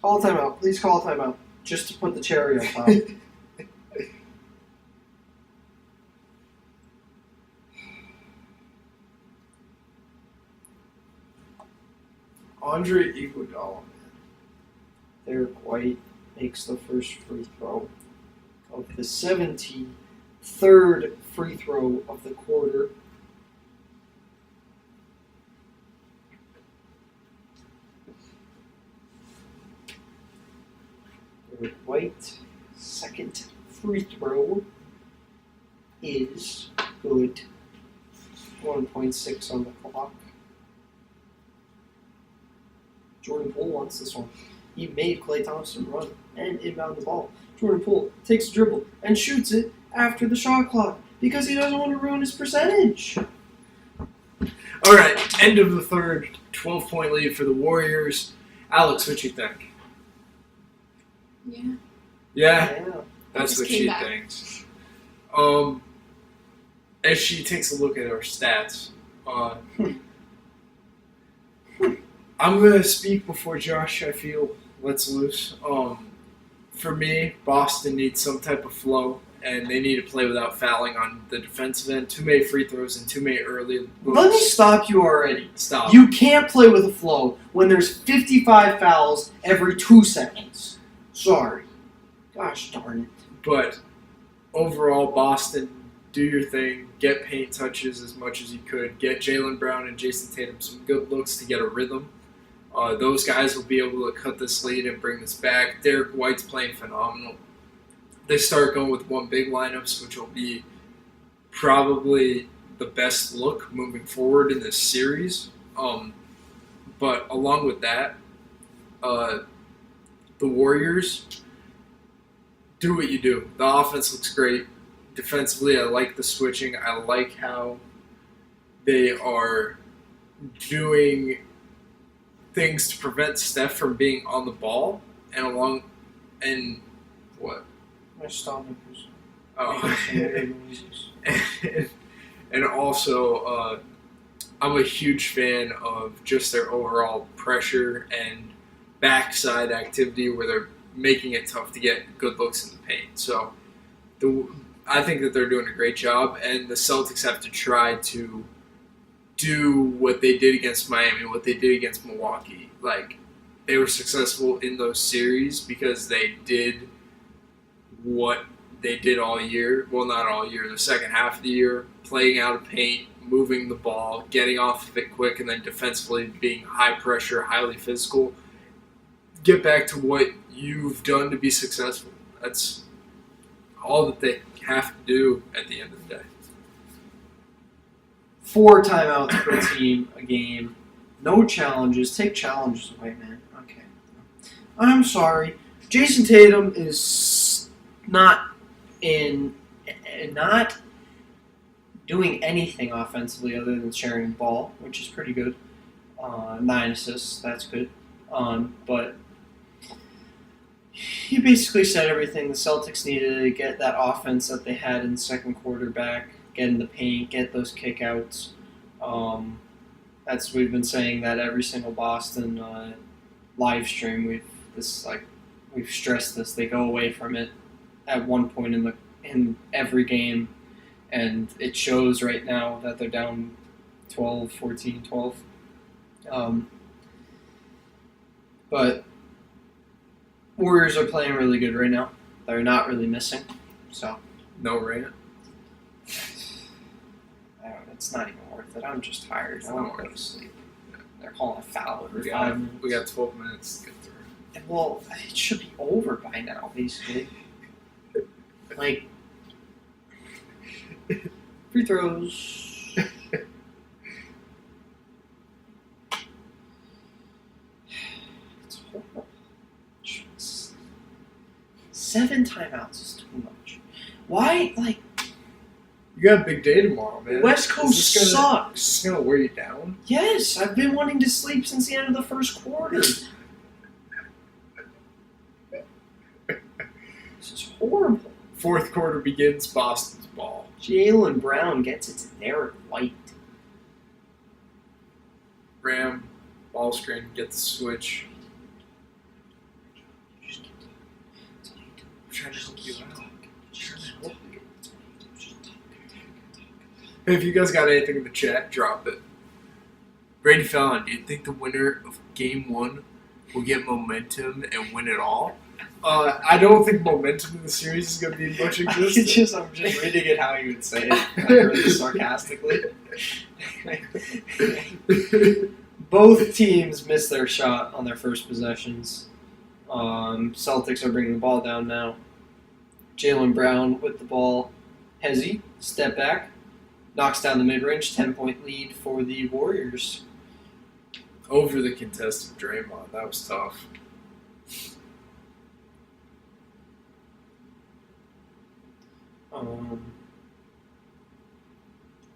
Speaker 5: Call a timeout. Please call a timeout. Just to put the cherry on top.
Speaker 4: Andre Iguodala.
Speaker 5: Derek White makes the first free throw of the 73rd free throw of the quarter. Derek White, second free throw is good. 1.6 on the clock. Jordan Poole wants this one. He made Klay Thompson run and inbound the ball. Jordan Poole takes a dribble and shoots it after the shot clock because he doesn't want to ruin his percentage.
Speaker 1: All right, end of the third, 12-point lead for the Warriors. Alex, what you think?
Speaker 3: Yeah.
Speaker 1: Yeah,
Speaker 5: Yeah.
Speaker 1: that's
Speaker 3: Just
Speaker 1: what
Speaker 3: came
Speaker 1: she
Speaker 3: back.
Speaker 1: thinks. As she takes a look at our stats, I'm gonna speak before Josh. I feel lets loose. For me, Boston needs some type of flow, and they need to play without fouling on the defensive end. Too many free throws and too many early.
Speaker 5: Let me stop you already.
Speaker 1: Stop.
Speaker 5: You can't play with a flow when there's 55 fouls every 2 seconds. Sorry. Gosh darn it.
Speaker 1: But overall, Boston, do your thing. Get paint touches as much as you could. Get Jaylen Brown and Jason Tatum some good looks to get a rhythm. Those guys will be able to cut this lead and bring this back. Derek White's playing phenomenal. They start going with one big lineups, which will be probably the best look moving forward in this series. But along with that, the Warriors, do what you do. The offense looks great. Defensively, I like the switching. I like how they are doing things to prevent Steph from being on the ball and what?
Speaker 5: My stomach is.
Speaker 1: Oh. And also, I'm a huge fan of just their overall pressure and backside activity where they're making it tough to get good looks in the paint. So I think that they're doing a great job, and the Celtics have to try to do what they did against Miami, what they did against Milwaukee. Like, they were successful in those series because they did what they did all year. Well, not all year, the second half of the year, playing out of paint, moving the ball, getting off of it quick, and then defensively being high pressure, highly physical. Get back to what you've done to be successful. That's all that they have to do at the end of the day.
Speaker 5: 4 timeouts per team a game. No challenges. Take challenges away, man. Okay. I'm sorry. Jason Tatum is not doing anything offensively other than sharing the ball, which is pretty good. 9 assists, that's good. But he basically said everything. The Celtics needed to get that offense that they had in the second quarter back, get in the paint, get those kickouts. We've been saying that every single Boston live stream. We've stressed this. They go away from it at one point in every game, and it shows right now that they're down 12, 14, 12. But Warriors are playing really good right now. They're not really missing, so
Speaker 1: No rant.
Speaker 5: it's not even worth it. I'm just tired.
Speaker 1: It's
Speaker 5: I want
Speaker 1: not
Speaker 5: to go
Speaker 1: worth
Speaker 5: to sleep. They're calling a foul every
Speaker 1: We
Speaker 5: 5
Speaker 1: got,
Speaker 5: minutes.
Speaker 1: we got 12 minutes to get through.
Speaker 5: And, well, it should be over by now, basically. Like, free throws. It's horrible. 7 timeouts is too much. Why, like,
Speaker 4: You got a big day tomorrow, man.
Speaker 5: West Coast
Speaker 4: Is this
Speaker 5: sucks.
Speaker 4: gonna wear you down?
Speaker 5: Yes, I've been wanting to sleep since the end of the first quarter. This is horrible.
Speaker 4: Fourth quarter begins. Boston's ball.
Speaker 5: Jaylen Brown gets it to Derek White.
Speaker 1: Ram, ball screen, get the switch.
Speaker 4: I'm trying to help you out. Hey, if you guys got anything in the chat, drop it.
Speaker 1: Brady Fallon, do you think the winner of Game 1 will get momentum and win it all?
Speaker 4: I don't think momentum in the series is going to be much existence.
Speaker 5: I'm just reading it how you would say it, like really sarcastically. Both teams missed their shot on their first possessions. Celtics are bringing the ball down now. Jaylen Brown with the ball. Hezzy, step back. Knocks down the mid-range, 10-point lead for the Warriors.
Speaker 4: Over the contested Draymond. That was tough.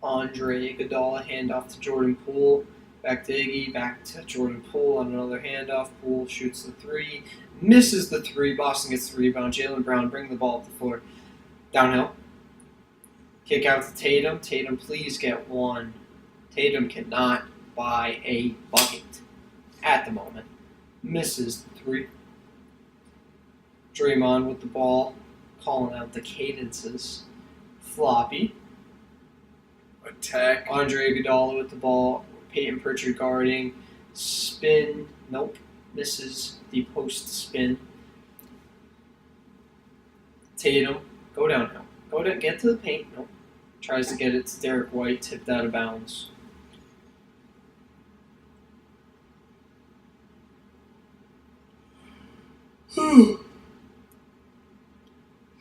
Speaker 5: Andre Iguodala handoff to Jordan Poole. Back to Iggy, back to Jordan Poole on another handoff. Poole shoots the 3, misses the 3. Boston gets the rebound. Jaylen Brown bring the ball up the floor. Downhill. Kick out to Tatum. Tatum, please get one. Tatum cannot buy a bucket at the moment. Misses the 3. Draymond with the ball, calling out the cadences. Floppy.
Speaker 4: Attack.
Speaker 5: Andre Iguodala with the ball. Peyton Pritchard guarding. Spin. Nope. Misses the post spin. Tatum. Go downhill. Get to the paint. Nope. Tries to get it to Derek White. Tipped out of bounds. Oh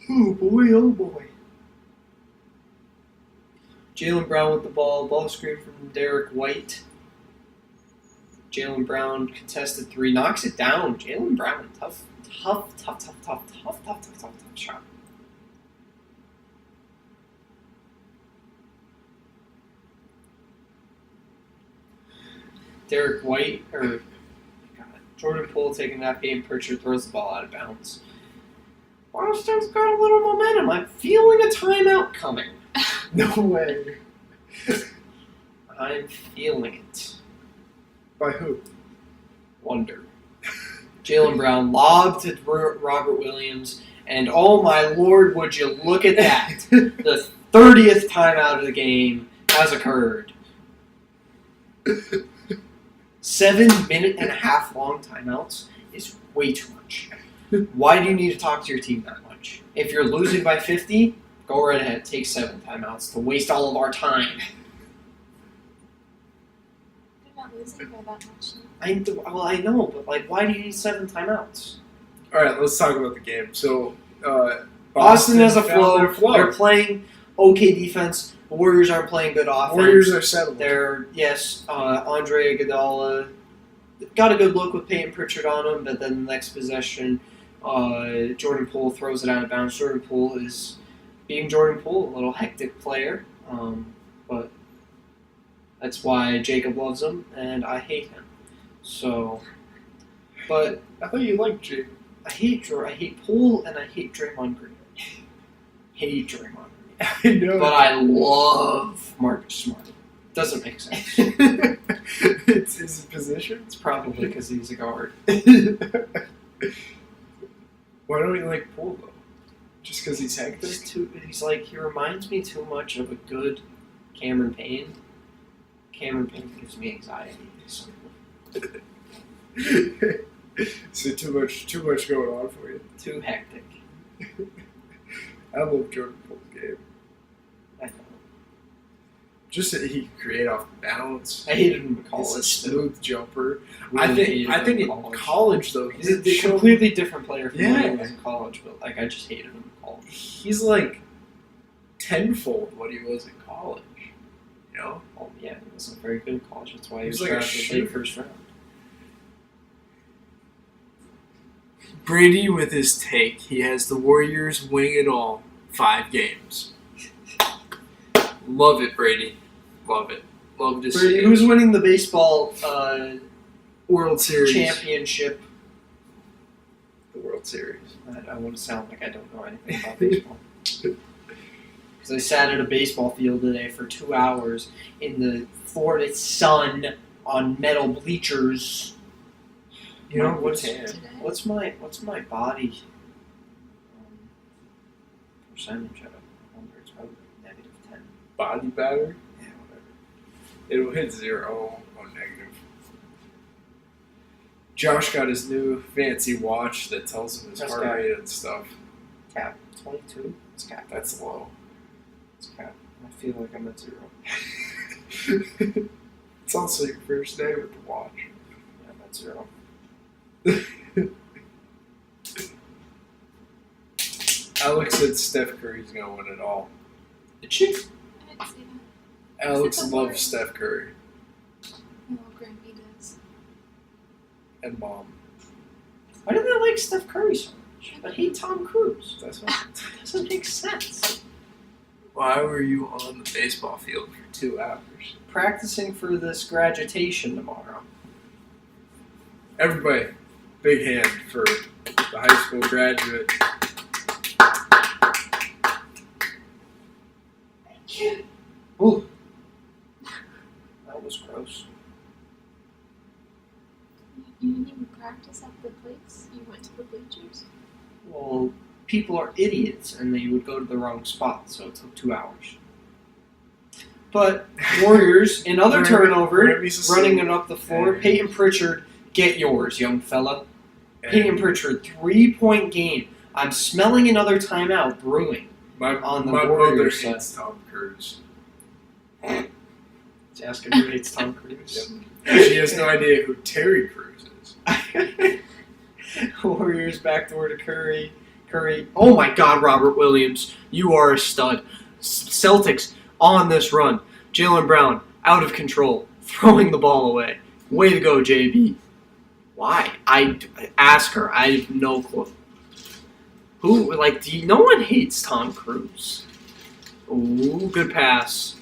Speaker 5: boy, oh boy. Jaylen Brown with the ball. Ball screen from Derek White. Jaylen Brown contested 3. Knocks it down. Jaylen Brown, tough shot. Derek White, Jordan Poole taking that game. Pritchard throws the ball out of bounds. Boston's got a little momentum. I'm feeling a timeout coming.
Speaker 4: No way.
Speaker 5: I'm feeling it.
Speaker 4: By who?
Speaker 5: Wonder. Jaylen Brown lobbed to Robert Williams, and oh my lord, would you look at that? The 30th timeout of the game has occurred. 7-minute-and-a-half long timeouts is way too much. Why do you need to talk to your team that much? If you're losing by 50, go right ahead. Take 7 timeouts to waste all of our time.
Speaker 3: They're not losing by that much.
Speaker 5: I know, but why do you need 7 timeouts?
Speaker 4: All right, let's talk about the game. So,
Speaker 5: Boston has a
Speaker 4: found their
Speaker 5: flow. They're playing okay defense. The Warriors aren't playing good offense.
Speaker 4: Warriors are settled.
Speaker 5: Andre Iguodala got a good look with Peyton Pritchard on him, but then the next possession, Jordan Poole throws it out of bounds. Jordan Poole is being Jordan Poole, a little hectic player. That's why Jacob loves him, and I hate him. So, but
Speaker 4: I thought you liked Jake.
Speaker 5: I hate Poole, and I hate Draymond Green. Hate Draymond Green.
Speaker 4: I know.
Speaker 5: But I love Marcus Smart. Doesn't make sense.
Speaker 4: It's his position.
Speaker 5: It's probably because he's a guard.
Speaker 4: Why don't you like Poole though? Just because he's hectic?
Speaker 5: He reminds me too much of a good Cameron Payne. Cameron Payne gives me anxiety. So.
Speaker 4: So too much going on for you.
Speaker 5: Too hectic.
Speaker 4: I love Jordan Poole's game.
Speaker 5: I know.
Speaker 4: Just that he can create off balance.
Speaker 5: I hated him in
Speaker 4: He's a
Speaker 5: college.
Speaker 4: smooth jumper.
Speaker 5: Really
Speaker 4: I think in college though
Speaker 5: He's a
Speaker 4: show-
Speaker 5: completely different player from what he
Speaker 4: Yeah.
Speaker 5: was in college, but like I just hated him in college.
Speaker 4: he's like tenfold what he was in college. You know?
Speaker 5: Oh yeah, he wasn't very good in college. That's why he
Speaker 4: He's
Speaker 5: was
Speaker 4: like a
Speaker 5: drafted
Speaker 4: shooter.
Speaker 5: late first round.
Speaker 1: Brady with his take. He has the Warriors wing it all. 5 games. Love it, Brady. Love it. Love to see
Speaker 5: Brady,
Speaker 1: it.
Speaker 5: who's winning the baseball
Speaker 1: World Series.
Speaker 5: championship?
Speaker 4: The World Series.
Speaker 5: I want to sound like I don't know anything about baseball. Because I sat at a baseball field today for 2 hours in the Florida sun on metal bleachers. You know what's
Speaker 3: Today?
Speaker 5: what's my body percentage? I wonder. It's probably -10.
Speaker 4: Body battery?
Speaker 5: Yeah, whatever.
Speaker 4: It'll hit 0 or negative. Josh got his new fancy watch that tells him his
Speaker 5: That's
Speaker 4: heart
Speaker 5: got-
Speaker 4: rate and stuff.
Speaker 5: Cap 22. It's cap.
Speaker 4: That's low.
Speaker 5: It's cap. I feel like I'm at 0.
Speaker 4: It's also your first day with the watch.
Speaker 5: Yeah, I'm at 0.
Speaker 4: Alex said Steph Curry's gonna win it all.
Speaker 5: Did she?
Speaker 3: I didn't see that.
Speaker 4: Alex
Speaker 3: It's a
Speaker 4: loves
Speaker 3: word.
Speaker 4: Steph Curry
Speaker 3: No, Grammy does.
Speaker 4: and Mom.
Speaker 5: Why do they like Steph Curry so much? But hate Tom Cruise.
Speaker 4: That's what.
Speaker 5: That doesn't make sense.
Speaker 1: Why were you on the baseball field for 2 hours?
Speaker 5: Practicing for this graduation tomorrow.
Speaker 4: Everybody, big hand for the high school graduate.
Speaker 5: Ooh. That was gross.
Speaker 3: You didn't even practice at the place? You went to the bleachers?
Speaker 5: Well, people are idiots and they would go to the wrong spot, so it took 2 hours. But Warriors, another turnover,
Speaker 4: Grammy's a
Speaker 5: running
Speaker 4: sin.
Speaker 5: it up the floor.
Speaker 4: And-
Speaker 5: Peyton Pritchard, get yours, young fella. Peyton Pritchard, 3-point game. I'm smelling another timeout brewing.
Speaker 4: My
Speaker 5: on the
Speaker 4: mother
Speaker 5: Warriors
Speaker 4: hates Tom Cruise.
Speaker 5: He's asking who hates Tom Cruise.
Speaker 4: She has no idea who Terry Crews is.
Speaker 5: Warriors backdoor to Curry. Curry. Oh my God, Robert Williams, you are a stud. Celtics on this run. Jaylen Brown out of control, throwing the ball away. Way to go, JB. Why? I ask her. I have no clue. Who? Like, no one hates Tom Cruise. Ooh, good pass.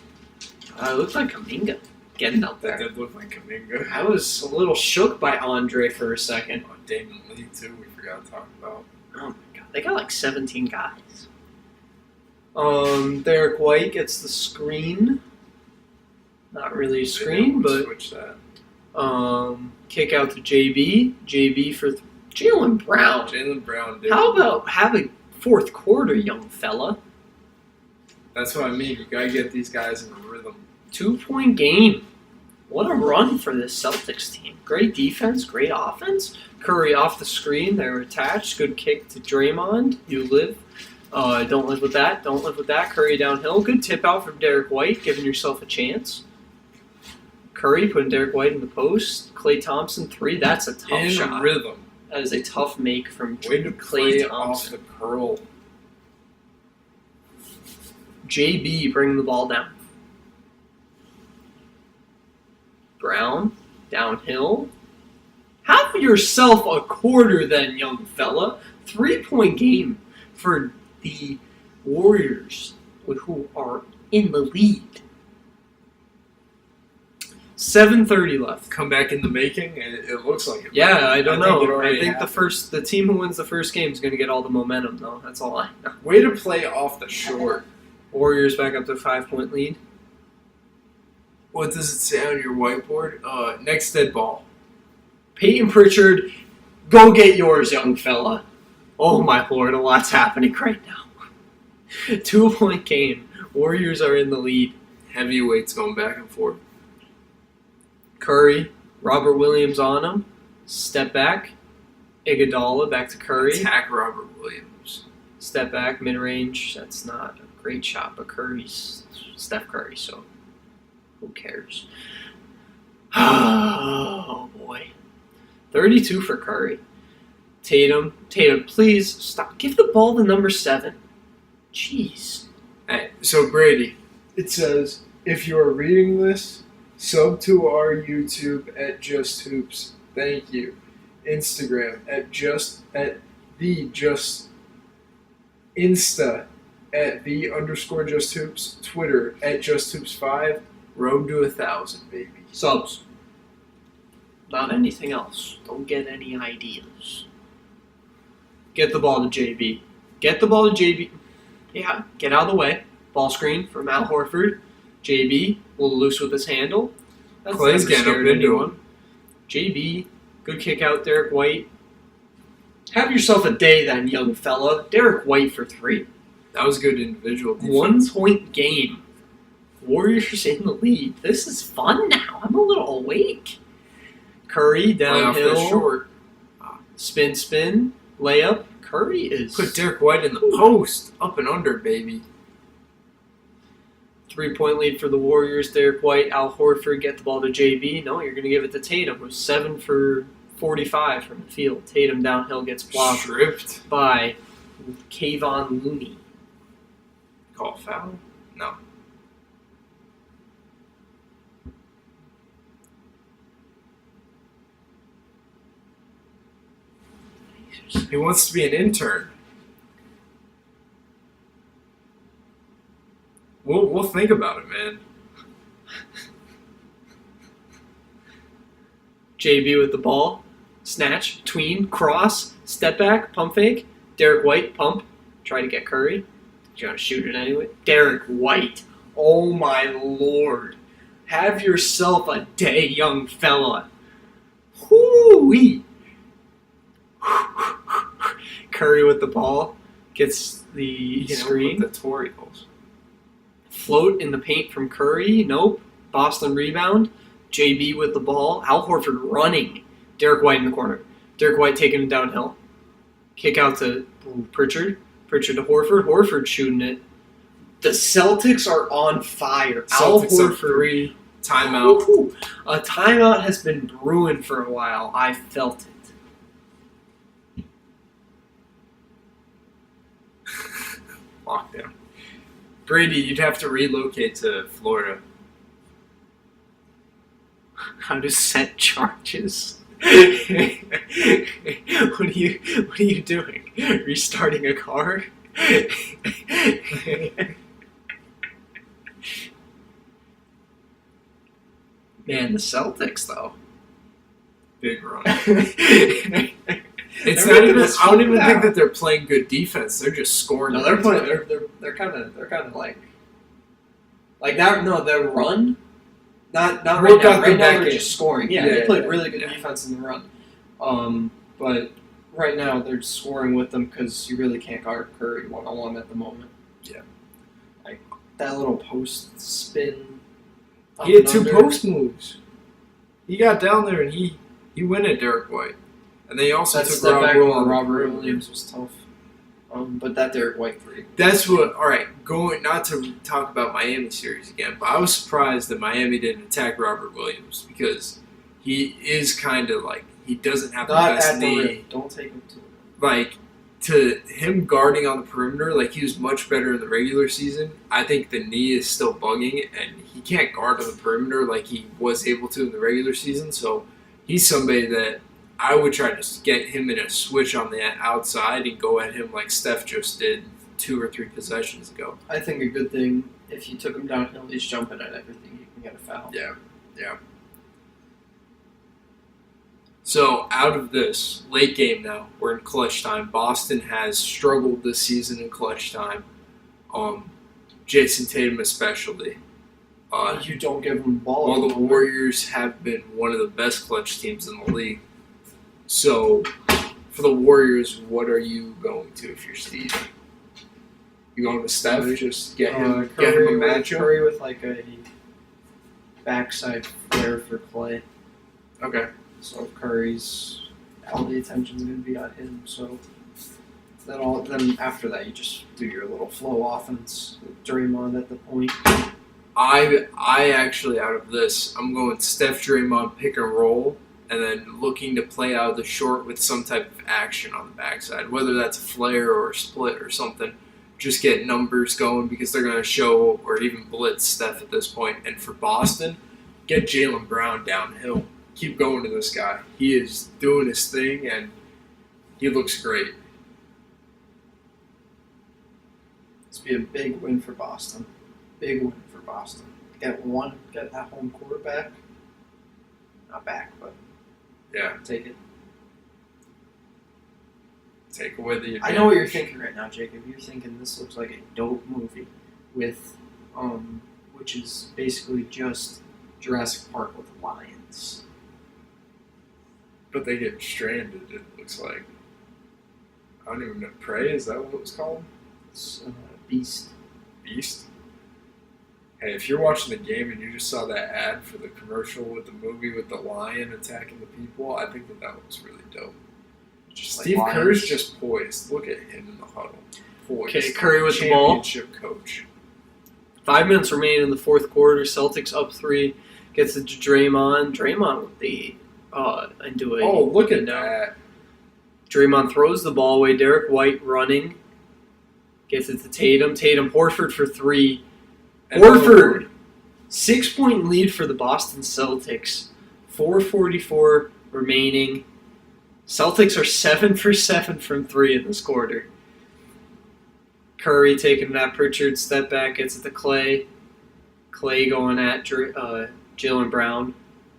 Speaker 5: It looked like Kuminga getting out
Speaker 4: That
Speaker 5: there.
Speaker 4: did look like Kuminga.
Speaker 5: I was a little shook by Andre for a second.
Speaker 4: Oh, Damon Lee too. We forgot to talk about.
Speaker 5: Oh my God, they got like 17 guys. Derek White gets the screen. Not really a screen, but
Speaker 4: switch that.
Speaker 5: kick out to JB. JB for Jaylen Brown.
Speaker 4: Jaylen Brown did.
Speaker 5: How about have a fourth quarter, young fella?
Speaker 4: That's what I mean. You gotta get these guys in a rhythm.
Speaker 5: 2-point game. What a run for this Celtics team. Great defense, great offense. Curry off the screen, they're attached. Good kick to Draymond. You live. Don't live with that. Don't live with that. Curry downhill. Good tip out from Derek White, giving yourself a chance. Curry putting Derek White in the post. Klay Thompson 3. That's a tough
Speaker 4: In
Speaker 5: shot.
Speaker 4: rhythm.
Speaker 5: That is a tough make from
Speaker 4: Way to play
Speaker 5: Klay
Speaker 4: off
Speaker 5: Thompson.
Speaker 4: the curl.
Speaker 5: JB bringing the ball down. Brown downhill. Have yourself a quarter then, young fella. 3-point game for the Warriors, who are in the lead.
Speaker 2: 7:30 left.
Speaker 1: Comeback in the making, and it looks like it.
Speaker 2: Yeah, I don't
Speaker 4: I think it
Speaker 2: know. I
Speaker 4: already
Speaker 2: think
Speaker 4: happened.
Speaker 2: the team who wins the first game is going to get all the momentum, though. That's all I know.
Speaker 4: Way to play off the short.
Speaker 2: Warriors back up to a 5-point lead.
Speaker 1: What does it say on your whiteboard? Next dead ball.
Speaker 2: Peyton Pritchard, go get yours, young fella. Oh my lord, a lot's happening right now. 2-point game. Warriors are in the lead.
Speaker 1: Heavyweights going back and forth.
Speaker 2: Curry, Robert Williams on him. Step back. Iguodala back to Curry.
Speaker 1: Attack Robert Williams.
Speaker 2: Step back, mid range. That's not a great shot, but Curry's Steph Curry, so who cares? Oh boy. 32 for Curry. Tatum, please stop. Give the ball to number 7. Jeez.
Speaker 1: Hey, so Brady,
Speaker 4: It says, if you are reading this, sub to our YouTube at Just Hoops. Thank you. Instagram at the Just Insta at @the_Just Hoops. Twitter at Just Hoops 5.
Speaker 1: road to 1,000, baby.
Speaker 2: Subs. Not anything else. Don't get any ideas. Get the ball to JB. Get the ball to JB. Yeah, get out of the way. Ball screen from Al Horford. JB, a little loose with his handle. That's
Speaker 1: Clay's
Speaker 2: never
Speaker 1: getting up
Speaker 2: scared
Speaker 1: into
Speaker 2: anyone. JB, good kick out, Derek White. Have yourself a day then, young fella. Derek White for 3.
Speaker 1: That was good individual defense.
Speaker 2: 1-point game. Warriors in the lead. This is fun now. I'm a little awake. Curry
Speaker 1: Play off that
Speaker 2: downhill.
Speaker 1: short.
Speaker 2: Spin, layup. Curry is
Speaker 1: Put Derek White in the post. Up and under, baby.
Speaker 2: 3-point lead for the Warriors. Derek White, Al Horford get the ball to JB. No, you're going to give it to Tatum, who's 7 for 45 from the field. Tatum downhill gets blocked
Speaker 1: Stripped.
Speaker 2: by Kayvon Looney.
Speaker 1: Call foul? No. He wants to be an intern. We'll think about it, man.
Speaker 2: JB with the ball. Snatch, tween, cross, step back, pump fake. Derek White, pump. Try to get Curry. You want to shoot it anyway? Derek White. Oh my lord. Have yourself a day, young fella. Whoo-wee. Curry with the ball. Gets the screen.
Speaker 1: The Torials.
Speaker 2: Float in the paint from Curry. Nope. Boston rebound. JB with the ball. Al Horford running. Derek White in the corner. Derek White taking it downhill. Kick out to Pritchard. Pritchard to Horford. Horford shooting it. The Celtics are on fire. Al
Speaker 1: Celtics up
Speaker 2: Horford.
Speaker 1: 3. Timeout.
Speaker 2: Woo-hoo. A timeout has been brewing for a while. I felt it.
Speaker 1: Lockdown. Brady, you'd have to relocate to Florida.
Speaker 2: How to set charges. What are you doing? Restarting a car? Man, the Celtics though.
Speaker 1: Big run.
Speaker 2: It's
Speaker 1: It's not even. I don't even think that they're playing good defense. They're just scoring.
Speaker 2: No, they're playing. They're kind of like that. No, their run. Not right
Speaker 1: Broke
Speaker 2: now.
Speaker 1: out the
Speaker 2: Right now
Speaker 1: back
Speaker 2: they're
Speaker 1: end.
Speaker 2: just scoring. Yeah,
Speaker 1: Yeah,
Speaker 2: they played
Speaker 1: yeah,
Speaker 2: really good
Speaker 1: yeah.
Speaker 2: defense in the run. But right now they're scoring with them because you really can't guard Curry 1-on-1 at the moment.
Speaker 1: Yeah.
Speaker 2: Like that little post spin. up
Speaker 1: He had
Speaker 2: and
Speaker 1: 2
Speaker 2: under.
Speaker 1: post moves. He got down there and he went at Derek White, and then he also
Speaker 2: That
Speaker 1: took
Speaker 2: step back
Speaker 1: Rob
Speaker 2: on Robert Williams was tough. But that Derek White 3.
Speaker 1: That's what. All right, going not to talk about Miami series again, but I was surprised that Miami didn't attack Robert Williams because he is kind of like he doesn't have the
Speaker 2: Not
Speaker 1: best
Speaker 2: at the
Speaker 1: knee.
Speaker 2: rim. Don't take him to the rim.
Speaker 1: Like to him guarding on the perimeter, like he was much better in the regular season. I think the knee is still bugging, and he can't guard on the perimeter like he was able to in the regular season. So he's somebody that I would try to get him in a switch on the outside and go at him like Steph just did 2 or 3 possessions ago.
Speaker 2: I think a good thing if you took him downhill, he's jumping at everything. He can get a foul.
Speaker 1: Yeah. So out of this late game now, we're in clutch time. Boston has struggled this season in clutch time. Jason Tatum especially.
Speaker 5: You don't give them the ball.
Speaker 1: While the Warriors have been one of the best clutch teams in the league. So for the Warriors, what are you going to if you're Steve? You going to Steph? Just get him a matchup?
Speaker 5: Curry with like a backside flare for Clay.
Speaker 1: Okay.
Speaker 5: So if Curry's all the attention's going to be on him. So then after that, you just do your little flow offense with Draymond at the point.
Speaker 1: I actually, out of this, I'm going Steph, Draymond, pick and roll, and then looking to play out the short with some type of action on the backside, whether that's a flare or a split or something. Just get numbers going because they're going to show or even blitz Steph at this point. And for Boston, get Jaylen Brown downhill. Keep going to this guy. He is doing his thing, and he looks great.
Speaker 5: This would be a big win for Boston. Big win for Boston. Get that home quarterback. Not back, but
Speaker 1: Yeah,
Speaker 5: take it.
Speaker 1: take away the
Speaker 5: I know what you're thinking right now, Jacob. You're thinking this looks like a dope movie with, which is basically just Jurassic Park with lions.
Speaker 1: But they get stranded, it looks like. I don't even know. Prey, is that what it was called?
Speaker 5: It's Beast.
Speaker 1: Beast? Hey, if you're watching the game and you just saw that ad for the commercial with the movie with the lion attacking the people, I think that looks really dope.
Speaker 5: Just
Speaker 1: Steve
Speaker 5: like
Speaker 1: Kerr's
Speaker 5: lions.
Speaker 1: just poised. Look at him in the huddle. Poised.
Speaker 2: Okay, Curry with the ball.
Speaker 1: Championship coach.
Speaker 2: 5 minutes remaining in the fourth quarter. Celtics up 3. Gets it to Draymond. Draymond with the into a.
Speaker 1: Oh, look at
Speaker 2: window.
Speaker 1: that.
Speaker 2: Draymond throws the ball away. Derek White running. Gets it to Tatum. Tatum, Horford for 3.
Speaker 1: And
Speaker 2: Horford! 6-point lead for the Boston Celtics. 4:44 remaining. Celtics are 7 for 7 from 3 in this quarter. Curry taking that Pritchard step back, gets it to Clay. Clay going at Jaylen Brown.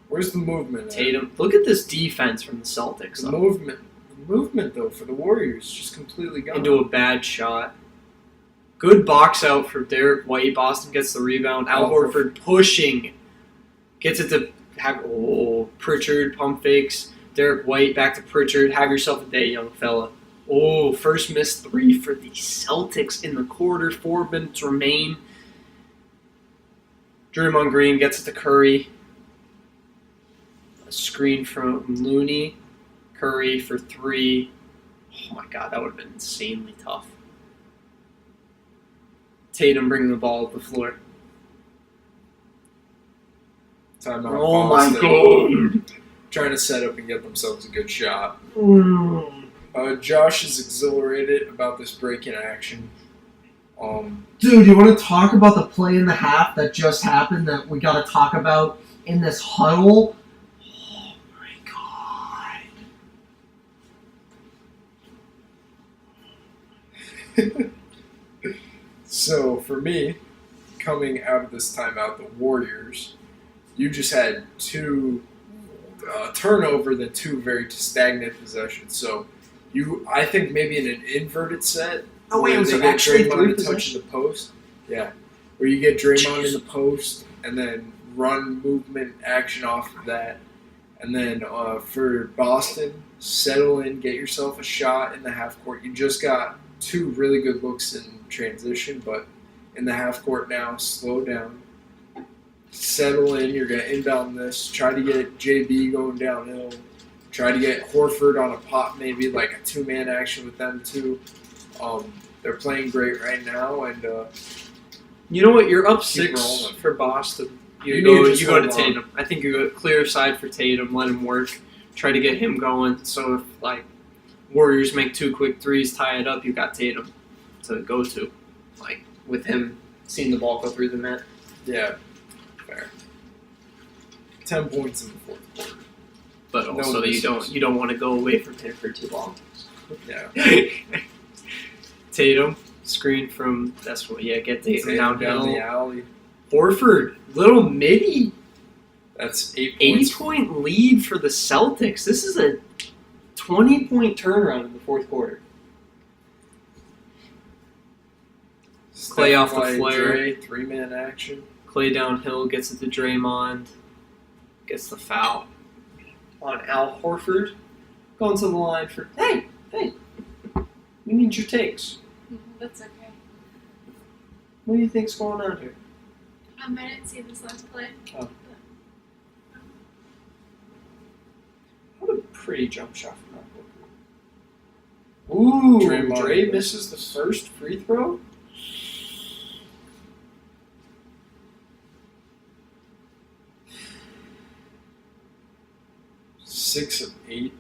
Speaker 1: Where's the movement?
Speaker 2: Tatum. Look at this defense from the Celtics.
Speaker 1: The
Speaker 2: Though.
Speaker 1: movement, though, for the Warriors just completely gone.
Speaker 2: Into a bad shot. Good box out for Derek White. Boston gets the rebound. Al Horford pushing. Gets it to Pritchard. Pump fakes. Derek White back to Pritchard. Have yourself a day, young fella. Oh, first missed 3 for the Celtics in the quarter. 4 minutes remain. Draymond Green gets it to Curry. A screen from Looney. Curry for 3. Oh my God, that would have been insanely tough. Tatum bringing the ball up the floor.
Speaker 1: Timeout.
Speaker 2: Oh
Speaker 1: Boston.
Speaker 2: my God.
Speaker 1: Trying to set up and get themselves a good shot. Josh is exhilarated about this break in action.
Speaker 6: Dude, you want to talk about the play in the half that just happened that we got to talk about in this huddle? Oh my God.
Speaker 1: So for me, coming out of this timeout, the Warriors, you just had 2 turnover, then 2 very stagnant possessions. So I think maybe in an inverted set.
Speaker 6: Oh, wait,
Speaker 1: where
Speaker 6: was
Speaker 1: they
Speaker 6: it
Speaker 1: get
Speaker 6: actually
Speaker 1: Draymond
Speaker 6: 3
Speaker 1: to touch
Speaker 6: possessions?
Speaker 1: the post? Yeah. Where you get Draymond in the post and then run movement action off of that. And then for Boston, settle in, get yourself a shot in the half court. You just got 2 really good looks in transition, but in the half court now, slow down. Settle in, you're going to inbound this. Try to get JB going downhill. Try to get Horford on a pop, maybe like a 2-man action with them too. They're playing great right now, and
Speaker 2: You know what? You're up
Speaker 1: Keep
Speaker 2: 6
Speaker 1: rolling.
Speaker 2: for Boston.
Speaker 1: You
Speaker 2: You
Speaker 1: need to
Speaker 2: go
Speaker 1: just
Speaker 2: to
Speaker 1: hold on.
Speaker 2: Tatum. I think you go clear side for Tatum. Let him work. Try to get him going. So if Warriors make 2 quick threes, tie it up, you got Tatum to go to. With him seeing the ball go through the net.
Speaker 1: yeah, fair. 10 points in the fourth quarter.
Speaker 2: But
Speaker 1: No
Speaker 2: also
Speaker 1: misses.
Speaker 2: you don't want to go away from him for too long.
Speaker 1: Yeah.
Speaker 2: Tatum screen from get Tatum
Speaker 1: Tatum down
Speaker 2: downhill.
Speaker 1: the alley.
Speaker 2: Horford, little midi
Speaker 4: That's 8 points.
Speaker 2: 8-point lead for the Celtics. This is a 20-point turnaround in the fourth quarter. Clay off the flare.
Speaker 4: 3-man action.
Speaker 2: Clay downhill, gets it to Draymond. Gets the foul on Al Horford. Going to the line for, hey, we need your takes.
Speaker 3: That's okay.
Speaker 2: What do you think's going on here?
Speaker 3: I didn't see this last play.
Speaker 2: Oh. What a pretty jump shot from Al Horford. Ooh,
Speaker 4: Draymond
Speaker 2: Dre misses the first free throw?
Speaker 4: 6 of 8.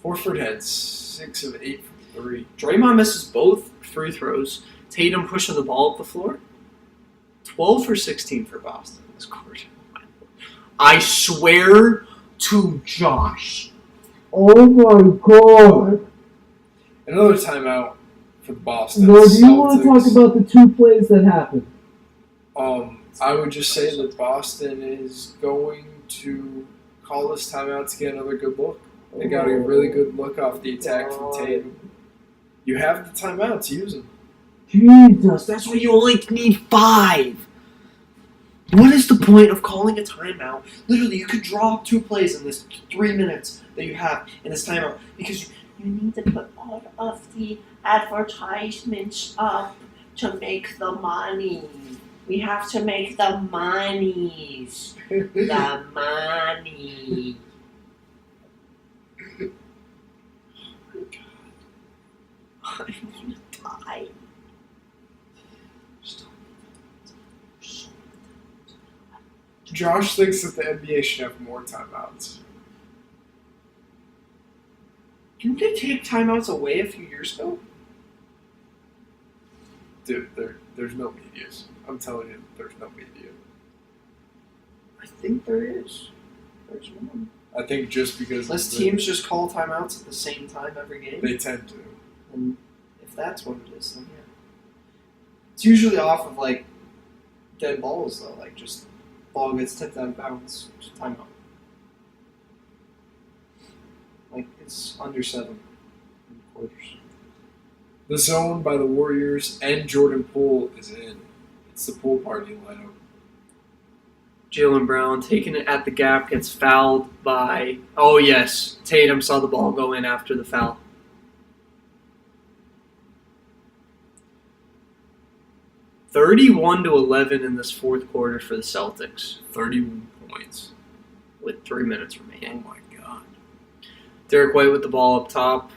Speaker 4: Horford had 6 of 8 from 3.
Speaker 2: Draymond misses both free throws. Tatum pushing the ball up the floor. 12 for 16 for Boston this quarter. I swear to Josh.
Speaker 6: Oh my god.
Speaker 4: Another timeout for the Boston
Speaker 6: No, do
Speaker 4: Celtics.
Speaker 6: you want to talk about the 2 plays that happened?
Speaker 4: I would just say that Boston is going to call this timeout to get another good look. They got a really good look off the attack from Tatum. You have the timeouts, use them.
Speaker 6: Jesus,
Speaker 2: That's why you only need 5. What is the point of calling a timeout? Literally, you could draw up 2 plays in this 3 minutes that you have in this timeout because
Speaker 7: You need to put all of the advertisements up to make the money. We have to make the monies. The money. I want to die.
Speaker 4: Josh thinks that the NBA should have more timeouts.
Speaker 2: Didn't they take timeouts away a few years ago?
Speaker 4: Dude, there's no medias. I'm telling you, there's no media.
Speaker 2: I think there is. There's one.
Speaker 4: I think just because
Speaker 2: Unless teams just call timeouts at the same time every game.
Speaker 4: they tend to.
Speaker 2: And if that's what it is, then yeah. It's usually off of like dead balls though, like just ball gets tipped out of bounds, just timeout. Like it's under 7 in quarters.
Speaker 4: The zone by the Warriors and Jordan Poole is in. It's the pool party lineup.
Speaker 2: Jaylen Brown taking it at the gap, gets fouled by, oh yes, Tatum saw the ball go in after the foul. (31-11) in this fourth quarter for the Celtics
Speaker 1: 31 points.
Speaker 2: with 3 minutes
Speaker 1: Oh
Speaker 2: remaining.
Speaker 1: my god.
Speaker 2: Derek White with the ball up top,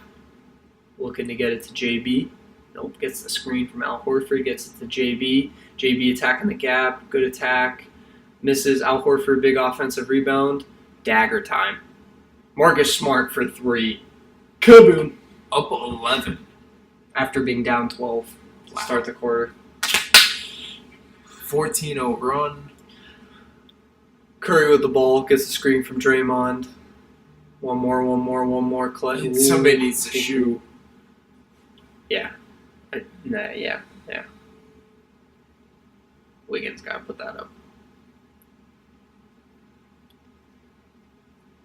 Speaker 2: looking to get it to JB. Nope, gets the screen from Al Horford, gets it to JB. JB attacking the gap, good attack. Misses Al Horford, big offensive rebound. Dagger time. Marcus Smart for 3. Kaboom!
Speaker 1: Up 11.
Speaker 2: After being down 12 to start the quarter.
Speaker 1: 14-0 run.
Speaker 2: Curry with the ball, gets the screen from Draymond. One more. Clay.
Speaker 1: Somebody needs to shoot.
Speaker 2: Yeah. Wiggins got to put that up.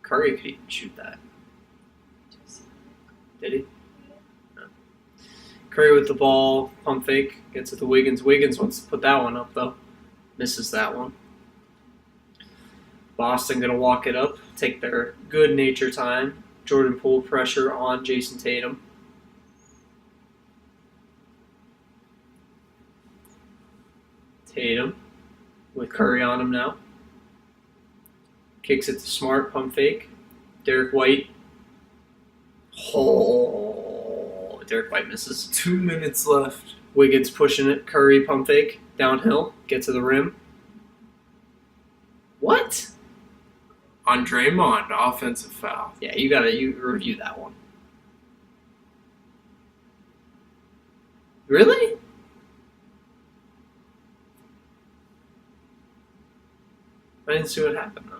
Speaker 2: Curry could even shoot that. Did he? No. Curry with the ball, pump fake, gets it to Wiggins. Wiggins wants to put that one up, though. Misses that one. Boston going to walk it up, take their good nature time. Jordan Poole pressure on Jason Tatum. Tatum with Curry on him now. Kicks it to Smart, pump fake. Derek White. Oh, Derek White misses.
Speaker 1: 2 minutes left.
Speaker 2: Wiggins pushing it. Curry, pump fake. Downhill. Get to the rim. What?
Speaker 1: On Draymond, offensive foul.
Speaker 2: Yeah, you review that one. Really? I didn't see what happened though.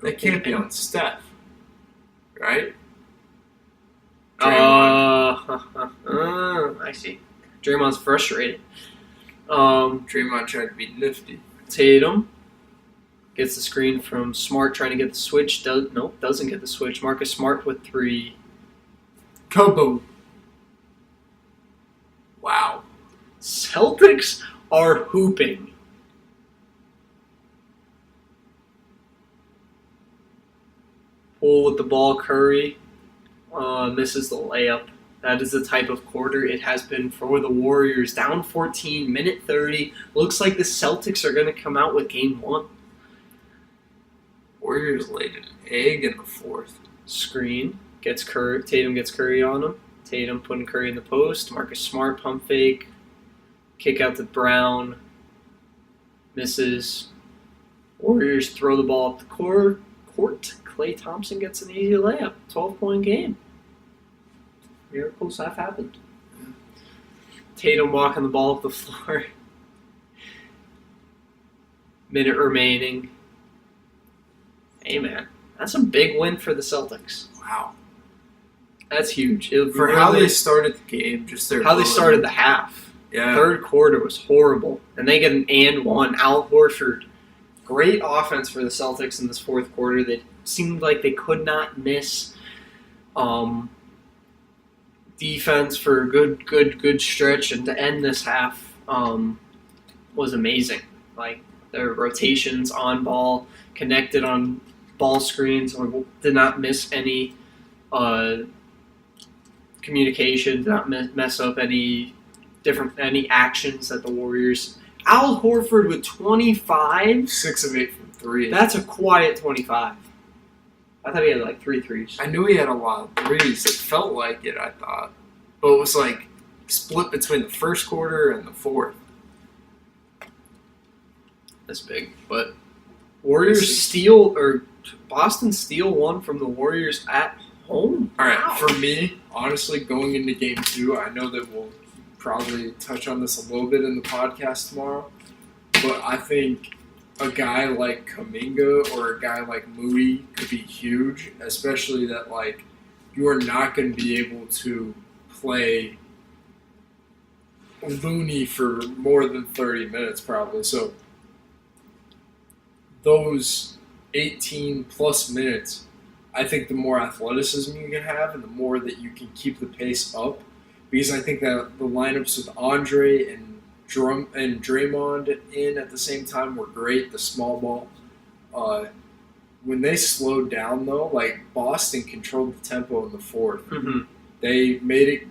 Speaker 1: That can't be on Steph. Right?
Speaker 2: I see. Draymond's frustrated.
Speaker 1: Draymond tried to be nifty.
Speaker 2: Tatum gets the screen from Smart, trying to get the switch. Doesn't get the switch. Marcus Smart with 3.
Speaker 1: Kobo. Wow.
Speaker 2: Celtics are hooping. Pull with the ball. Curry misses the layup. That is the type of quarter it has been for the Warriors. Down 14, minute 30. Looks like the Celtics are going to come out with game 1.
Speaker 1: Warriors laid an egg in the 4th.
Speaker 2: Screen. Gets Curry. Tatum gets Curry on him. Tatum putting Curry in the post. Marcus Smart pump fake. Kick out to Brown. Misses. Warriors throw the ball up the court. Klay Thompson gets an easy layup. 12-point game. Miracles have happened. Tatum walking the ball up the floor. Minute remaining. Hey, man. That's a big win for the Celtics.
Speaker 1: Wow.
Speaker 2: That's huge.
Speaker 1: For how they started the game, just their
Speaker 2: how they
Speaker 1: ability.
Speaker 2: started the half.
Speaker 1: Yeah.
Speaker 2: Third quarter was horrible. And they get an and one. Al Horford. Great offense for the Celtics in this fourth quarter. They seemed like they could not miss defense for a good stretch. And to end this half was amazing. Like, their rotations on ball, connected on ball screens, or did not miss any communication, did not mess up any actions that the Warriors. Al Horford with 25.
Speaker 1: 6 of 8 from 3.
Speaker 2: That's a quiet 25. I thought he had like 3 threes.
Speaker 1: I knew he had a lot of threes. It felt like it, I thought. But it was like split between the first quarter and the fourth.
Speaker 2: That's big. But Warriors steal, or Boston steal one from the Warriors at home.
Speaker 1: All right,
Speaker 2: Wow.
Speaker 1: for me, honestly, going into game 2, I know that we'll probably touch on this a little bit in the podcast tomorrow, but I think a guy like Kuminga or a guy like Moody could be huge, especially that, like, you are not going to be able to play Looney for more than 30 minutes probably. So those 18 plus minutes, I think the more athleticism you can have and the more that you can keep the pace up, because I think that the lineups with Andre and Draymond in at the same time were great, the small ball. When they slowed down, though, like, Boston controlled the tempo in the fourth.
Speaker 2: Mm-hmm.
Speaker 1: They made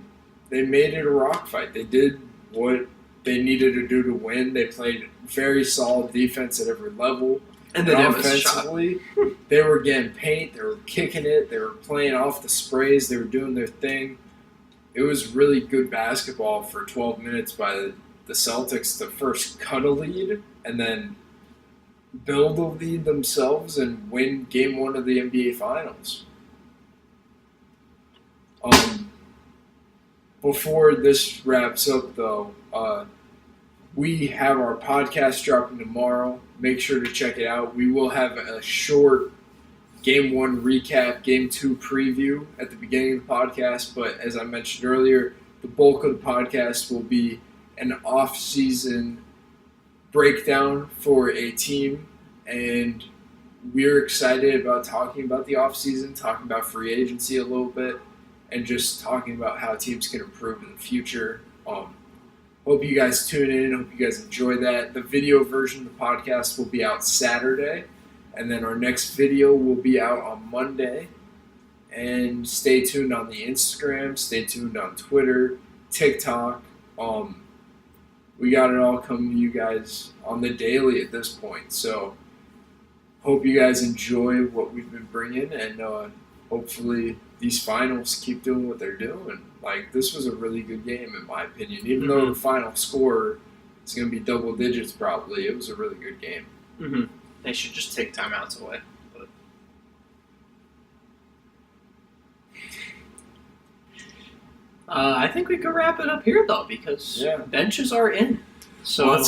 Speaker 1: it a rock fight. They did what they needed to do to win. They played very solid defense at every level.
Speaker 2: And then
Speaker 1: offensively, they were getting paint. They were kicking it. They were playing off the sprays. They were doing their thing. It was really good basketball for 12 minutes by the Celtics to first cut a lead and then build a lead themselves and win Game 1 of the NBA Finals. Before this wraps up, though, we have our podcast dropping tomorrow. Make sure to check it out. We will have a short Game 1 recap, Game 2 preview at the beginning of the podcast, but as I mentioned earlier, the bulk of the podcast will be an off-season breakdown for a team, and we're excited about talking about the off-season, talking about free agency a little bit, and just talking about how teams can improve in the future. Hope you guys tune in. Hope you guys enjoy that. The video version of the podcast will be out Saturday, and then our next video will be out on Monday. And stay tuned on the Instagram. Stay tuned on Twitter, TikTok. We got it all coming to you guys on the daily at this point. So hope you guys enjoy what we've been bringing, and hopefully these finals keep doing what they're doing. Like, this was a really good game, in my opinion. Even though the final score is going to be double digits probably, it was a really good game.
Speaker 2: Mm-hmm. They should just take timeouts away. But I think we could wrap it up here, though, because benches are in. So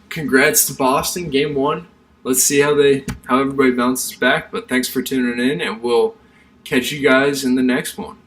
Speaker 1: Congrats to Boston, Game 1. Let's see how everybody bounces back. But thanks for tuning in, and we'll catch you guys in the next one.